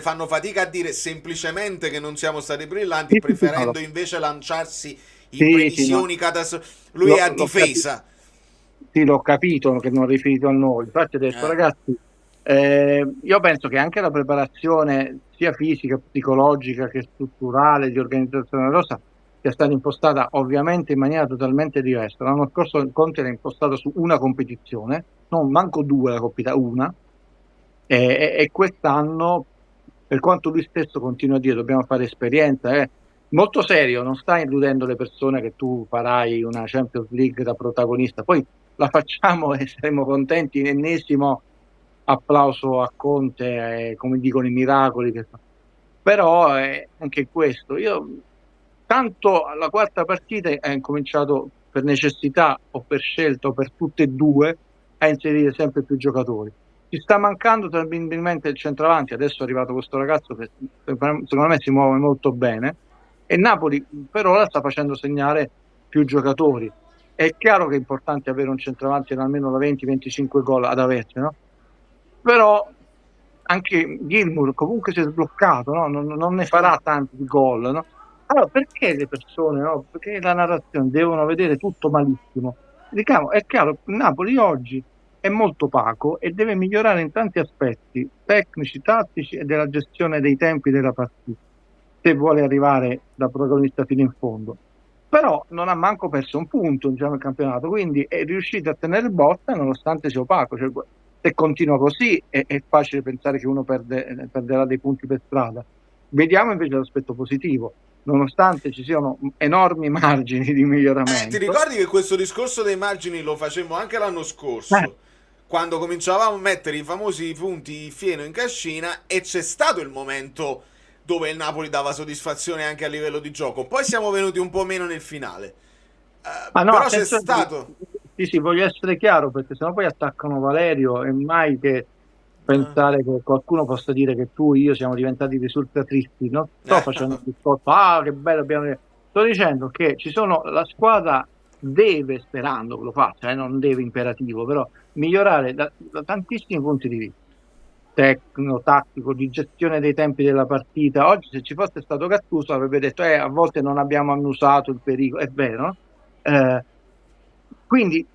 fanno fatica a dire semplicemente che non siamo stati brillanti, Sì, sì, sì, preferendo no, invece lanciarsi in sì, sì, previsioni no, catastrofiche. Lui è a l'ho capito. difesa. Sì, l'ho capito che non riferito a noi. Infatti ho detto, ragazzi, io penso che anche la preparazione sia fisica, psicologica che strutturale di organizzazione della rosa sia stata impostata ovviamente in maniera totalmente diversa. L'anno scorso il Conte era impostato su una competizione, non manco due, la coppita, una, e quest'anno, per quanto lui stesso continua a dire dobbiamo fare esperienza, è molto serio, non sta illudendo le persone che tu farai una Champions League da protagonista, poi la facciamo e saremo contenti, ennesimo applauso a Conte, come dicono i miracoli che fa. Però anche questo, io tanto alla quarta partita è incominciato per necessità o per scelta o per tutte e due a inserire sempre più giocatori. Ci sta mancando terribilmente il centravanti, adesso è arrivato questo ragazzo che secondo me si muove molto bene e Napoli per ora sta facendo segnare più giocatori. È chiaro che è importante avere un centravanti da almeno da 20-25 gol ad averci, no? Però anche Gilmour comunque si è sbloccato, no? Non ne farà tanti di gol, no? Allora perché le persone, no? Perché la narrazione devono vedere tutto malissimo? Diciamo, è chiaro, Napoli oggi è molto opaco e deve migliorare in tanti aspetti tecnici, tattici e della gestione dei tempi della partita, se vuole arrivare da protagonista fino in fondo. Però non ha manco perso un punto, diciamo, il campionato, quindi è riuscito a tenere botta nonostante sia opaco. Cioè, se continua così è facile pensare che uno perderà dei punti per strada. Vediamo invece l'aspetto positivo. Nonostante ci siano enormi margini di miglioramento. Ti ricordi che questo discorso dei margini lo facemmo anche l'anno scorso? Quando cominciavamo a mettere i famosi punti fieno in cascina e c'è stato il momento dove il Napoli dava soddisfazione anche a livello di gioco. Poi siamo venuti un po' meno nel finale. No, però c'è stato... Sì, voglio essere chiaro perché sennò poi attaccano Valerio e mai che pensare che qualcuno possa dire che tu e io siamo diventati risultatisti, no? Sto facendo un discorso, che bello abbiamo... Sto dicendo che ci sono, la squadra deve, sperando che lo faccia, non deve imperativo, però migliorare da tantissimi punti di vista, tecnico, tattico, di gestione dei tempi della partita. Oggi se ci fosse stato Gattuso avrebbe detto a volte non abbiamo annusato il pericolo, è vero, quindi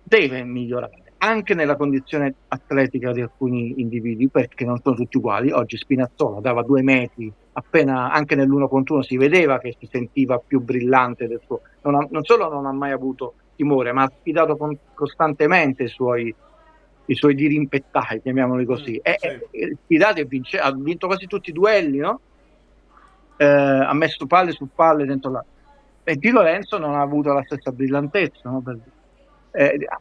deve migliorare anche nella condizione atletica di alcuni individui, perché non sono tutti uguali. Oggi Spinazzola dava 2 metri, appena anche nell'1 contro 1 si vedeva che si sentiva più brillante del suo. Non solo non ha mai avuto timore, ma ha sfidato costantemente i suoi dirimpettai, chiamiamoli così. Sfidato e ha vinto quasi tutti i duelli, no? Ha messo palle su palle dentro la... E Di Lorenzo non ha avuto la stessa brillantezza, no?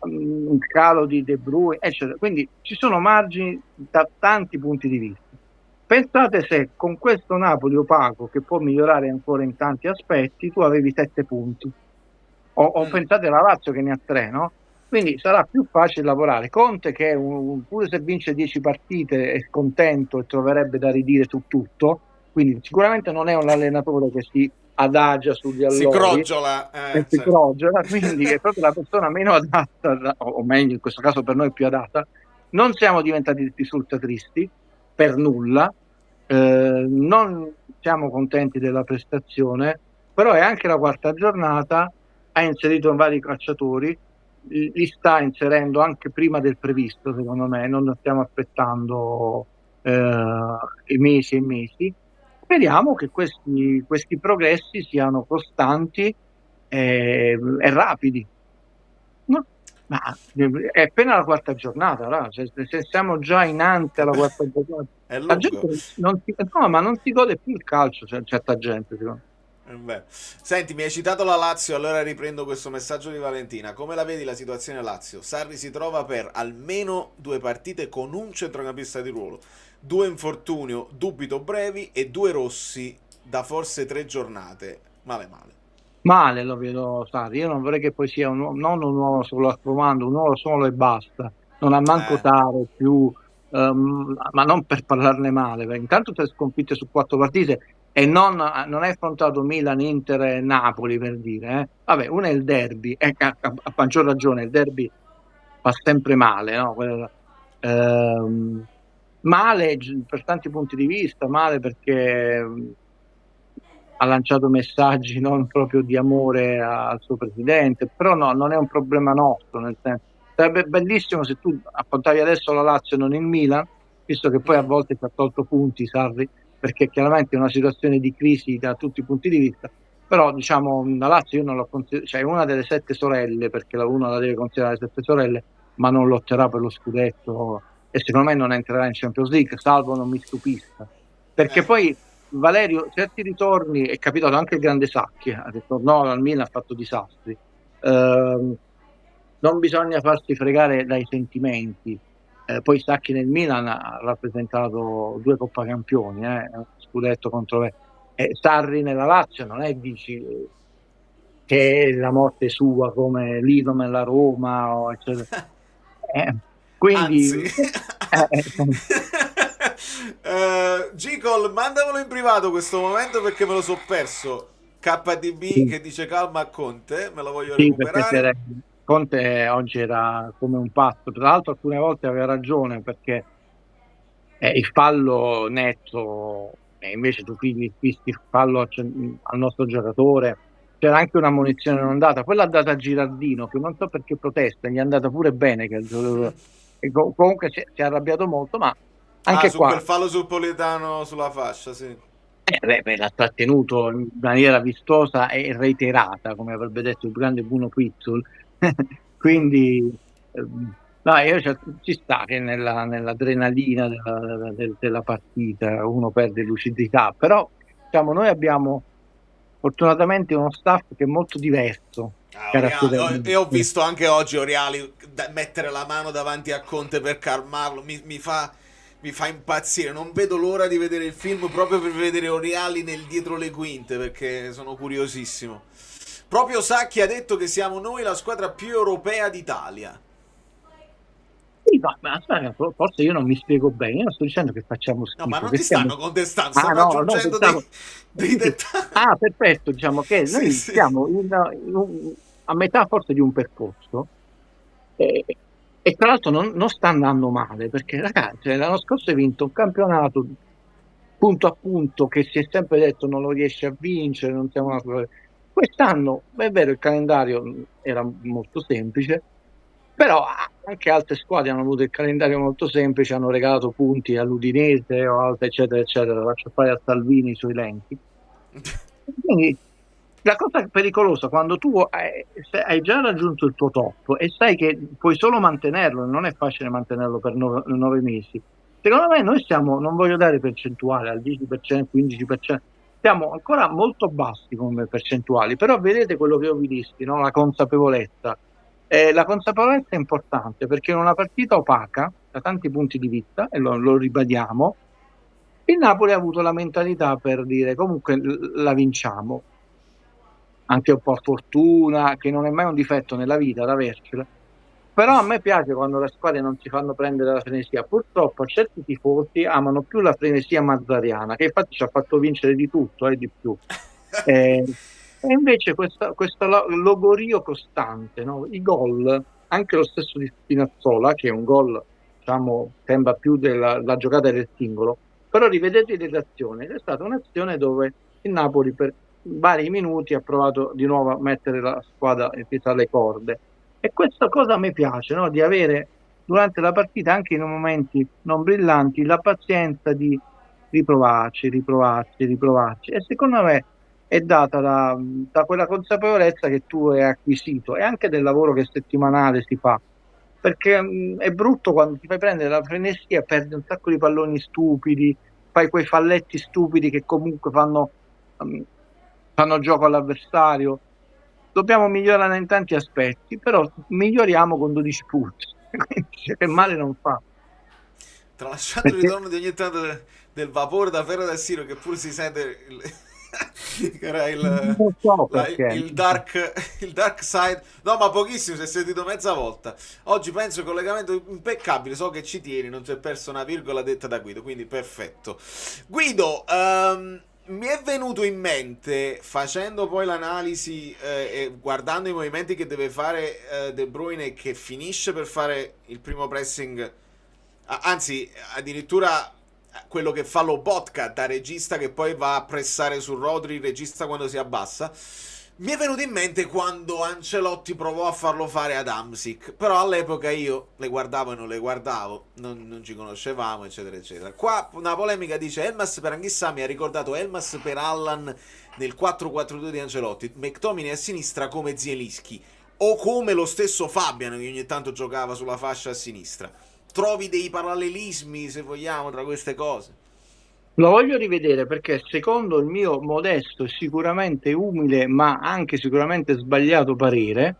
Un calo di De Bruyne, eccetera. Quindi ci sono margini da tanti punti di vista. Pensate se con questo Napoli opaco, che può migliorare ancora in tanti aspetti, tu avevi 7 punti. O pensate alla Lazio che ne ha 3, no? Quindi sarà più facile lavorare. Conte, che pure se vince 10 partite è contento e troverebbe da ridire su tutto, quindi sicuramente non è un allenatore che si adagia sugli allori, si crogiola, si crogiola, quindi è proprio la persona meno adatta, o meglio in questo caso per noi più adatta. Non siamo diventati risultatisti per nulla, non siamo contenti della prestazione, però è anche la quarta giornata, ha inserito vari calciatori, li sta inserendo anche prima del previsto, secondo me, non stiamo aspettando mesi e mesi. Speriamo che questi progressi siano costanti e rapidi. No? Ma è appena la quarta giornata, no? Se siamo già in ante alla quarta giornata, la gente non si gode più il calcio, certa gente, secondo me. Senti, mi hai citato la Lazio, allora riprendo questo messaggio di Valentina. Come la vedi la situazione Lazio? Sarri si trova per almeno 2 partite con un centrocampista di ruolo, 2 infortunio dubito brevi e 2 rossi da forse 3 giornate. Male. Male lo vedo Sarri, io non vorrei che poi sia non un uomo solo a comando, un uomo solo e basta, non ha manco Tare più, ma non per parlarne male, perché intanto 3 sconfitte su 4 partite e non hai affrontato Milan, Inter e Napoli, per dire. Vabbè, uno è il derby, a maggior ragione il derby fa sempre male, no? Male per tanti punti di vista, male perché ha lanciato messaggi non proprio di amore al suo presidente, però no, non è un problema nostro, nel senso, sarebbe bellissimo se tu affrontavi adesso la Lazio e non il Milan, visto che poi a volte ti ha tolto punti Sarri, perché chiaramente è una situazione di crisi da tutti i punti di vista, però diciamo la Lazio io non la considero, cioè è una delle 7 sorelle, perché uno la deve considerare 7 sorelle, ma non lotterà per lo scudetto e secondo me non entrerà in Champions League, salvo non mi stupisca, perché poi Valerio, certi ritorni, è capitato anche il grande Sacchi, ha detto no, al Milan ha fatto disastri. Non bisogna farsi fregare dai sentimenti. Poi Sacchi nel Milan ha rappresentato 2 Coppa Campioni, scudetto contro Sarri nella Lazio, non è dici che è la morte sua come l'Idom nella Roma, eccetera. Quindi Gicol, mandamelo in privato questo momento perché me lo so perso. KDB che dice calma a Conte, me lo voglio recuperare. Perché Conte oggi era come un pazzo, tra l'altro alcune volte aveva ragione perché il fallo netto e invece tu figli il fallo al nostro giocatore, c'era anche una munizione non data, quella ha data a Girardino che non so perché protesta, gli è andata pure bene che comunque si è arrabbiato molto, ma anche su qua quel fallo sul Politano sulla fascia, sì. L'ha trattenuto in maniera vistosa e reiterata, come avrebbe detto il grande Bruno Pizzul. Quindi ci sta che nell'adrenalina della partita uno perde lucidità, però diciamo noi abbiamo fortunatamente uno staff che è molto diverso. E ho visto anche oggi Oriali mettere la mano davanti a Conte per calmarlo, mi fa impazzire, non vedo l'ora di vedere il film proprio per vedere Oriali nel dietro le quinte perché sono curiosissimo. Proprio Sacchi ha detto che siamo noi la squadra più europea d'Italia. Sì, ma forse io non mi spiego bene, io non sto dicendo che facciamo schifo. No, ma non ti stanno contestando, stanno aggiungendo dei dettagli. Perfetto, diciamo che noi siamo a metà forse di un percorso e tra l'altro non sta andando male, perché ragazzi l'anno scorso hai vinto un campionato punto a punto che si è sempre detto non lo riesce a vincere, non siamo una squadra. Quest'anno è vero il calendario era molto semplice, però anche altre squadre hanno avuto il calendario molto semplice, hanno regalato punti all'Udinese o altre eccetera eccetera, lascio fare a Salvini i suoi elenchi. Quindi la cosa pericolosa quando tu hai già raggiunto il tuo top e sai che puoi solo mantenerlo, non è facile mantenerlo per 9 mesi. Secondo me noi siamo, non voglio dare percentuale al 10%, 15%, siamo ancora molto bassi come percentuali, però vedete quello che ho visto, no? La consapevolezza. La consapevolezza è importante perché in una partita opaca, da tanti punti di vista, e lo ribadiamo, il Napoli ha avuto la mentalità per dire comunque la vinciamo. Anche un po' fortuna, che non è mai un difetto nella vita ad avercela, però a me piace quando le squadre non si fanno prendere la frenesia. Purtroppo certi tifosi amano più la frenesia mazzariana, che infatti ci ha fatto vincere di tutto e di più, e invece questo logorio costante, no? I gol, anche lo stesso di Spinazzola, che è un gol diciamo sembra più la giocata del singolo, però rivedete l'azione, è stata un'azione dove il Napoli per vari minuti ha provato di nuovo a mettere la squadra tra le corde, e questa cosa a me piace, no? Di avere durante la partita anche in momenti non brillanti la pazienza di riprovarci, e secondo me è data da quella consapevolezza che tu hai acquisito e anche del lavoro che settimanale si fa, perché è brutto quando ti fai prendere la frenesia, perdi un sacco di palloni stupidi, fai quei falletti stupidi che comunque fanno gioco all'avversario. Dobbiamo migliorare in tanti aspetti, però miglioriamo con 12 punti, quindi che male non fa. Tralasciando il ritorno di ogni tanto del vapore da Ferro del Siro, che pure si sente Era Non so perché. il dark side. No, ma pochissimo, si è sentito mezza volta. Oggi penso collegamento impeccabile. So che ci tieni, non si è perso una virgola detta da Guido, quindi perfetto. Guido, mi è venuto in mente, facendo poi l'analisi e guardando i movimenti che deve fare De Bruyne, che finisce per fare il primo pressing, anzi addirittura quello che fa Lobotka da regista, che poi va a pressare su Rodri, il regista, quando si abbassa. Mi è venuto in mente quando Ancelotti provò a farlo fare ad Hamsik, però all'epoca io le guardavo e non le guardavo, non ci conoscevamo, eccetera eccetera. Qua una polemica dice: Elmas per Anghissà mi ha ricordato Elmas per Allan nel 4-4-2 di Ancelotti, McTominay a sinistra come Zielinski, o come lo stesso Fabian, che ogni tanto giocava sulla fascia a sinistra. Trovi dei parallelismi, se vogliamo, tra queste cose? Lo voglio rivedere perché secondo il mio modesto e sicuramente umile, ma anche sicuramente sbagliato parere,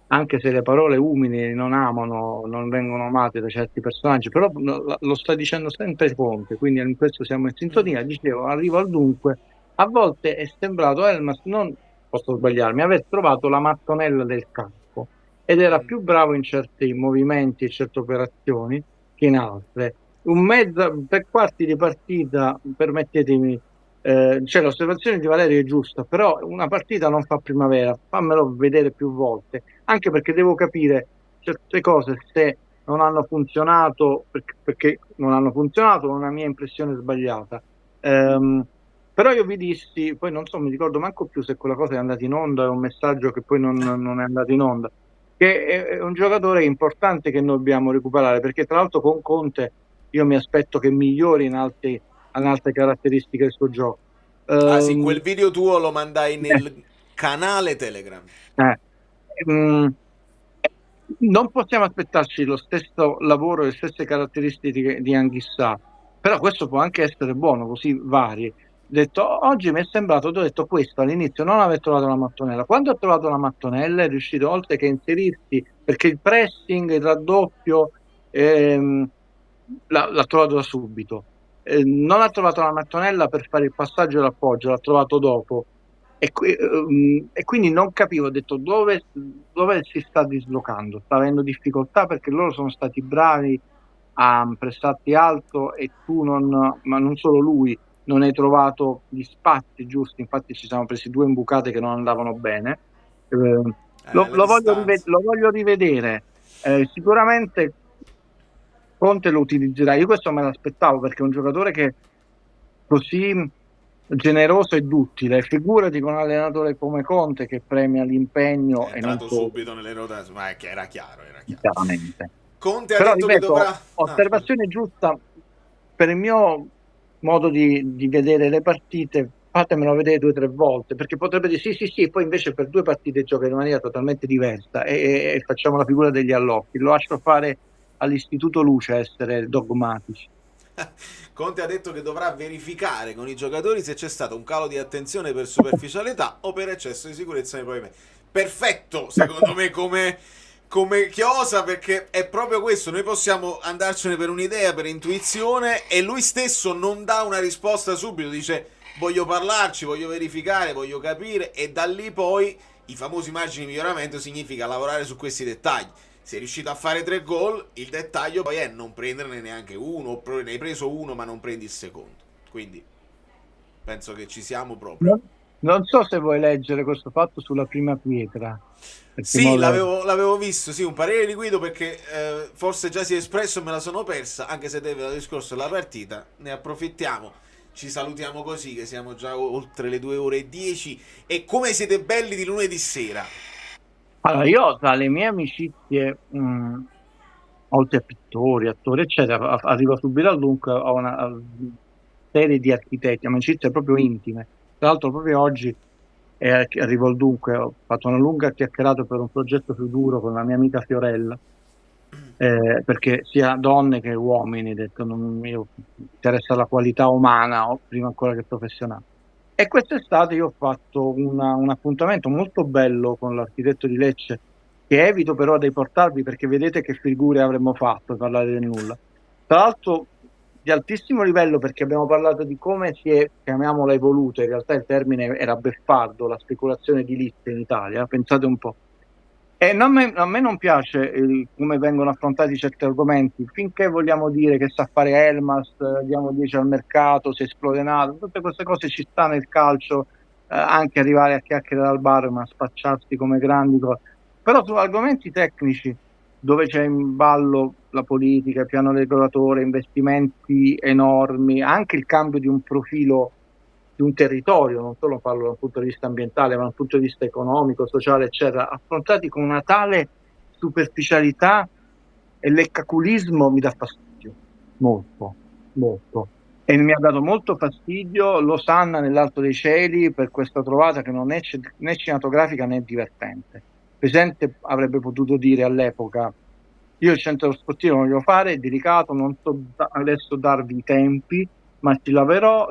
anche se le parole umili non vengono amate da certi personaggi, però lo sta dicendo sempre Conte, quindi in questo siamo in sintonia. Dicevo, arrivo al dunque, a volte è sembrato Elmas, non posso sbagliarmi, aver trovato la mattonella del campo ed era più bravo in certi movimenti e certe operazioni che in altre. Per quarti di partita, permettetemi, cioè l'osservazione di Valerio è giusta, però una partita non fa primavera, fammelo vedere più volte, anche perché devo capire certe cose se non hanno funzionato, perché non hanno funzionato, una mia impressione sbagliata. Però io vi dissi, poi non so, mi ricordo manco più se quella cosa è andata in onda, è un messaggio che poi non è andato in onda, che è un giocatore importante che noi dobbiamo recuperare, perché tra l'altro con Conte io mi aspetto che migliori in altre caratteristiche del suo gioco. Sì, quel video tuo lo mandai nel canale Telegram. Non possiamo aspettarci lo stesso lavoro e le stesse caratteristiche di Anghissà, però questo può anche essere buono, così vari. Oggi mi è sembrato, ho detto questo all'inizio, non aver trovato la mattonella. Quando ho trovato la mattonella è riuscito, oltre che a inserirsi, perché il pressing, il raddoppio, l'ha trovato da subito. Non ha trovato la mattonella per fare il passaggio e l'appoggio, l'ha trovato dopo. E quindi non capivo, ho detto dove si sta dislocando, sta avendo difficoltà perché loro sono stati bravi a pressarti alto e tu ma non solo lui, non hai trovato gli spazi giusti, infatti ci siamo presi 2 imbucate che non andavano bene. Lo voglio rivedere, sicuramente Conte lo utilizzerà, io questo me l'aspettavo perché è un giocatore che così generoso e duttile, figurati con un allenatore come Conte che premia l'impegno è entrato subito nelle rotazioni, ma era chiaro. Chiaramente. Conte ha però detto ripeto, che dovrà... osservazione giusta per il mio modo di vedere le partite, fatemelo vedere 2 o 3 volte, perché potrebbe dire sì, poi invece per 2 partite gioca in maniera totalmente diversa e facciamo la figura degli allocchi. Lo lascio fare all'Istituto Luce essere dogmatici. Conte ha detto che dovrà verificare con i giocatori se c'è stato un calo di attenzione per superficialità o per eccesso di sicurezza nei propri mezzi. Perfetto, secondo me, come chiosa, perché è proprio questo. Noi possiamo andarcene per un'idea, per intuizione, e lui stesso non dà una risposta subito, dice voglio parlarci, voglio verificare, voglio capire, e da lì poi i famosi margini di miglioramento significa lavorare su questi dettagli. Se è riuscito a fare 3 gol, il dettaglio poi è non prenderne neanche uno, oppure ne hai preso uno ma non prendi il secondo. Quindi penso che ci siamo proprio. Non so se vuoi leggere questo fatto sulla prima pietra. Sì, l'avevo visto, sì, un parere di Guido, perché forse già si è espresso e me la sono persa, anche se deve dal discorso della partita. Ne approfittiamo, ci salutiamo così che siamo già oltre le 2 ore e 10. E come siete belli di lunedì sera. Allora, io tra le mie amicizie, oltre a pittori, attori, eccetera, arrivo subito al dunque a una serie di architetti, amicizie proprio intime. Tra l'altro proprio oggi arrivo al dunque, ho fatto una lunga chiacchierata per un progetto futuro con la mia amica Fiorella, perché sia donne che uomini, detto, mi interessa la qualità umana prima ancora che professionale. E quest'estate io ho fatto un appuntamento molto bello con l'architetto di Lecce, che evito però di portarvi perché vedete che figure avremmo fatto, parlare di nulla. Tra l'altro di altissimo livello, perché abbiamo parlato di come si è, chiamiamola, evoluta, in realtà il termine era beffardo, la speculazione edilizia in Italia, pensate un po'. E a me non piace come vengono affrontati certi argomenti, finché vogliamo dire che sa fare Elmas, diamo 10 al mercato, si è esplodenato, tutte queste cose ci sta nel calcio, anche arrivare a chiacchiere dal bar, ma spacciarsi come grandi cose. Però su argomenti tecnici, dove c'è in ballo la politica, il piano regolatore, investimenti enormi, anche il cambio di un profilo di un territorio, non solo parlo dal punto di vista ambientale, ma dal punto di vista economico, sociale, eccetera, affrontati con una tale superficialità e leccaculismo mi dà fastidio, molto, molto. E mi ha dato molto fastidio Losanna nell'Alto dei Cieli per questa trovata che non è né cinematografica né divertente. Il Presidente avrebbe potuto dire all'epoca: io il centro sportivo lo voglio fare, è delicato, non so adesso darvi i tempi, ma ci lavorerò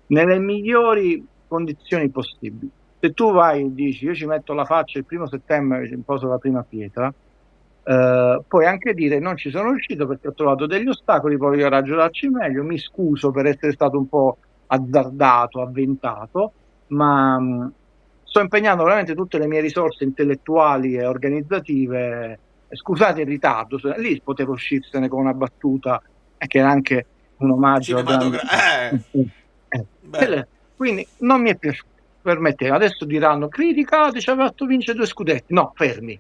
nelle migliori condizioni possibili. Se tu vai e dici io ci metto la faccia il 1° settembre, ci poso la prima pietra, puoi anche dire non ci sono riuscito perché ho trovato degli ostacoli, voglio ragionarci meglio, mi scuso per essere stato un po' azzardato, avventato, ma sto impegnando veramente tutte le mie risorse intellettuali e organizzative. Scusate il ritardo, lì potevo uscirsene con una battuta che era anche un omaggio quindi non mi è piaciuto. Permetteva, adesso diranno criticate, ci ha fatto vincere 2 scudetti. No, fermi.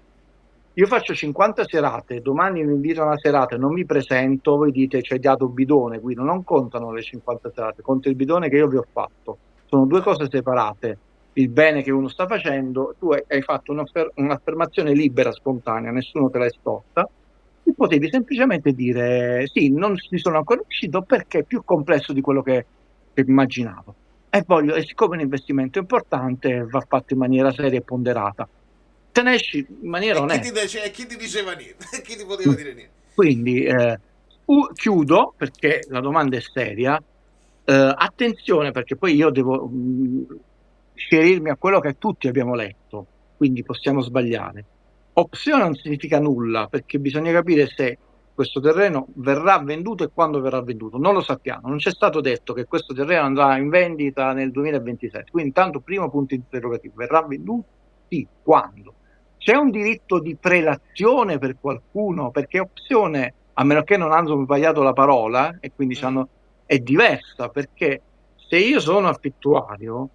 Io faccio 50 serate, domani mi invito a una serata, non mi presento, voi dite ci hai dato bidone, Guido, non contano le 50 serate, conta il bidone che io vi ho fatto. Sono 2 cose separate. Il bene che uno sta facendo, tu hai fatto un'affermazione libera, spontanea, nessuno te l'ha estorta, e potevi semplicemente dire sì, non ci sono ancora riuscito perché è più complesso di quello che immaginavo. E siccome è un investimento importante, va fatto in maniera seria e ponderata. Te ne esci in maniera onesta. Chi ti diceva niente? Chi ti poteva dire niente? Quindi chiudo, perché la domanda è seria. Attenzione, perché poi io devo scerirmi a quello che tutti abbiamo letto, quindi possiamo sbagliare. Opzione non significa nulla, perché bisogna capire se questo terreno verrà venduto e quando verrà venduto. Non lo sappiamo, non c'è stato detto che questo terreno andrà in vendita nel 2027. Quindi intanto primo punto interrogativo: verrà venduto? Sì, quando? C'è un diritto di prelazione per qualcuno, perché opzione, a meno che non hanno sbagliato la parola, e quindi è diversa, perché se io sono affittuario,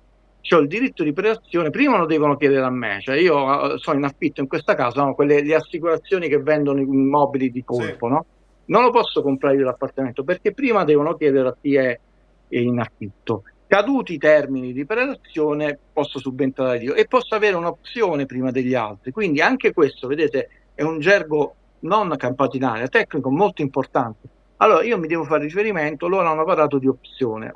ho il diritto di prelazione, prima lo devono chiedere a me, cioè io sono in affitto in questa casa, no? Le assicurazioni che vendono immobili di colpo, sì. No? Non lo posso comprare io l'appartamento, perché prima devono chiedere a chi è in affitto. Caduti i termini di prelazione posso subentrare io e posso avere un'opzione prima degli altri, quindi anche questo, vedete, è un gergo non campatinario, tecnico molto importante. Allora io mi devo fare riferimento, loro hanno parlato di opzione,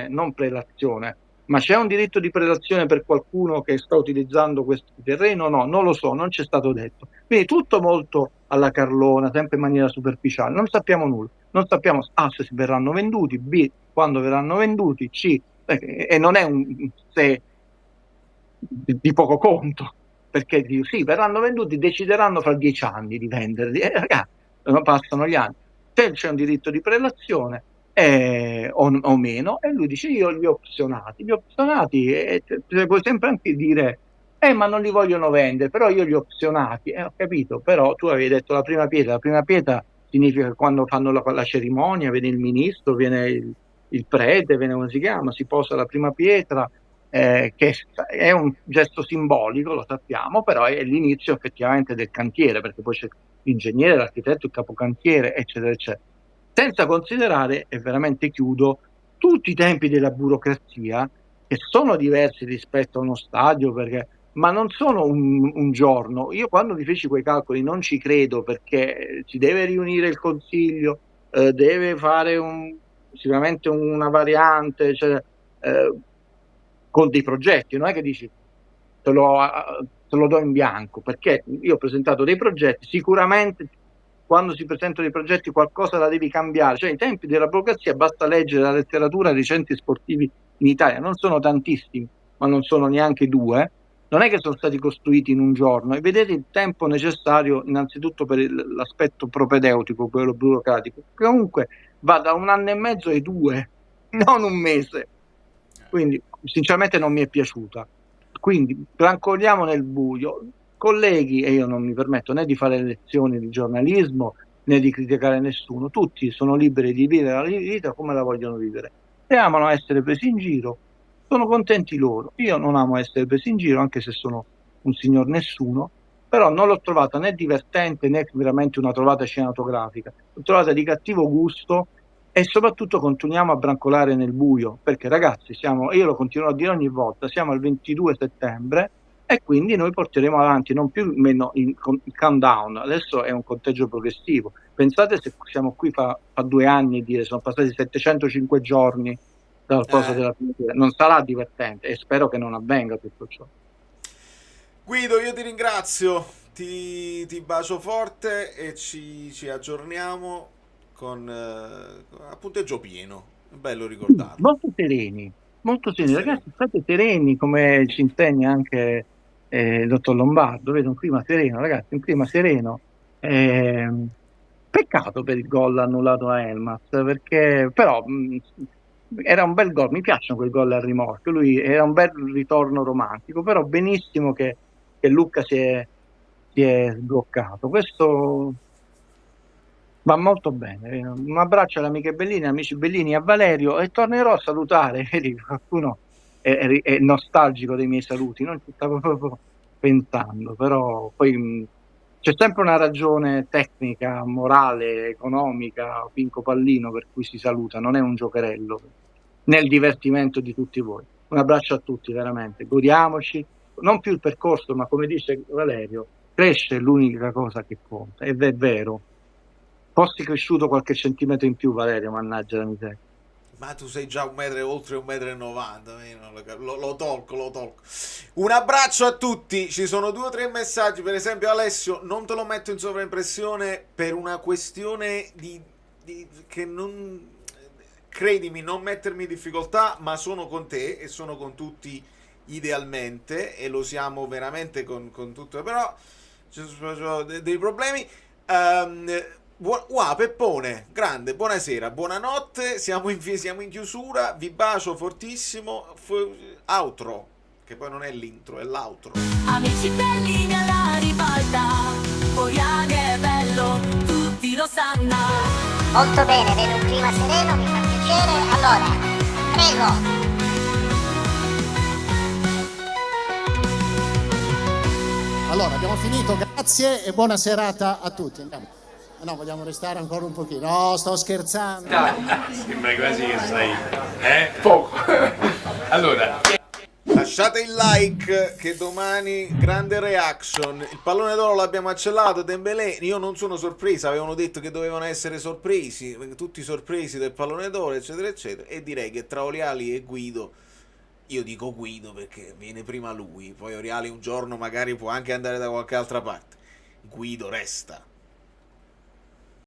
non prelazione. Ma c'è un diritto di prelazione per qualcuno che sta utilizzando questo terreno? No, non lo so, non c'è stato detto. Quindi tutto molto alla carlona, sempre in maniera superficiale. Non sappiamo nulla. Non sappiamo A, se verranno venduti, B, quando verranno venduti, C, e non è un se di poco conto, perché sì, verranno venduti, decideranno fra 10 anni di venderli. Ragazzi, passano gli anni. Se c'è un diritto di prelazione, o meno, e lui dice io li ho opzionati, puoi sempre anche dire ma non li vogliono vendere, però io li ho opzionati, ho capito, però tu avevi detto la prima pietra significa che quando fanno la cerimonia viene il ministro, viene il prete, viene come si chiama, si posa la prima pietra, che è un gesto simbolico, lo sappiamo, però è l'inizio effettivamente del cantiere, perché poi c'è l'ingegnere, l'architetto, il capocantiere, eccetera, eccetera. Senza considerare, e veramente chiudo, tutti i tempi della burocrazia, che sono diversi rispetto a uno stadio, ma non sono un giorno. Io quando mi feci quei calcoli non ci credo, perché si deve riunire il consiglio, deve fare sicuramente una variante, cioè, con dei progetti, non è che dici te lo do in bianco, perché io ho presentato dei progetti, sicuramente quando si presentano dei progetti qualcosa la devi cambiare, cioè i tempi della burocrazia, basta leggere la letteratura dei centri sportivi in Italia, non sono tantissimi, ma non sono neanche 2, non è che sono stati costruiti in un giorno, e vedete il tempo necessario innanzitutto per l'aspetto propedeutico, quello burocratico, che comunque va da 1 anno e mezzo ai 2, non un mese. Quindi sinceramente non mi è piaciuta. Quindi brancoliamo nel buio. Colleghi, e io non mi permetto né di fare lezioni di giornalismo né di criticare nessuno, tutti sono liberi di vivere la vita come la vogliono vivere. Se amano essere presi in giro, sono contenti loro. Io non amo essere preso in giro, anche se sono un signor nessuno, però non l'ho trovata né divertente né veramente una trovata cinematografica. L'ho trovata di cattivo gusto, e soprattutto continuiamo a brancolare nel buio, perché ragazzi, io lo continuo a dire ogni volta, siamo al 22 settembre e quindi noi porteremo avanti non più meno il countdown, adesso è un conteggio progressivo. Pensate se siamo qui fa 2 anni e dire sono passati 705 giorni dal posto della primavera, non sarà divertente, e spero che non avvenga tutto ciò. Guido, io ti ringrazio, ti bacio forte e ci aggiorniamo con a punteggio pieno. È bello ricordarlo. Molto sereni, ragazzi, state sereni, come ci insegna anche il dottor Lombardo, vedo un clima sereno, ragazzi, un clima sereno. Peccato per il gol annullato a Elmas, perché però era un bel gol, mi piacciono quei gol al rimorchio, lui era un bel ritorno romantico, però benissimo che Lucca si è sbloccato. Questo va molto bene. Un abbraccio alle amiche Bellini, amici Bellini, a Valerio, e tornerò a salutare. Vedi, qualcuno è nostalgico dei miei saluti, non ci stavo proprio pensando, però poi c'è sempre una ragione tecnica, morale, economica, Pinco Pallino, per cui si saluta, non è un giocherello, nel divertimento di tutti voi. Un abbraccio a tutti, veramente, godiamoci, non più il percorso, ma come dice Valerio, cresce è l'unica cosa che conta, ed è vero. Fossi cresciuto qualche centimetro in più, Valerio, mannaggia la miseria. Ma tu sei già oltre 1,90 m, lo tolgo. Un abbraccio a tutti, ci sono 2 o 3 messaggi, per esempio Alessio, non te lo metto in sovraimpressione per una questione che non... Credimi, non mettermi in difficoltà, ma sono con te e sono con tutti idealmente, e lo siamo veramente con tutti, però ci sono dei problemi. Peppone, grande, buonasera, buonanotte, siamo in chiusura, vi bacio fortissimo, outro, che poi non è l'intro, è l'outro. Amici Bellini alla ribalta, Boiani è bello, tutti lo sanno. Molto bene, vedo un clima sereno, mi fa piacere, allora, prego. Allora, abbiamo finito, grazie e buona serata a tutti. Andiamo. No, vogliamo restare ancora un pochino. No, sto scherzando. Sembra quasi che sai, poco. Allora, lasciate il like che domani grande reaction. Il pallone d'oro l'abbiamo accellato, Dembélé. Io non sono sorpresa, avevano detto che dovevano essere sorpresi, tutti sorpresi del pallone d'oro, eccetera eccetera, e direi che tra Oriali e Guido, io dico Guido perché viene prima lui, poi Oriali un giorno magari può anche andare da qualche altra parte, Guido resta.